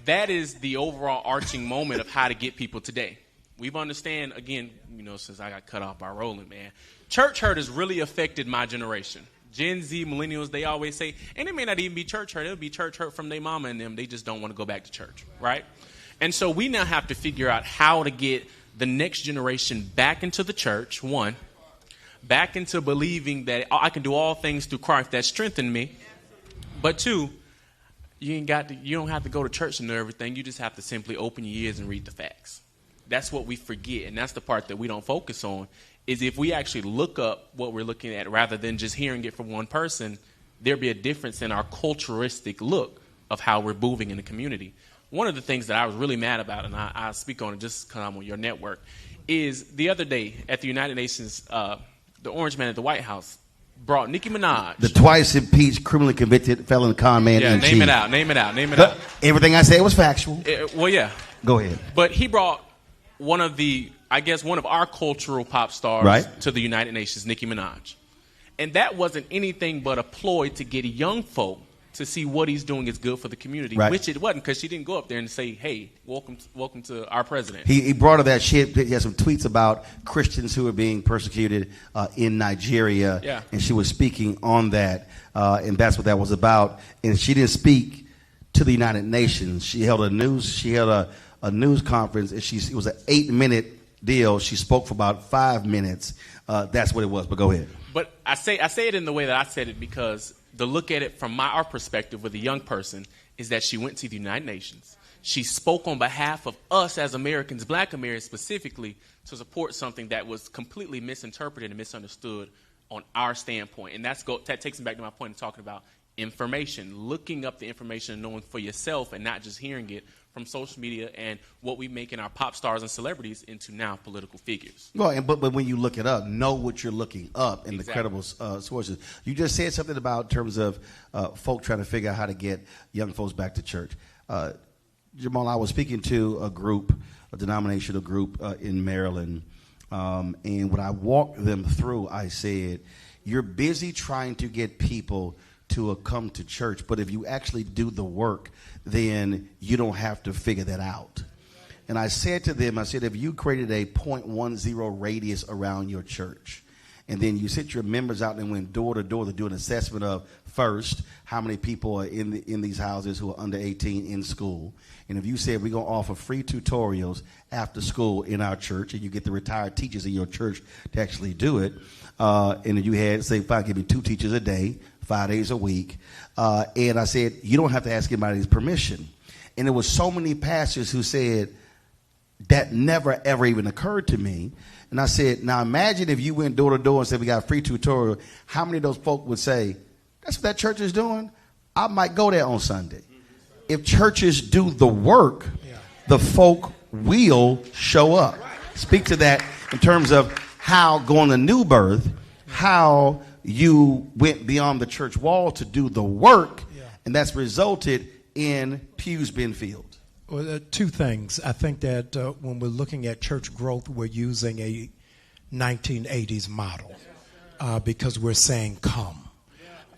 that is the overall arching moment of how to get people today. We've understand, again, since I got cut off by Roland, man, church hurt has really affected my generation. Gen Z, millennials, they always say, and it may not even be church hurt. It'll be church hurt from their mama and them. They just don't want to go back to church, right? And so we now have to figure out how to get the next generation back into the church, one, back into believing that I can do all things through Christ that strengthen me. But two, you don't have to go to church to know everything. You just have to simply open your ears and read the facts. That's what we forget, and that's the part that we don't focus on, is if we actually look up what we're looking at rather than just hearing it from one person, there'll be a difference in our culturalistic look of how we're moving in the community. One of the things that I was really mad about, and I speak on it just because I'm on your network, is the other day at the United Nations, the orange man at the White House brought Nicki Minaj. The twice impeached, criminally convicted felon con man. Yeah, name it out. Everything I said was factual. Well, yeah. Go ahead. But he brought one of our cultural pop stars to the United Nations, Nicki Minaj. And that wasn't anything but a ploy to get young folk to see what he's doing is good for the community, which it wasn't, because she didn't go up there and say, hey, welcome to our president. He brought her that shit. He had some tweets about Christians who are being persecuted in Nigeria, and she was speaking on that, and that's what that was about. And she didn't speak to the United Nations. She held a news conference, and it was an 8-minute deal. She spoke for about 5 minutes. That's what it was, but go ahead. But I say it in the way that I said it because the look at it from our perspective with a young person is that she went to the United Nations. She spoke on behalf of us as Americans, black Americans specifically, to support something that was completely misinterpreted and misunderstood on our standpoint. And that takes me back to my point of talking about information, looking up the information and knowing for yourself and not just hearing it from social media and what we make in our pop stars and celebrities into now political figures. Well, but when you look it up, know what you're looking up in the credible sources. You just said something about in terms of folk trying to figure out how to get young folks back to church. Jamal, I was speaking to a denominational group in Maryland, and when I walked them through, I said, you're busy trying to get people to come to church, but if you actually do the work, then you don't have to figure that out. And I said to them, if you created a 0.10 radius around your church, and then you sent your members out and went door to door to do an assessment of, first, how many people are in these houses who are under 18 in school. And if you said we're going to offer free tutorials after school in our church, and you get the retired teachers in your church to actually do it, and if you had, say, fine, give me 2 teachers a day, 5 days a week, and I said, you don't have to ask anybody's permission. And there was so many pastors who said, that never, ever even occurred to me. And I said, now imagine if you went door to door and said, we got a free tutorial, how many of those folk would say, that's what that church is doing? I might go there on Sunday. If churches do the work, the folk will show up. Speak to that in terms of how going to New Birth, how you went beyond the church wall to do the work, and that's resulted in pews being filled. Well, 2 things. I think that when we're looking at church growth, we're using a 1980s model because we're saying come.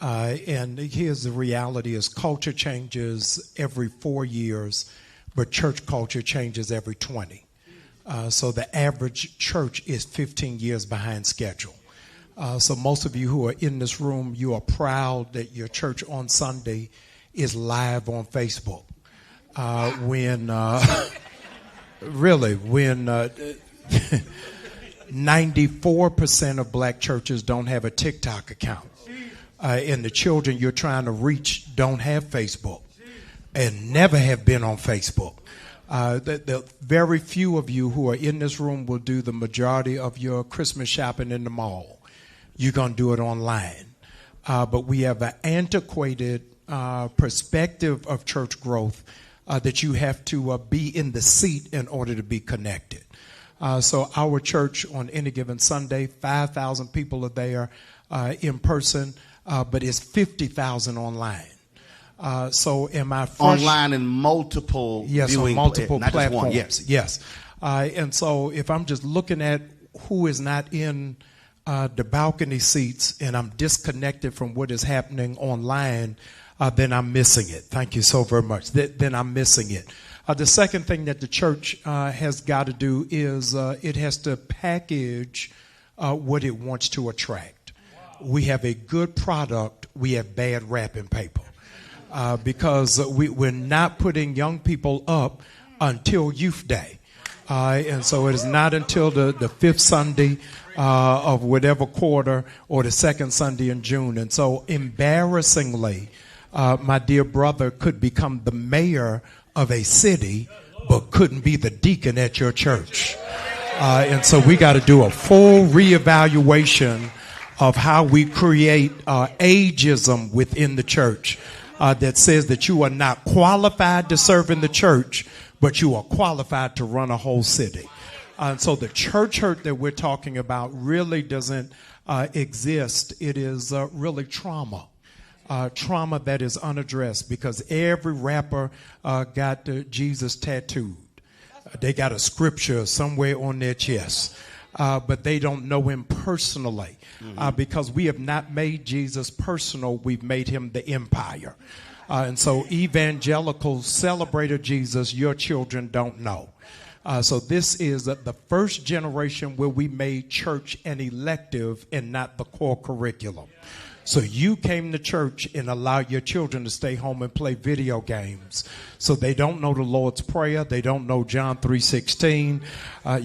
And here's the reality is culture changes every 4 years, but church culture changes every 20. So the average church is 15 years behind schedule. So most of you who are in this room, you are proud that your church on Sunday is live on Facebook. When 94% of black churches don't have a TikTok account. And the children you're trying to reach don't have Facebook and never have been on Facebook. The very few of you who are in this room will do the majority of your Christmas shopping in the mall. You're going to do it online. But we have an antiquated perspective of church growth that you have to be in the seat in order to be connected. So our church on any given Sunday, 5,000 people are there in person, but it's 50,000 online. So am I online in multiple on multiple platforms. Yes. And so if I'm just looking at who is not in the balcony seats and I'm disconnected from what is happening online, then I'm missing it. Thank you so very much. Then I'm missing it. The second thing that the church has got to do is it has to package what it wants to attract. We have a good product. We have bad wrapping paper. Because we're not putting young people up until Youth Day. And so it is not until the fifth Sunday of whatever quarter or the second Sunday in June. And so embarrassingly, my dear brother could become the mayor of a city, but couldn't be the deacon at your church. And so we got to do a full reevaluation of how we create ageism within the church that says that you are not qualified to serve in the church, but you are qualified to run a whole city. And so the church hurt that we're talking about really doesn't exist. It is really trauma. Trauma that is unaddressed, because every rapper got Jesus tattooed. They got a scripture somewhere on their chest, but they don't know him personally, because we have not made Jesus personal. We've made him the empire. And so evangelicals celebrated Jesus, your children don't know. So this is the first generation where we made church an elective and not the core curriculum. So you came to church and allowed your children to stay home and play video games. So they don't know the Lord's Prayer. They don't know John 3:16.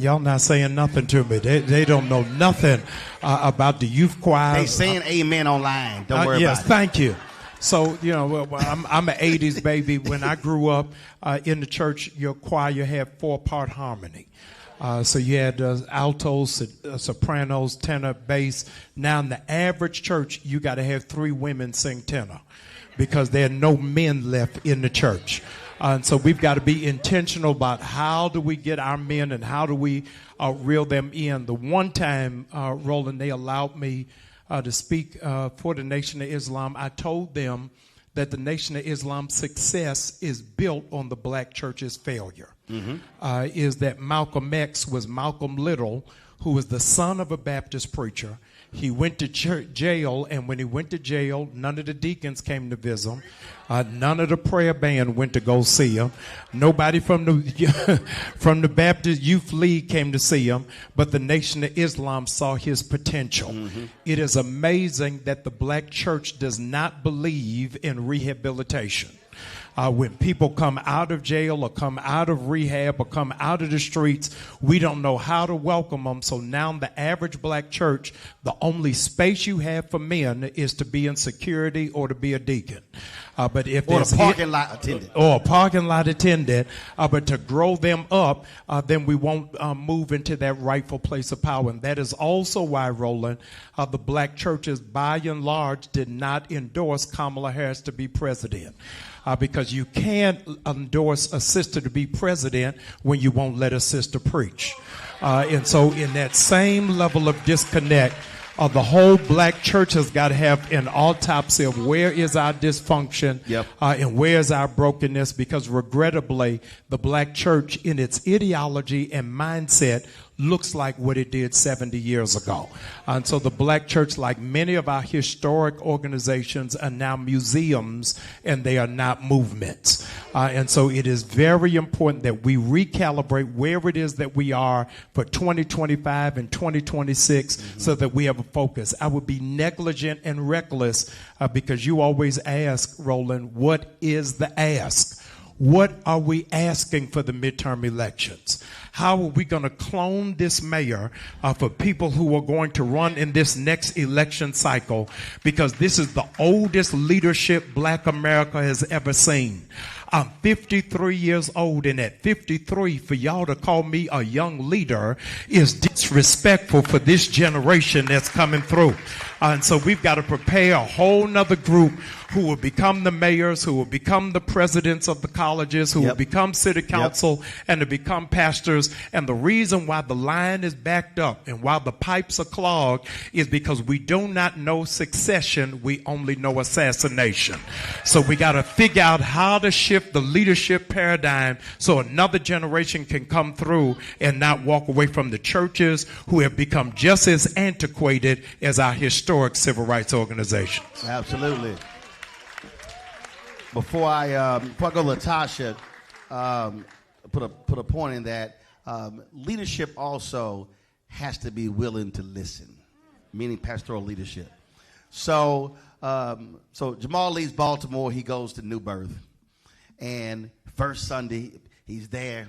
Y'all not saying nothing to me. They don't know nothing about the youth choir. They saying amen online. Don't worry yes, about it. Thank you. So, you know, I'm an 80s baby. When I grew up in the church, your choir had 4-part harmony. So you had altos, sopranos, tenor, bass. Now in the average church, you got to have 3 women sing tenor, because there are no men left in the church. And so we've got to be intentional about how do we get our men and how do we reel them in. The one time, Roland, they allowed me to speak for the Nation of Islam, I told them that the Nation of Islam's success is built on the black church's failure. Is that Malcolm X was Malcolm Little, who was the son of a Baptist preacher. He went to jail, and when he went to jail, none of the deacons came to visit him. None of the prayer band went to go see him. Nobody from the Baptist Youth League came to see him, but the Nation of Islam saw his potential. It is amazing that the black church does not believe in rehabilitation. When people come out of jail or come out of rehab or come out of the streets, we don't know how to welcome them. So now the average black church, the only space you have for men is to be in security or to be a deacon. But if or a parking lot attendant. Or a parking lot attendant, but to grow them up, then we won't move into that rightful place of power. And that is also why, Roland, the black churches by and large did not endorse Kamala Harris to be president. Because you can't endorse a sister to be president when you won't let a sister preach. And so in that same level of disconnect, the whole black church has got to have an autopsy of where is our dysfunction and where is our brokenness, because regrettably, the black church in its ideology and mindset looks like what it did 70 years ago. And so the black church, like many of our historic organizations, are now museums and they are not movements. And so it is very important that we recalibrate where it is that we are for 2025 and 2026 so that we have a focus. I would be negligent and reckless because you always ask, Roland, what is the ask? What are we asking for the midterm elections? How are we going to clone this mayor for people who are going to run in this next election cycle? Because this is the oldest leadership black America has ever seen. I'm 53 years old, and at 53, for y'all to call me a young leader is disrespectful for this generation that's coming through. And so we've got to prepare a whole nother group who will become the mayors, who will become the presidents of the colleges, who will become city council, and to become pastors. And the reason why the line is backed up and why the pipes are clogged is because we do not know succession, we only know assassination. So we got to figure out how to shift the leadership paradigm so another generation can come through and not walk away from the churches who have become just as antiquated as our historic civil rights organizations. Absolutely. Before I go to Latasha, put a point in that leadership also has to be willing to listen, meaning pastoral leadership. So Jamal leaves Baltimore. He goes to New Birth, and first Sunday He's there.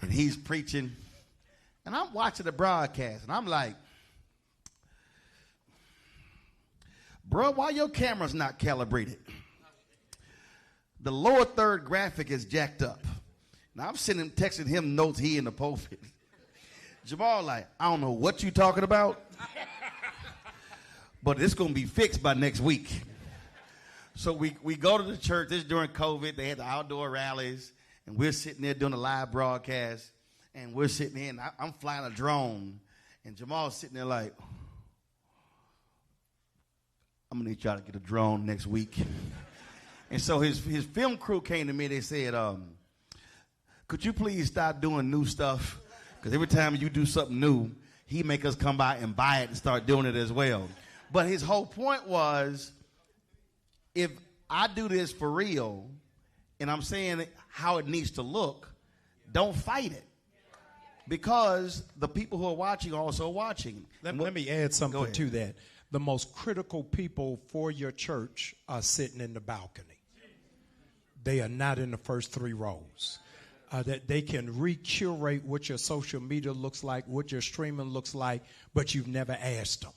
And he's preaching. And I'm watching the broadcast, and I'm like, bro, why your camera's not calibrated? The lower third graphic is jacked up. Now I'm texting him notes, he in the pulpit. Jamal like, I don't know what you talking about, but it's going to be fixed by next week. So we go to the church. This is during COVID. They had the outdoor rallies, and we're sitting there doing a live broadcast, and we're sitting there, and I'm flying a drone, and Jamal's sitting there like, I'm going to need y'all to get a drone next week. And so his film crew came to me. They said, could you please stop doing new stuff? Because every time you do something new, he make us come by and buy it and start doing it as well. But his whole point was, if I do this for real, and I'm saying how it needs to look, don't fight it. Because the people who are watching are also watching. Let me add something to that. The most critical people for your church are sitting in the balcony. They are not in the first 3 rows. That they can recurate what your social media looks like, what your streaming looks like, but you've never asked them.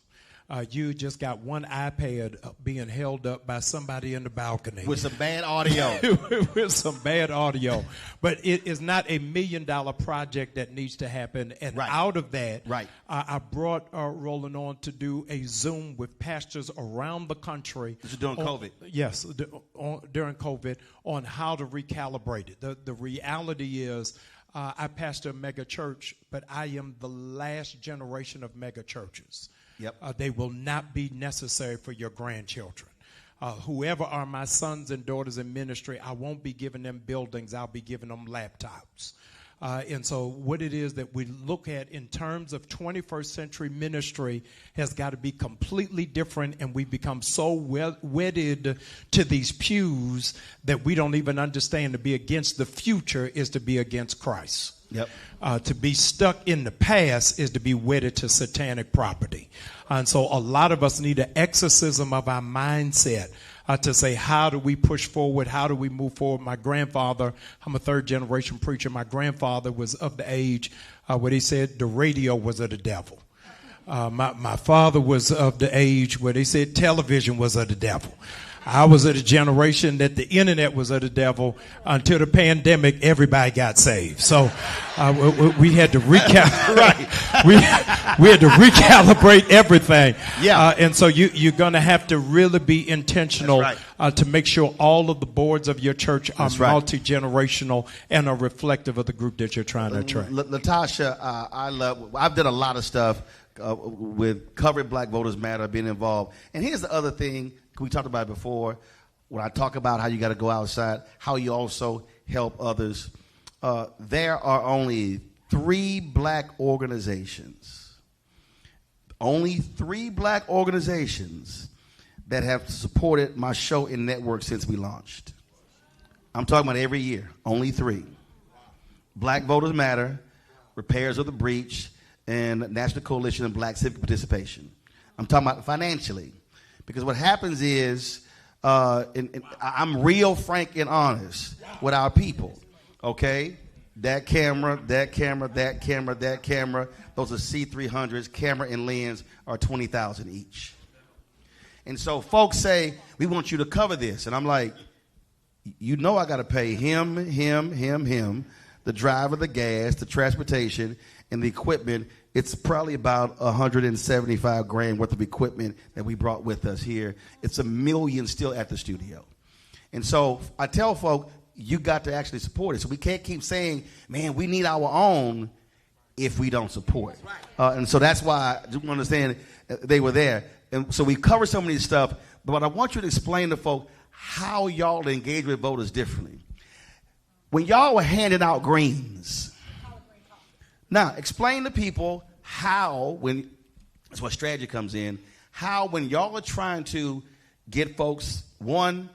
You just got one iPad being held up by somebody in the balcony. With some bad audio. With some bad audio. But it is not $1 million project that needs to happen. And out of that, I brought Roland on to do a Zoom with pastors around the country. This is during COVID. Yes, during COVID, on how to recalibrate it. The reality is, I pastor a mega church, but I am the last generation of mega churches. Yep. They will not be necessary for your grandchildren. Whoever are my sons and daughters in ministry, I won't be giving them buildings. I'll be giving them laptops. And so what it is that we look at in terms of 21st century ministry has got to be completely different, and we become so wedded to these pews that we don't even understand to be against the future is to be against Christ. Yep. To be stuck in the past is to be wedded to satanic property. And so a lot of us need an exorcism of our mindset to say, how do we push forward? How do we move forward? My grandfather, I'm a 3rd generation preacher. My grandfather was of the age where he said the radio was of the devil. My father was of the age where they said television was of the devil. I was of the generation that the internet was of the devil. Until the pandemic, everybody got saved. So we had to we had to recalibrate everything. Yeah. And so you're going to have to really be intentional to make sure all of the boards of your church are multi-generational and are reflective of the group that you're trying to attract. Latasha, I've done a lot of stuff with covering Black Voters Matter, being involved. And here's the other thing. We talked about it before. When I talk about how you got to go outside, how you also help others. There are only 3 black organizations. Only 3 black organizations that have supported my show and network since we launched. I'm talking about every year. Only 3. Black Voters Matter, Repairs of the Breach, and National Coalition of Black Civic Participation. I'm talking about financially. Because what happens is, I'm real frank and honest with our people, okay? That camera, that camera, that camera, that camera, those are C300s. Camera and lens are $20,000 each. And so folks say, we want you to cover this. And I'm like, you know I got to pay him, the driver, the gas, the transportation, and the equipment. It's probably about $175,000 worth of equipment that we brought with us here. It's $1 million still at the studio. And so I tell folk, you got to actually support it. So we can't keep saying, man, we need our own if we don't support. And so that's why I do understand they were there. And so we covered some of these stuff, but I want you to explain to folk how y'all engage with voters differently. When y'all were handing out greens, now explain to people how, when that's where strategy comes in, how when y'all are trying to get folks, one,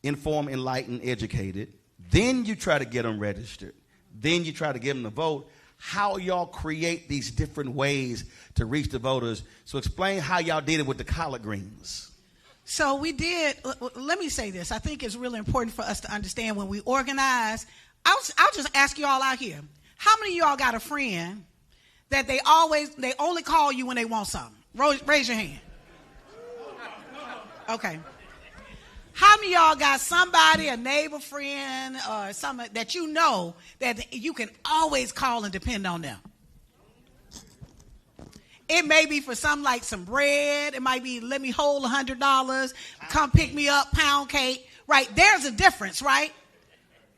informed, enlightened, educated, then you try to get them registered, then you try to get them to vote, how y'all create these different ways to reach the voters. So explain how y'all did it with the collard greens. So we did, let me say this. I think it's really important for us to understand when we organize. I'll just ask you all out here. How many of y'all got a friend that they only call you when they want something? Raise your hand. Okay. How many of y'all got somebody, a neighbor friend, or somebody that you know that you can always call and depend on them? It may be for something like some bread. It might be, let me hold $100. Come pick me up, pound cake. Right? There's a difference, right?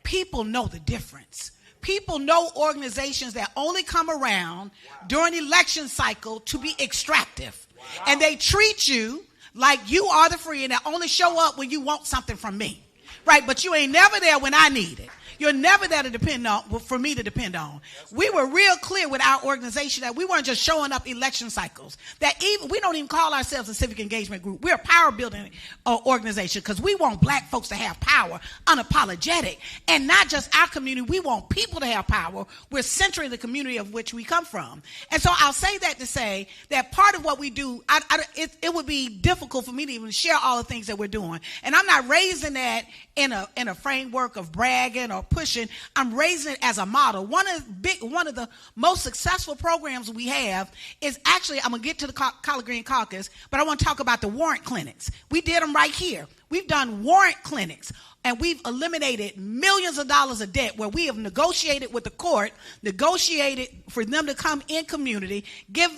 People know the difference. People know organizations that only come around during election cycle to be extractive. And they treat you like you are the friend that only show up when you want something from me. Right? But you ain't never there when I need it. You're never there to depend on, for me to depend on. We were real clear with our organization that we weren't just showing up election cycles. That even we don't even call ourselves a civic engagement group. We're a power building organization because we want black folks to have power, unapologetic, and not just our community. We want people to have power. We're centering the community of which we come from. And so I'll say that to say that part of what we do, it would be difficult for me to even share all the things that we're doing. And I'm not raising that in a framework of bragging or pushing. I'm raising it as a model. One of the most successful programs we have is actually, I'm going to get to the Collard Green Caucus, but I want to talk about the warrant clinics. We did them right here. We've done warrant clinics, and we've eliminated millions of dollars of debt where we have negotiated with the court, negotiated for them to come in community, give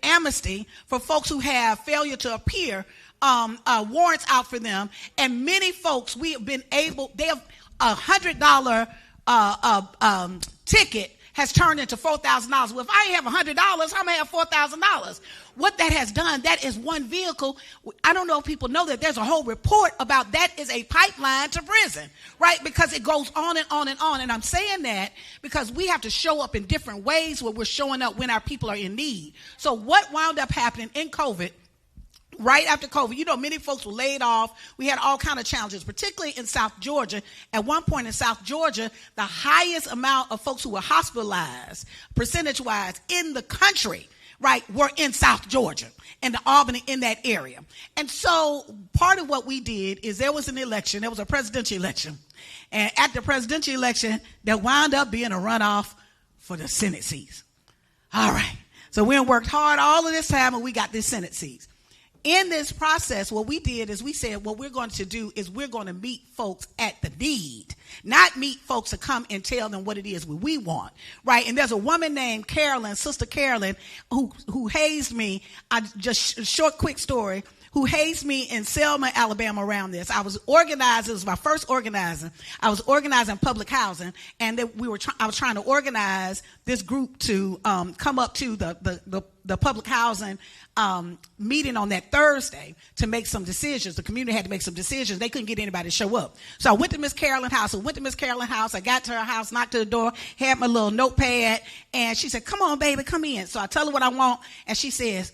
amnesty for folks who have failure to appear, warrants out for them. And many folks, we have been able, they have $100 ticket has turned into $4,000. Well, if I have $100, I'm going to have $4,000. What that has done, that is one vehicle. I don't know if people know that there's a whole report about that is a pipeline to prison, right? Because it goes on and on and on. And I'm saying that because we have to show up in different ways where we're showing up when our people are in need. So what wound up happening in COVID, right after COVID, many folks were laid off. We had all kinds of challenges, particularly in South Georgia. At one point in South Georgia, the highest amount of folks who were hospitalized, percentage-wise, in the country, right, were in South Georgia and the Albany, in that area. And so part of what we did is there was an election. There was a presidential election. And at the presidential election, there wound up being a runoff for the Senate seats. All right. So we worked hard all of this time, and we got this Senate seats. In this process, what we did is we said what we're going to do is we're going to meet folks at the need, not meet folks to come and tell them what it is we want, right? And there's a woman named Carolyn, Sister Carolyn, who hazed me. Quick story. Who hazed me in Selma, Alabama around this. I was organizing. It was my first organizing. I was organizing public housing, and I was trying to organize this group to come up to the public housing meeting on that Thursday to make some decisions. The community had to make some decisions. They couldn't get anybody to show up. So I went to Miss Carolyn's house. I got to her house, knocked to the door, had my little notepad, and she said, "Come on, baby, come in." So I tell her what I want, and she says,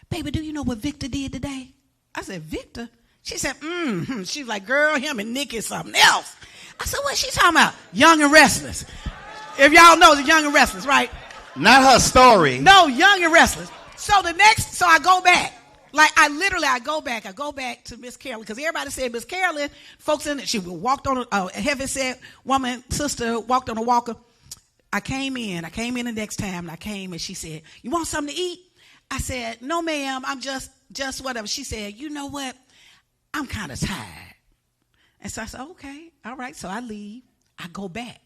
"Baby, do you know what Victor did today?" I said, "Victor?" She said, She's like, "Girl, him and Nick is something else." I said, "What's she talking about?" Young and Restless. If y'all know the Young and Restless, right? Not her story. No, Young and Restless. So I go back. I go back to Miss Carolyn, because everybody said Miss Carolyn, folks in it, she walked on a heavy-set woman, sister, walked on a walker. I came in the next time, and I came, and she said, "You want something to eat?" I said, "No, ma'am, I'm just whatever." She said, "You know what? I'm kind of tired." And so I said, "Okay, all right." So I leave. I go back,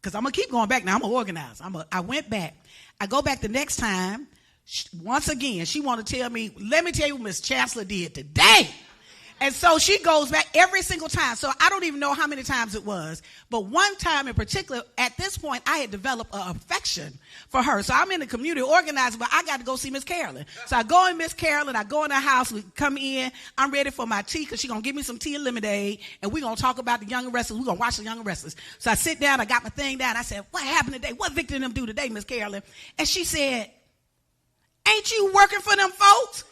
because I'm going to keep going back now. I'm going to organize. I went back. I go back the next time. Once again, she want to tell me, "Let me tell you what Miss Chancellor did today." And so she goes back every single time. So I don't even know how many times it was. But one time in particular, at this point, I had developed an affection for her. So I'm in the community organizing, but I got to go see Miss Carolyn. So I go in Miss Carolyn. I go in her house. We come in. I'm ready for my tea, because she's going to give me some tea and lemonade. And we're going to talk about the Young and Restless. We're going to watch the Young and Restless. So I sit down. I got my thing down. I said, "What happened today? What Victor and them do today, Miss Carolyn?" And she said, "Ain't you working for them folks?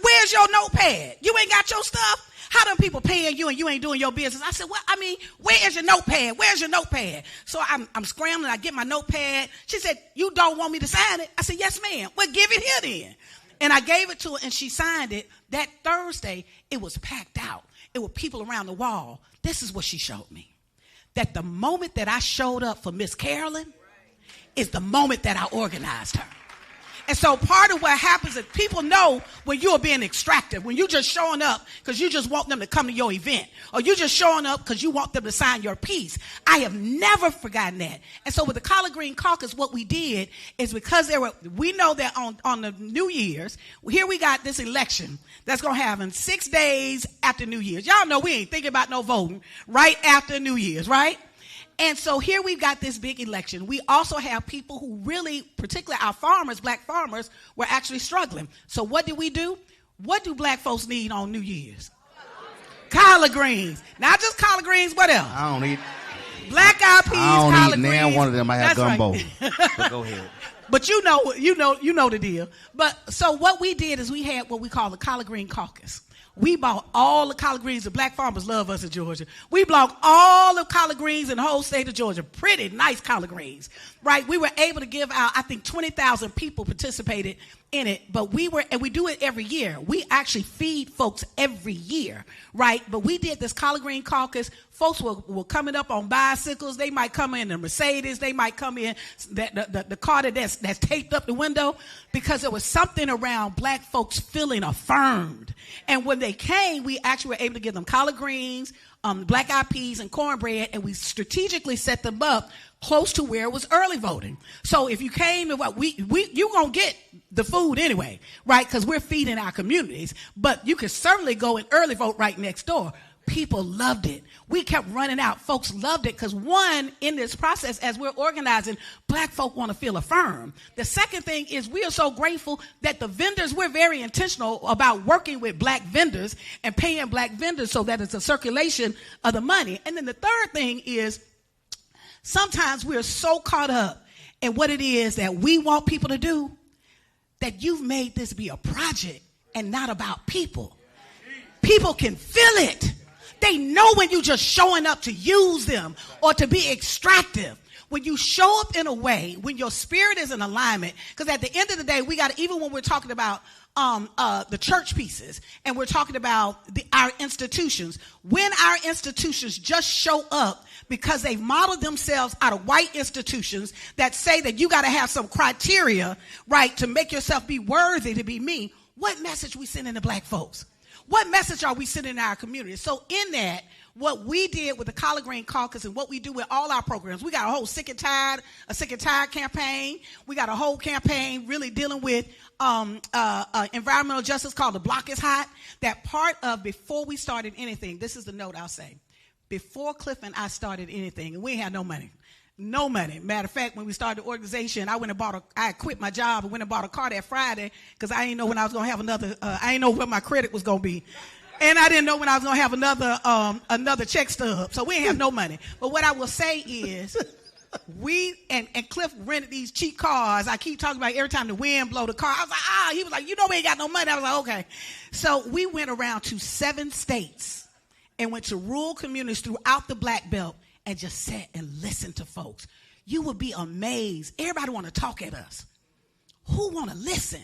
Where's your notepad? You ain't got your stuff? How them people paying you and you ain't doing your business?" I said, where's your notepad? Where's your notepad? So I'm scrambling. I get my notepad. She said, "You don't want me to sign it?" I said, "Yes, ma'am." "Well, give it here then." And I gave it to her, and she signed it. That Thursday, it was packed out. It were people around the wall. This is what she showed me. That the moment that I showed up for Miss Carolyn is the moment that I organized her. And so part of what happens is people know when you are being extractive, when you're just showing up because you just want them to come to your event, or you're just showing up because you want them to sign your piece. I have never forgotten that. And so with the Collard Green Caucus, what we did is because we know that on the New Year's, here we got this election that's going to happen 6 days after New Year's. Y'all know we ain't thinking about no voting right after New Year's, right? And so here we've got this big election. We also have people who really, particularly our farmers, black farmers, were actually struggling. So what did we do? What do black folks need on New Year's? Collard greens. Not just collard greens, what else? I don't eat. Black eyed peas, collard greens. I don't eat now one of them. I have gumbo. Right. But go ahead. But you know the deal. But so what we did is we had what we call the Collard Green Caucus. We bought all the collard greens. The black farmers love us in Georgia. We bought all the collard greens in the whole state of Georgia. Pretty nice collard greens, right? We were able to give out, I think 20,000 people participated in it, and we do it every year. We actually feed folks every year, right? But we did this Collard Green Caucus. Folks were coming up on bicycles. They might come in a Mercedes. They might come in the car that's taped up the window, because there was something around black folks feeling affirmed. And when they came, we actually were able to give them collard greens, black eyed peas, and cornbread, and we strategically set them up close to where it was early voting. So if you came to you're going to get the food anyway, right? Because we're feeding our communities. But you could certainly go and early vote right next door. People loved it. We kept running out. Folks loved it because, one, in this process, as we're organizing, black folk want to feel affirmed. The second thing is we are so grateful that the vendors, we're very intentional about working with black vendors and paying black vendors so that it's a circulation of the money. And then the third thing is sometimes we're so caught up in what it is that we want people to do that you've made this be a project and not about people. People can feel it. They know when you're just showing up to use them or to be extractive. When you show up in a way, when your spirit is in alignment, because at the end of the day, we got to, even when we're talking about the church pieces and we're talking about our institutions, when our institutions just show up because they've modeled themselves out of white institutions that say that you got to have some criteria, right, to make yourself be worthy to be me, what message we sending to black folks? What message are we sending in our community? So in that, what we did with the Collard Green Caucus and what we do with all our programs, we got a whole Sick and Tired campaign. We got a whole campaign really dealing with environmental justice called The Block is Hot. That part of before we started anything, this is the note I'll say. Before Cliff and I started anything, and we had no money. No money. Matter of fact, when we started the organization, I quit my job and went and bought a car that Friday because I didn't know when I was going to have another, I didn't know what my credit was going to be. And I didn't know when I was going to have another check stub. So we didn't have no money. But what I will say is we, and Cliff rented these cheap cars. I keep talking about every time the wind blow the car. I was like, he was like, we ain't got no money. I was like, okay. So we went around to 7 states and went to rural communities throughout the Black Belt and just sat and listened to folks. You would be amazed. Everybody want to talk at us. Who want to listen?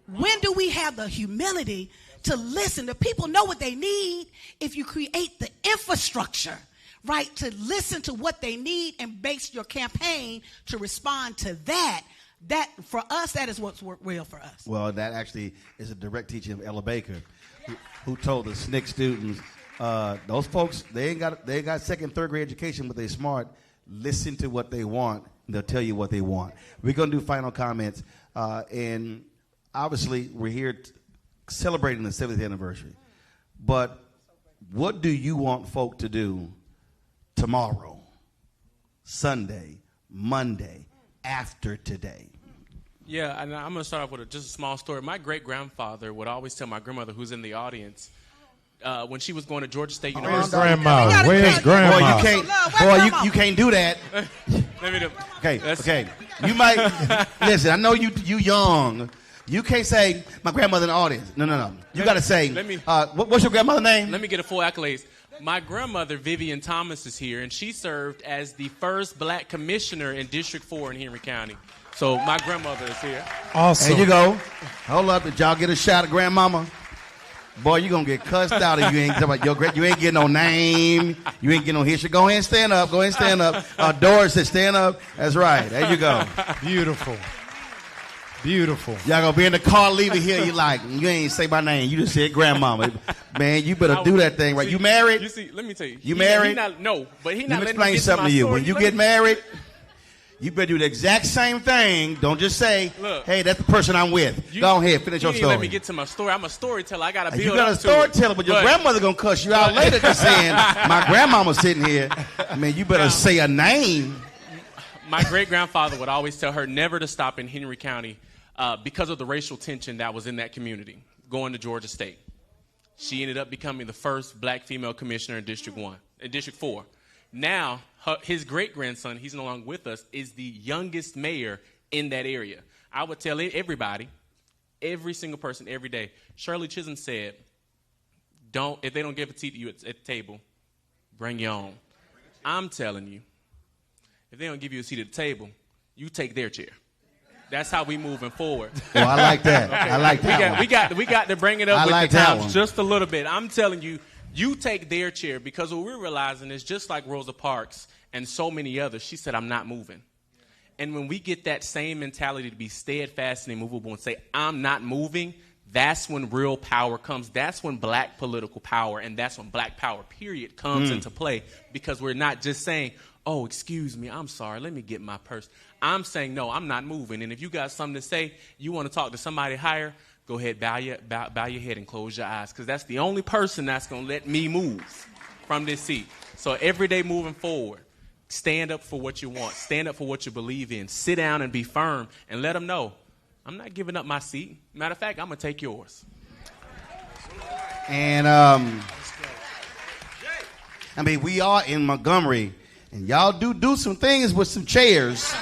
When do we have the humility to listen? The people know what they need if you create the infrastructure, right, to listen to what they need and base your campaign to respond to that. That, for us, that is what's worked well for us. Well, that actually is a direct teaching of Ella Baker, who told the SNCC students, those folks, they ain't got second, third grade education, but they smart. Listen to what they want, and they'll tell you what they want. We're going to do final comments, and obviously we're here celebrating the 70th anniversary. But what do you want folk to do tomorrow, Sunday, Monday, after today? Yeah, and I'm going to start off with just a small story. My great-grandfather would always tell my grandmother, who's in the audience, when she was going to Georgia State University. Where's grandma? You can't do that. Okay. You might listen. I know you young. You can't say my grandmother in the audience. No. You got to say. What's your grandmother's name? Let me get a full accolades. My grandmother, Vivian Thomas, is here, and she served as the first black commissioner in District 4 in Henry County. So my grandmother is here. Awesome. There you go. Hold up. Did y'all get a shot of grandmama? Boy, you going to get cussed out if you ain't talking about your great. You ain't getting no name. You ain't getting no history. Go ahead and stand up. Go ahead and stand up. Doris said stand up. That's right. There you go. Beautiful. Beautiful. Y'all going to be in the car leaving here. You like, you ain't say my name. You just said grandmama. Man, you better do that thing right. You married? You see, let me tell you. You married? No, but he Let not me letting explain me get something to to you. my When story. you get married, you better do the exact same thing. Don't just say, Look. hey, that's the person I'm with. Go ahead, finish your You didn't story. let me get to my story. I'm a storyteller. I got to build You got a up to it. storyteller, but your grandmother going to cuss you out later just saying, my grandmama's sitting here. Man, you better say a name. My great-grandfather would always tell her never to stop in Henry County because of the racial tension that was in that community, going to Georgia State. She ended up becoming the first black female commissioner in District 4. Now, his great-grandson, he's no longer with us, is the youngest mayor in that area. I would tell everybody, every single person, every day, Shirley Chisholm said, if they don't give a seat to you at the table, bring your own. I'm telling you, if they don't give you a seat at the table, you take their chair. That's how we moving forward. Well, I like that. Okay. I like that one. We got to bring it up I with like the that times one. just a little bit. I'm telling you, you take their chair, because what we're realizing is just like Rosa Parks and so many others, she said, I'm not moving. And when we get that same mentality to be steadfast and immovable and say, I'm not moving, that's when real power comes. That's when black political power and that's when black power, period, comes into play, because we're not just saying, oh, excuse me, I'm sorry, let me get my purse. I'm saying, no, I'm not moving. And if you got something to say, you want to talk to somebody higher, go ahead, bow your head and close your eyes, because that's the only person that's going to let me move from this seat. So every day moving forward, stand up for what you want. Stand up for what you believe in. Sit down and be firm and let them know, I'm not giving up my seat. Matter of fact, I'm going to take yours. And, I mean, we are in Montgomery, and y'all do some things with some chairs.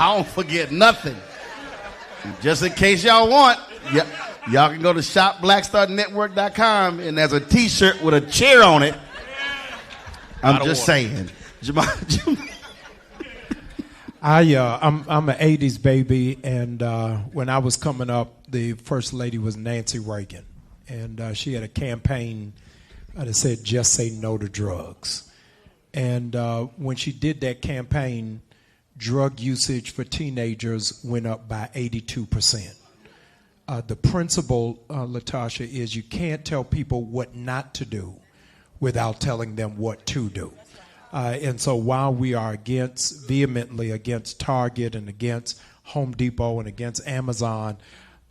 I don't forget nothing. Just in case y'all want, y'all can go to shopblackstarnetwork.com, and there's a T-shirt with a chair on it. I'm just saying. I'm an 80s baby, and when I was coming up, the first lady was Nancy Reagan, and she had a campaign that said, just say no to drugs. And when she did that campaign, drug usage for teenagers went up by 82%. The principle, Latasha, is you can't tell people what not to do without telling them what to do. And so while we are vehemently against Target and against Home Depot and against Amazon,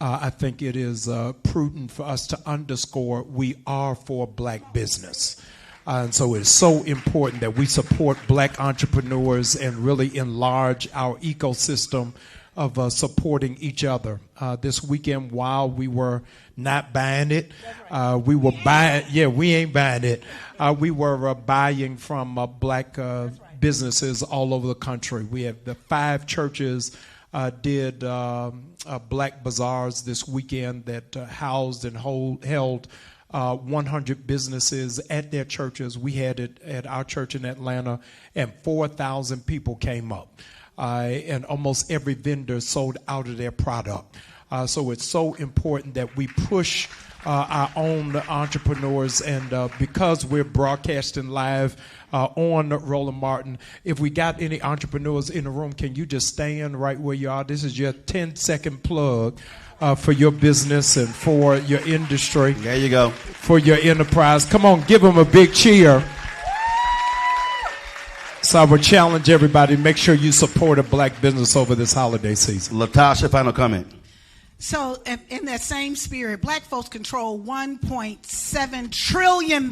I think it is prudent for us to underscore we are for black business. And so it's so important that we support black entrepreneurs and really enlarge our ecosystem of supporting each other. This weekend, while we were not buying it, we were buying, we ain't buying it. We were buying from black businesses all over the country. We have the 5 churches did black bazaars this weekend that housed and held 100 businesses at their churches. We had it at our church in Atlanta, and 4,000 people came up. And almost every vendor sold out of their product. So it's so important that we push our own entrepreneurs, and because we're broadcasting live on Roland Martin, if we got any entrepreneurs in the room, can you just stand right where you are? This is your 10-second plug for your business and for your industry. There you go. For your enterprise. Come on, give them a big cheer. So I would challenge everybody, make sure you support a black business over this holiday season. Latasha, final comment. So in that same spirit, black folks control $1.7 trillion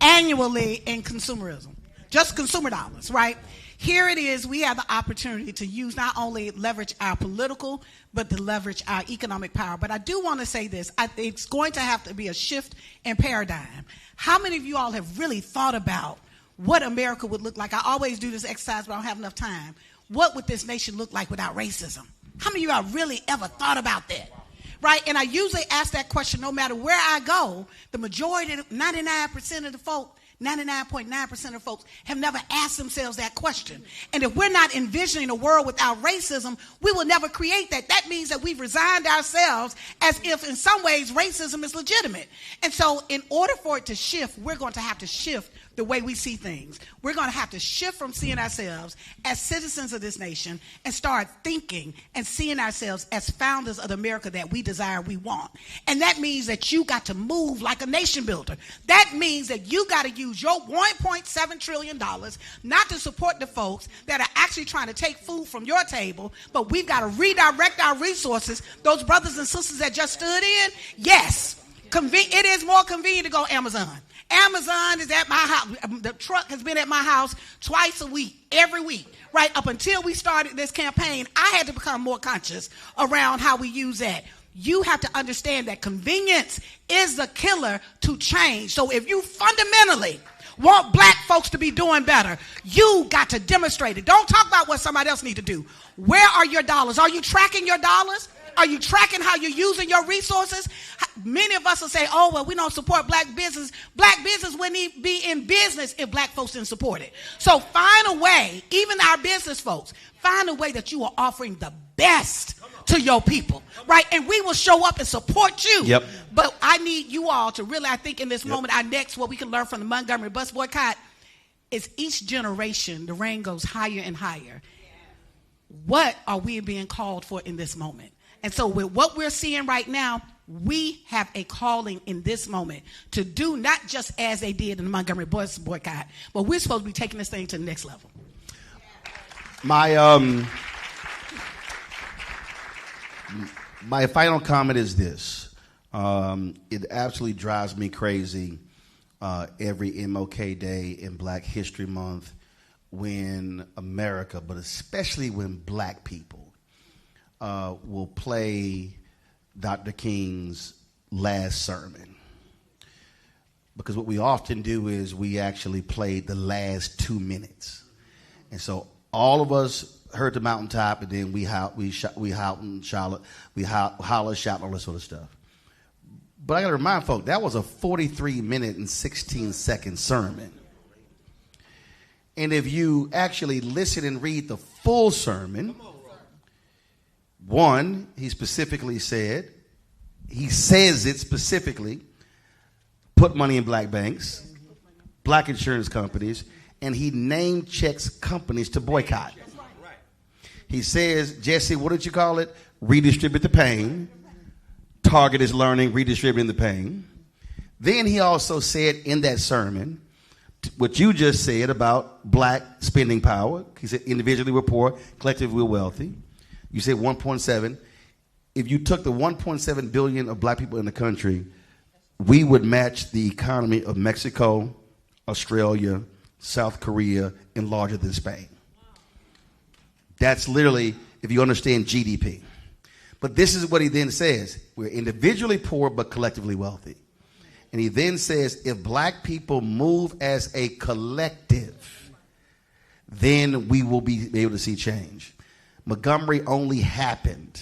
annually in consumerism. Just consumer dollars, right? Here it is, we have the opportunity to use not only leverage our political, but to leverage our economic power. But I do want to say this, I think it's going to have to be a shift in paradigm. How many of you all have really thought about what America would look like? I always do this exercise, but I don't have enough time. What would this nation look like without racism? How many of you all really ever thought about that? right? And I usually ask that question no matter where I go. The majority, 99% of the folk, 99.9% of folks have never asked themselves that question. And if we're not envisioning a world without racism, we will never create that. That means that we've resigned ourselves as if in some ways racism is legitimate. And so in order for it to shift, we're going to have to shift the way we see things. We're going to have to shift from seeing ourselves as citizens of this nation and start thinking and seeing ourselves as founders of the America that we desire, we want. And that means that you got to move like a nation builder. That means that you got to use your $1.7 trillion not to support the folks that are actually trying to take food from your table, but we've got to redirect our resources. Those brothers and sisters that just stood in, yes, it is more convenient to go Amazon. Amazon is at my house. The truck has been at my house twice a week, every week, right? Up until we started this campaign, I had to become more conscious around how we use that. You have to understand that convenience is the killer to change. So if you fundamentally want black folks to be doing better, you got to demonstrate it. Don't talk about what somebody else needs to do. Where are your dollars? Are you tracking your dollars? Are you tracking how you're using your resources? Many of us will say, oh, well, we don't support black business. Black business wouldn't be in business if black folks didn't support it. So find a way, even our business folks, find a way that you are offering the best to your people, right? And we will show up and support you. Yep. But I need you all to really, I think in this moment, our next, what we can learn from the Montgomery Bus Boycott is each generation, the rain goes higher and higher. What are we being called for in this moment? And so with what we're seeing right now, we have a calling in this moment to do not just as they did in the Montgomery Bus Boycott, but we're supposed to be taking this thing to the next level. My final comment is this. It absolutely drives me crazy every MLK Day in Black History Month when America, but especially when black people, will play Dr. King's last sermon. Because what we often do is we actually play the last 2 minutes. And so all of us heard the mountaintop, and then we holler, shout, all that sort of stuff. But I got to remind folks, that was a 43-minute and 16-second sermon. And if you actually listen and read the full sermon, one, he says it specifically, put money in black banks, black insurance companies, and he name checks companies to boycott. He says, Jesse, what did you call it? Redistribute the pain. Target is learning, redistributing the pain. Then he also said in that sermon, what you just said about black spending power. He said individually we're poor, collectively we're wealthy. You said 1.7. If you took the 1.7 billion of black people in the country, we would match the economy of Mexico, Australia, South Korea, and larger than Spain. That's literally, if you understand GDP. But this is what he then says. We're individually poor but collectively wealthy. And he then says, if black people move as a collective, then we will be able to see change. Montgomery only happened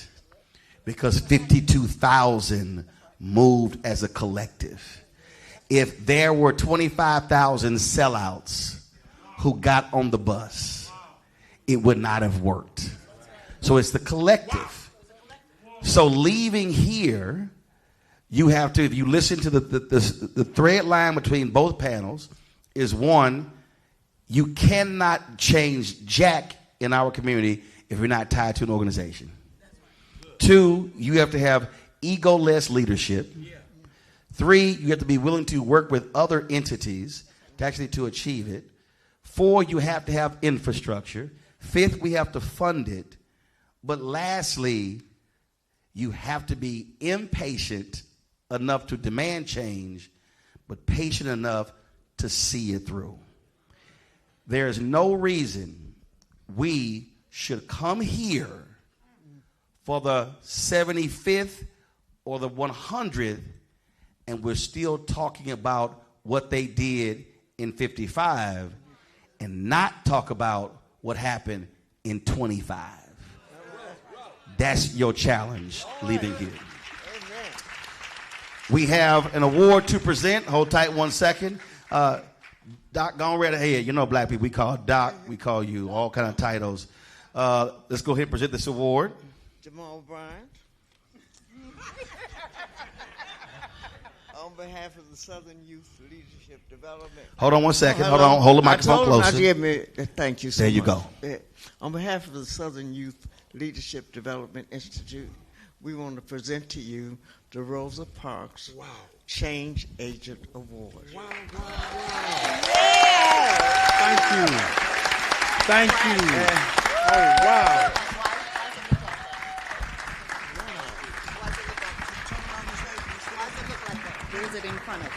because 52,000 moved as a collective. If there were 25,000 sellouts who got on the bus, it would not have worked. So it's the collective. So leaving here, you have to, if you listen to the thread line between both panels, is one, you cannot change jack in our community if you're not tied to an organization. Two, you have to have ego-less leadership. Three, you have to be willing to work with other entities to achieve it. Four, you have to have infrastructure. Fifth, we have to fund it. But lastly, you have to be impatient enough to demand change, but patient enough to see it through. There is no reason we should come here for the 75th or the 100th and we're still talking about what they did in 55 and not talk about what happened in 25. That's your challenge leaving here. We have an award to present. Hold tight 1 second. Doc, go on right ahead. You know black people, we call Doc, we call you all kind of titles. Let's go ahead and present this award. Jamal Bryant. On behalf of the Southern Youth Leadership Development. Hold on 1 second. Hold on. Hold the microphone closer. Thank you so much. There you much. go. On behalf of the Southern Youth Leadership Development Institute, we want to present to you the Rosa Parks Change Agent Award. Wow. Thank you. Thank you. Oh, wow. Where's it in front of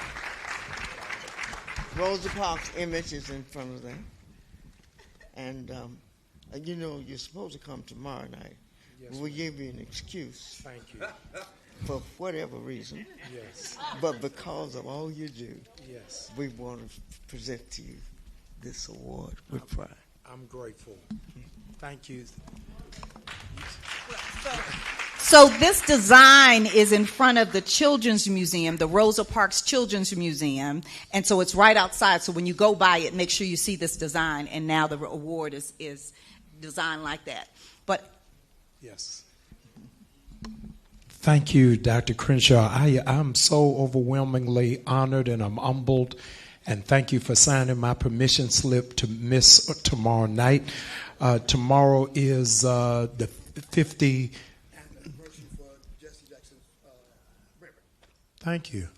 Rosa Parks' image is in front of them. And, you know, you're supposed to come tomorrow night. Yes, we'll give you an excuse. Thank you. For whatever reason. Yes. But because of all you do, yes, we want to present to you this award with pride. I'm grateful. Thank you. So this design is in front of the Children's Museum, the Rosa Parks Children's Museum, and so it's right outside. So when you go by it, make sure you see this design, and now the award is designed like that. But yes. Thank you, Dr. Crenshaw. I'm so overwhelmingly honored and I'm humbled, and thank you for signing my permission slip to miss tomorrow night. Tomorrow is the 50. Thank you.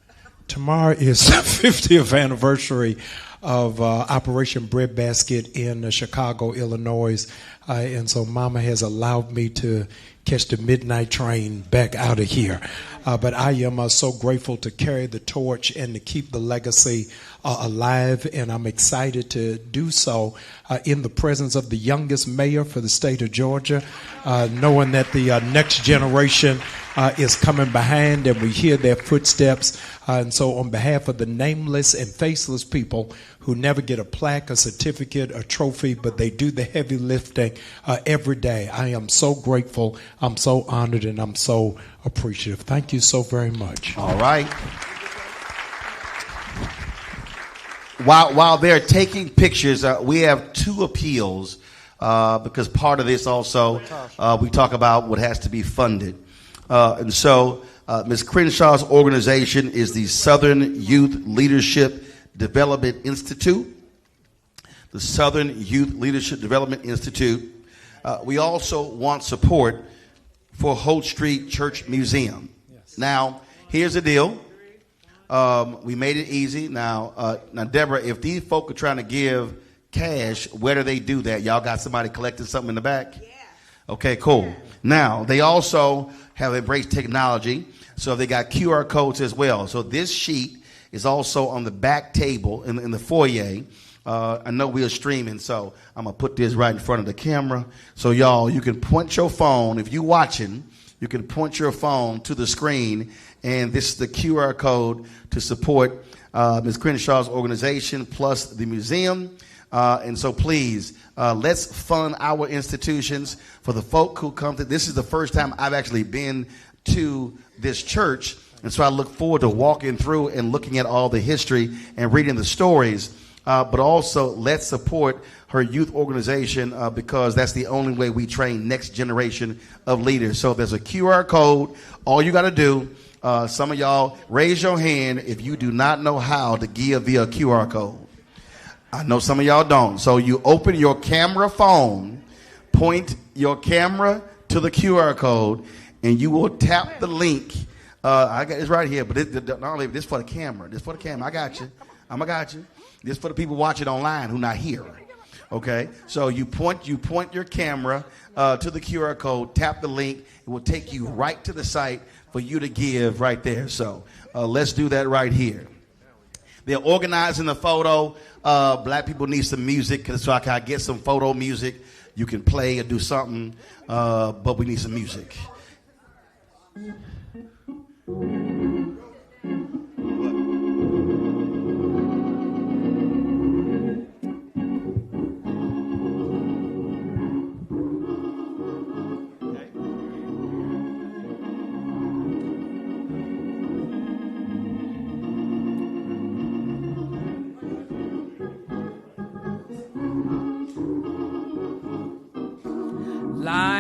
Tomorrow is the 50th anniversary of Operation Breadbasket in Chicago, Illinois, and so Mama has allowed me to catch the midnight train back out of here. But I am so grateful to carry the torch and to keep the legacy alive, and I'm excited to do so in the presence of the youngest mayor for the state of Georgia, knowing that the next generation is coming behind and we hear their footsteps. And so on behalf of the nameless and faceless people who never get a plaque, a certificate, a trophy, but they do the heavy lifting every day, I am so grateful, I'm so honored, and I'm so appreciative. Thank you so very much. All right. While they're taking pictures, we have two appeals because part of this also we talk about what has to be funded. And so Ms. Crenshaw's organization is the Southern Youth Leadership Development Institute. The Southern Youth Leadership Development Institute. We also want support for Holt Street Church Museum. Yes. Now, here's the deal. We made it easy. Now, Deborah, if these folk are trying to give cash, where do they do that? Y'all got somebody collecting something in the back? Yeah. Okay, cool. Yeah. Now, they also have embraced technology, so they got QR codes as well. So this sheet is also on the back table in the foyer. I know we are streaming, so I'm going to put this right in front of the camera. So, y'all, you can point your phone. If you're watching, you can point your phone to the screen, and this is the QR code to support Ms. Crenshaw's organization plus the museum. And so, please, let's fund our institutions. For the folk who come to, this is the first time I've actually been to this church, and so I look forward to walking through and looking at all the history and reading the stories. But also, let's support her youth organization because that's the only way we train next generation of leaders. So there's a QR code. All you got to do, some of y'all, raise your hand if you do not know how to give via QR code. I know some of y'all don't. So you open your camera phone, point your camera to the QR code, and you will tap the link. I got this right here, but not only this for the camera. This for the camera. I got you. I got you. This for the people watching online who not here. Okay, so you point your camera to the QR code, tap the link, it will take you right to the site for you to give right there. So let's do that right here. They're organizing the photo. Black people need some music, so I can get some photo music. You can play or do something, but we need some music.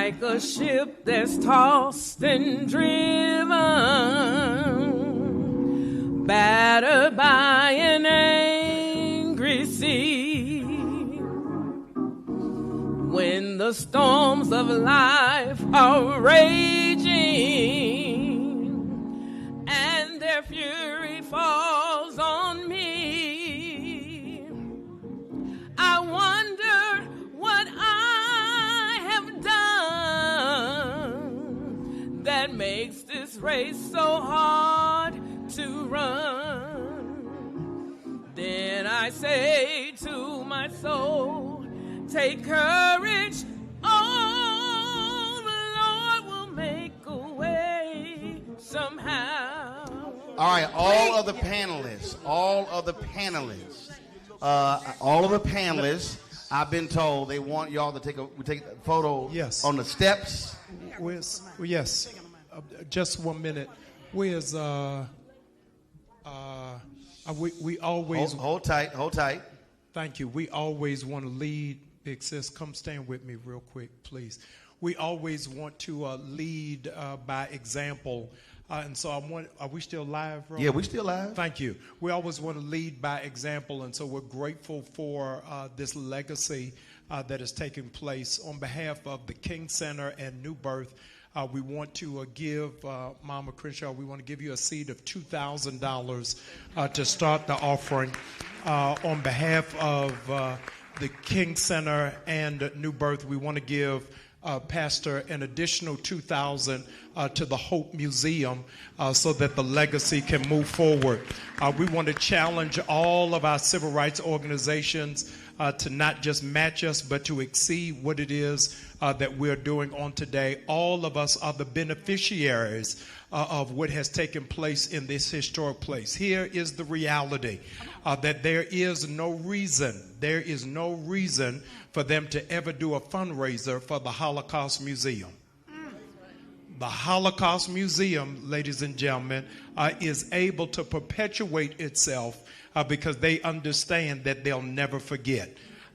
like a ship that's tossed and driven, battered by an angry sea. When the storms of life are raging and their fury falls on me, I wonder what I have done that makes this race so hard to run. Then I say to my soul, take courage, oh, the Lord will make a way somehow. All right, all of the panelists, I've been told they want y'all to take a photo on the steps. Yes, just 1 minute. Where's we always hold tight. Thank you. We always want to lead. Big sis, come stand with me real quick, please. We always want to lead by example. And so are we still live, Roland? Yeah, we still live. Thank you. We always want to lead by example, and so we're grateful for this legacy that is taking place. On behalf of the King Center and New Birth, we want to give Mama Crenshaw, we want to give you a seed of $2,000 to start the offering. On behalf of the King Center and New Birth, we want to give Pastor an additional $2,000 to the Hope Museum so that the legacy can move forward. We want to challenge all of our civil rights organizations to not just match us, but to exceed what it is that we're doing on today. All of us are the beneficiaries of what has taken place in this historic place. Here is the reality that there is no reason for them to ever do a fundraiser for the Holocaust Museum. The Holocaust Museum, ladies and gentlemen, is able to perpetuate itself because they understand that they'll never forget.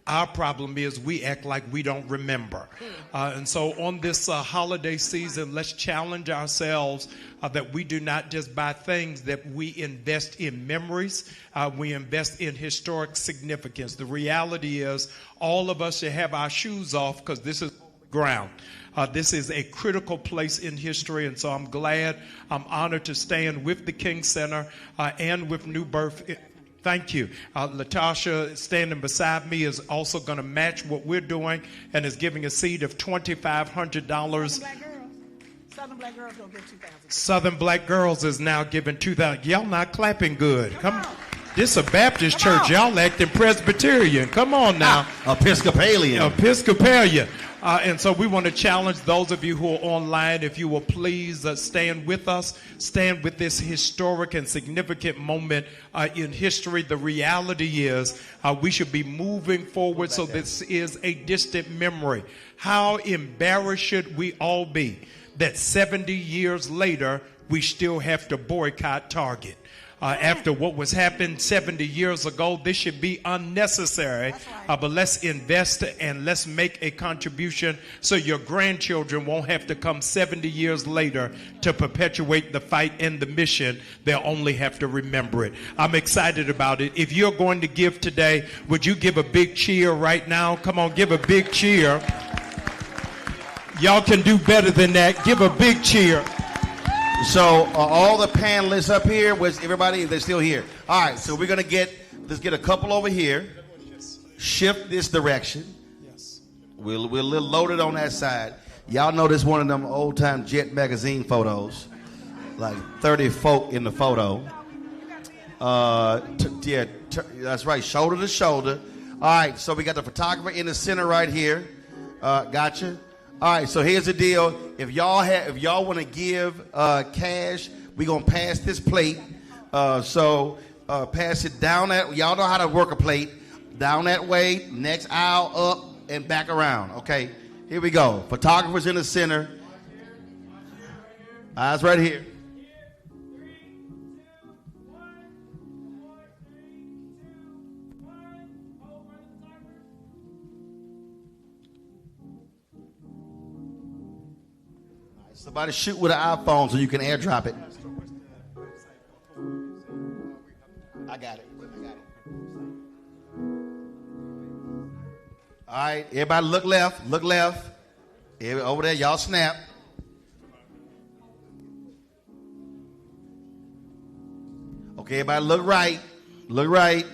Our problem is we act like we don't remember. And so on this holiday season, let's challenge ourselves that we do not just buy things, that we invest in memories, we invest in historic significance. The reality is all of us should have our shoes off because this is ground. This is a critical place in history, and so I'm honored to stand with the King Center and with New Birth. Thank you. Latasha, standing beside me, is also going to match what we're doing and is giving a seed of $2,500. Southern Black Girls don't give $2,000. Southern Black Girls is now giving $2,000. Y'all not clapping good. Come on. This is a Baptist church. Y'all acting Presbyterian. Come on now. Episcopalian. And so we want to challenge those of you who are online, if you will please stand with us, stand with this historic and significant moment in history. The reality is we should be moving forward, so this is a distant memory. How embarrassed should we all be that 70 years later we still have to boycott Target? After what was happened 70 years ago, this should be unnecessary. But let's invest and let's make a contribution so your grandchildren won't have to come 70 years later to perpetuate the fight and the mission. They'll only have to remember it. I'm excited about it. If you're going to give today, would you give a big cheer right now? Come on, give a big cheer. Y'all can do better than that. Give a big cheer. So all the panelists up here, was everybody? They're still here. All right, so we're gonna let's get a couple over here. Shift this direction. Yes. We're a little loaded on that side. Y'all know this one of them old time Jet magazine photos, like 30 folk in the photo. That's right, shoulder to shoulder. All right, so we got the photographer in the center right here. Gotcha. All right, so here's the deal. If y'all want to give cash, we're gonna pass this plate. So pass it down that. Y'all know how to work a plate. Down that way, next aisle, up and back around. Okay, here we go. Photographers in the center. Eyes right here. Somebody shoot with an iPhone so you can airdrop it. I got it. All right, everybody look left, look left. Over there, y'all snap. Okay, everybody look right. Look right.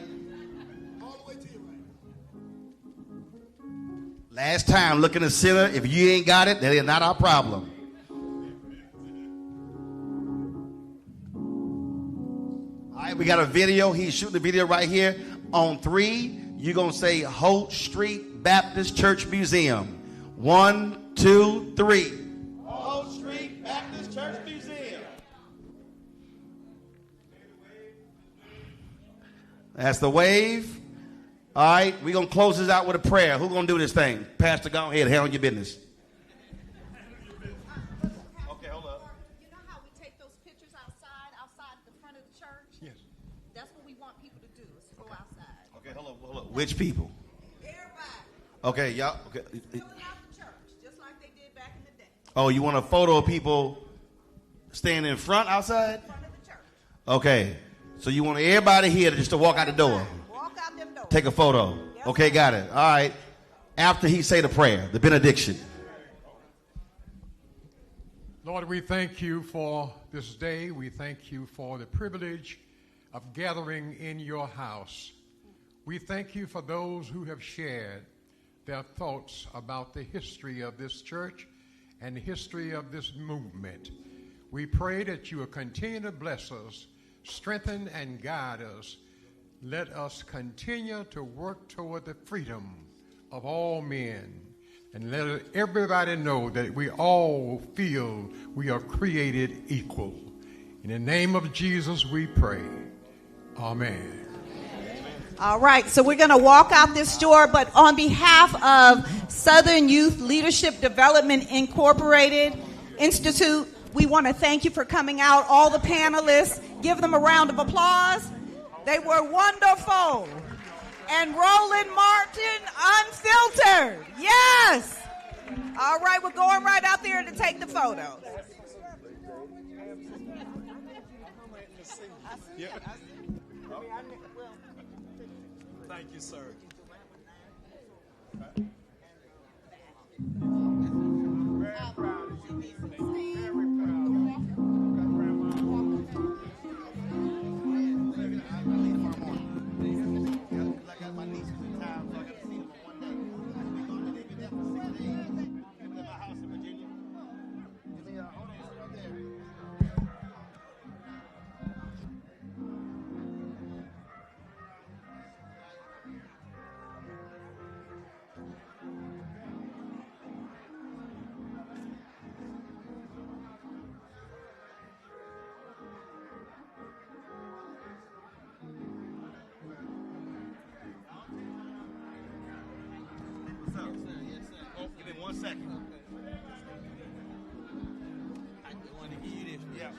Last time, look in the center. If you ain't got it, that is not our problem. All right, we got a video. He's shooting the video right here. On 3, you're going to say Holt Street Baptist Church Museum. 1, 2, 3. Holt Street Baptist Church Museum. That's the wave. All right, we're going to close this out with a prayer. Who's going to do this thing? Pastor, go ahead. Handle your business. Okay, hold up. You know how we take those pictures outside the front of the church? Yes. That's what we want people to do, is to go outside. Okay, hold up. Which people? Everybody. Okay, y'all. Okay. Filling out the church, just like they did back in the day. Oh, you want a photo of people standing in front outside? In front of the church. Okay, so you want everybody here just to walk out the door? Walk out them doors. Take a photo. Yes, Okay, got it. All right. After he say the prayer, the benediction. Lord, we thank you for this day. We thank you for the privilege of gathering in your house. We thank you for those who have shared their thoughts about the history of this church and the history of this movement. We pray that you will continue to bless us, strengthen and guide us. Let us continue to work toward the freedom of all men. And let everybody know that we all feel we are created equal. In the name of Jesus we pray. Amen. All right, so we're going to walk out this door, but on behalf of Southern Youth Leadership Development Incorporated Institute, we want to thank you for coming out, all the panelists. Give them a round of applause. They were wonderful. And Roland Martin, unfiltered. Yes. All right, we're going right out there to take the photos. Thank you, sir. Give me 1 second. I want to give you this. Yeah.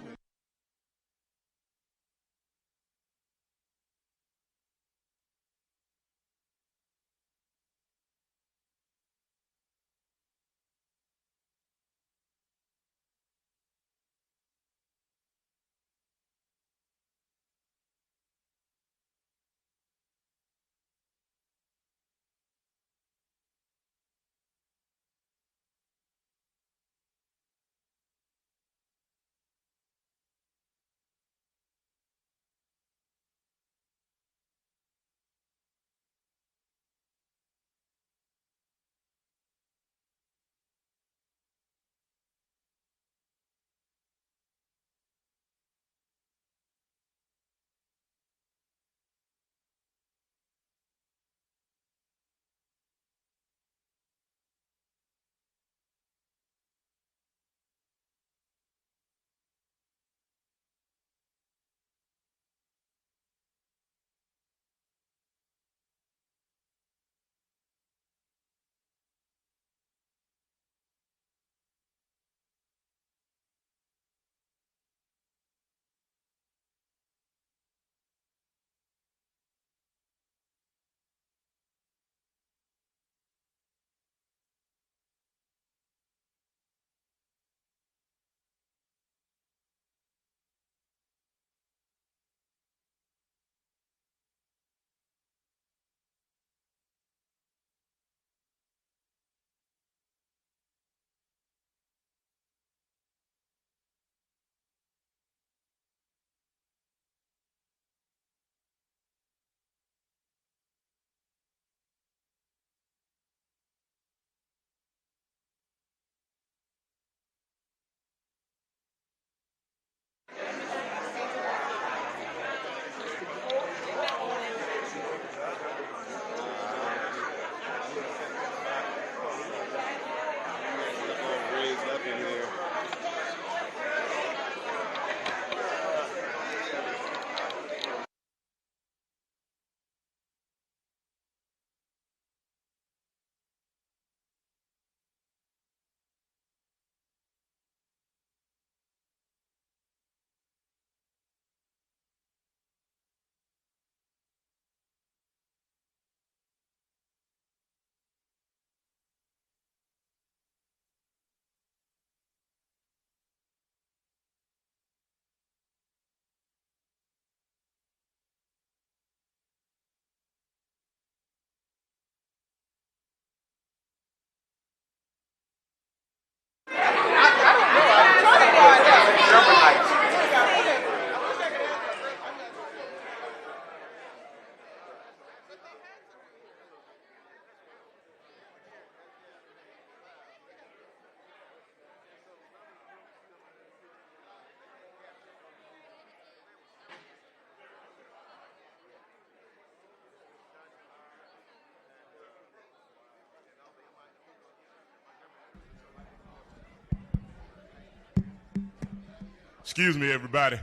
Excuse me, everybody.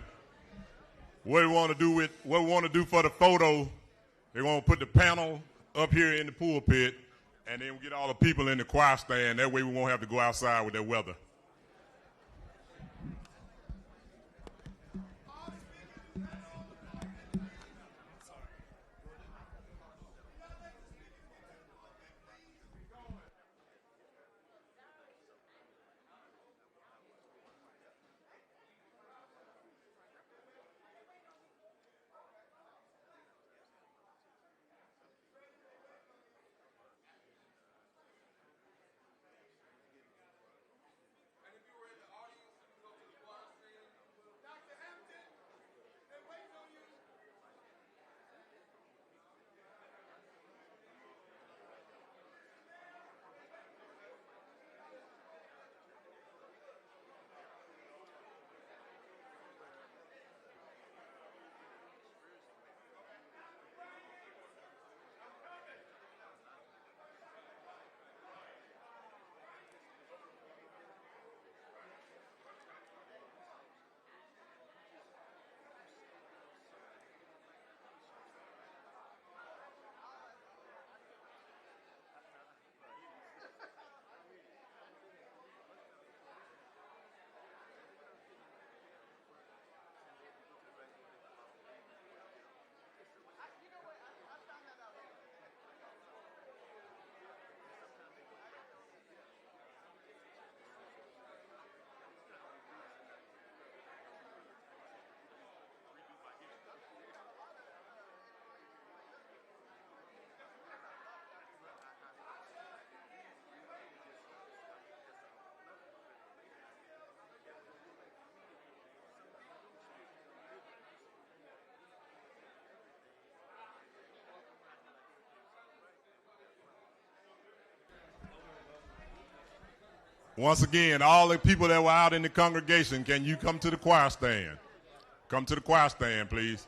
What we want to do for the photo, they want to put the panel up here in the pulpit, and then we get all the people in the choir stand. That way we won't have to go outside with that weather. Once again, all the people that were out in the congregation, can you come to the choir stand? Come to the choir stand, please.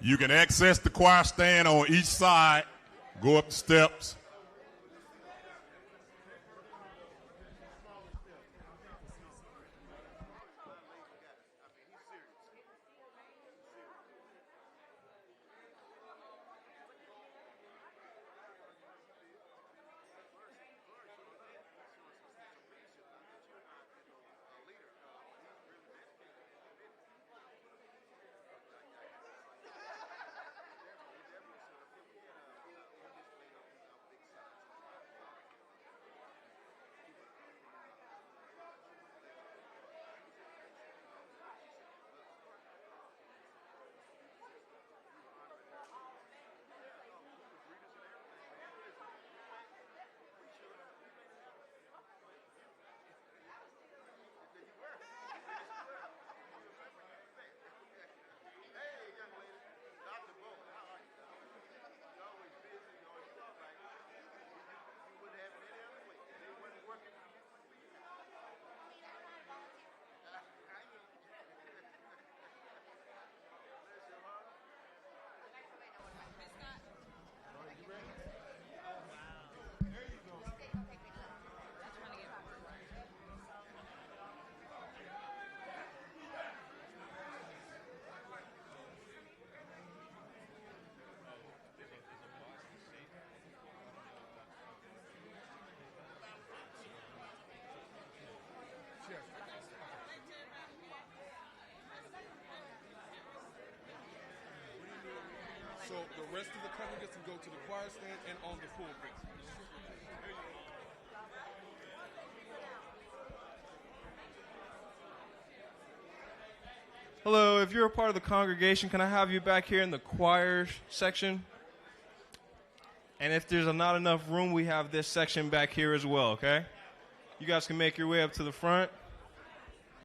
You can access the choir stand on each side, go up the steps. So the rest of the congregants can go to the choir stand and on the pulpit. Hello, if you're a part of the congregation, can I have you back here in the choir section? And if there's not enough room, we have this section back here as well, okay? You guys can make your way up to the front.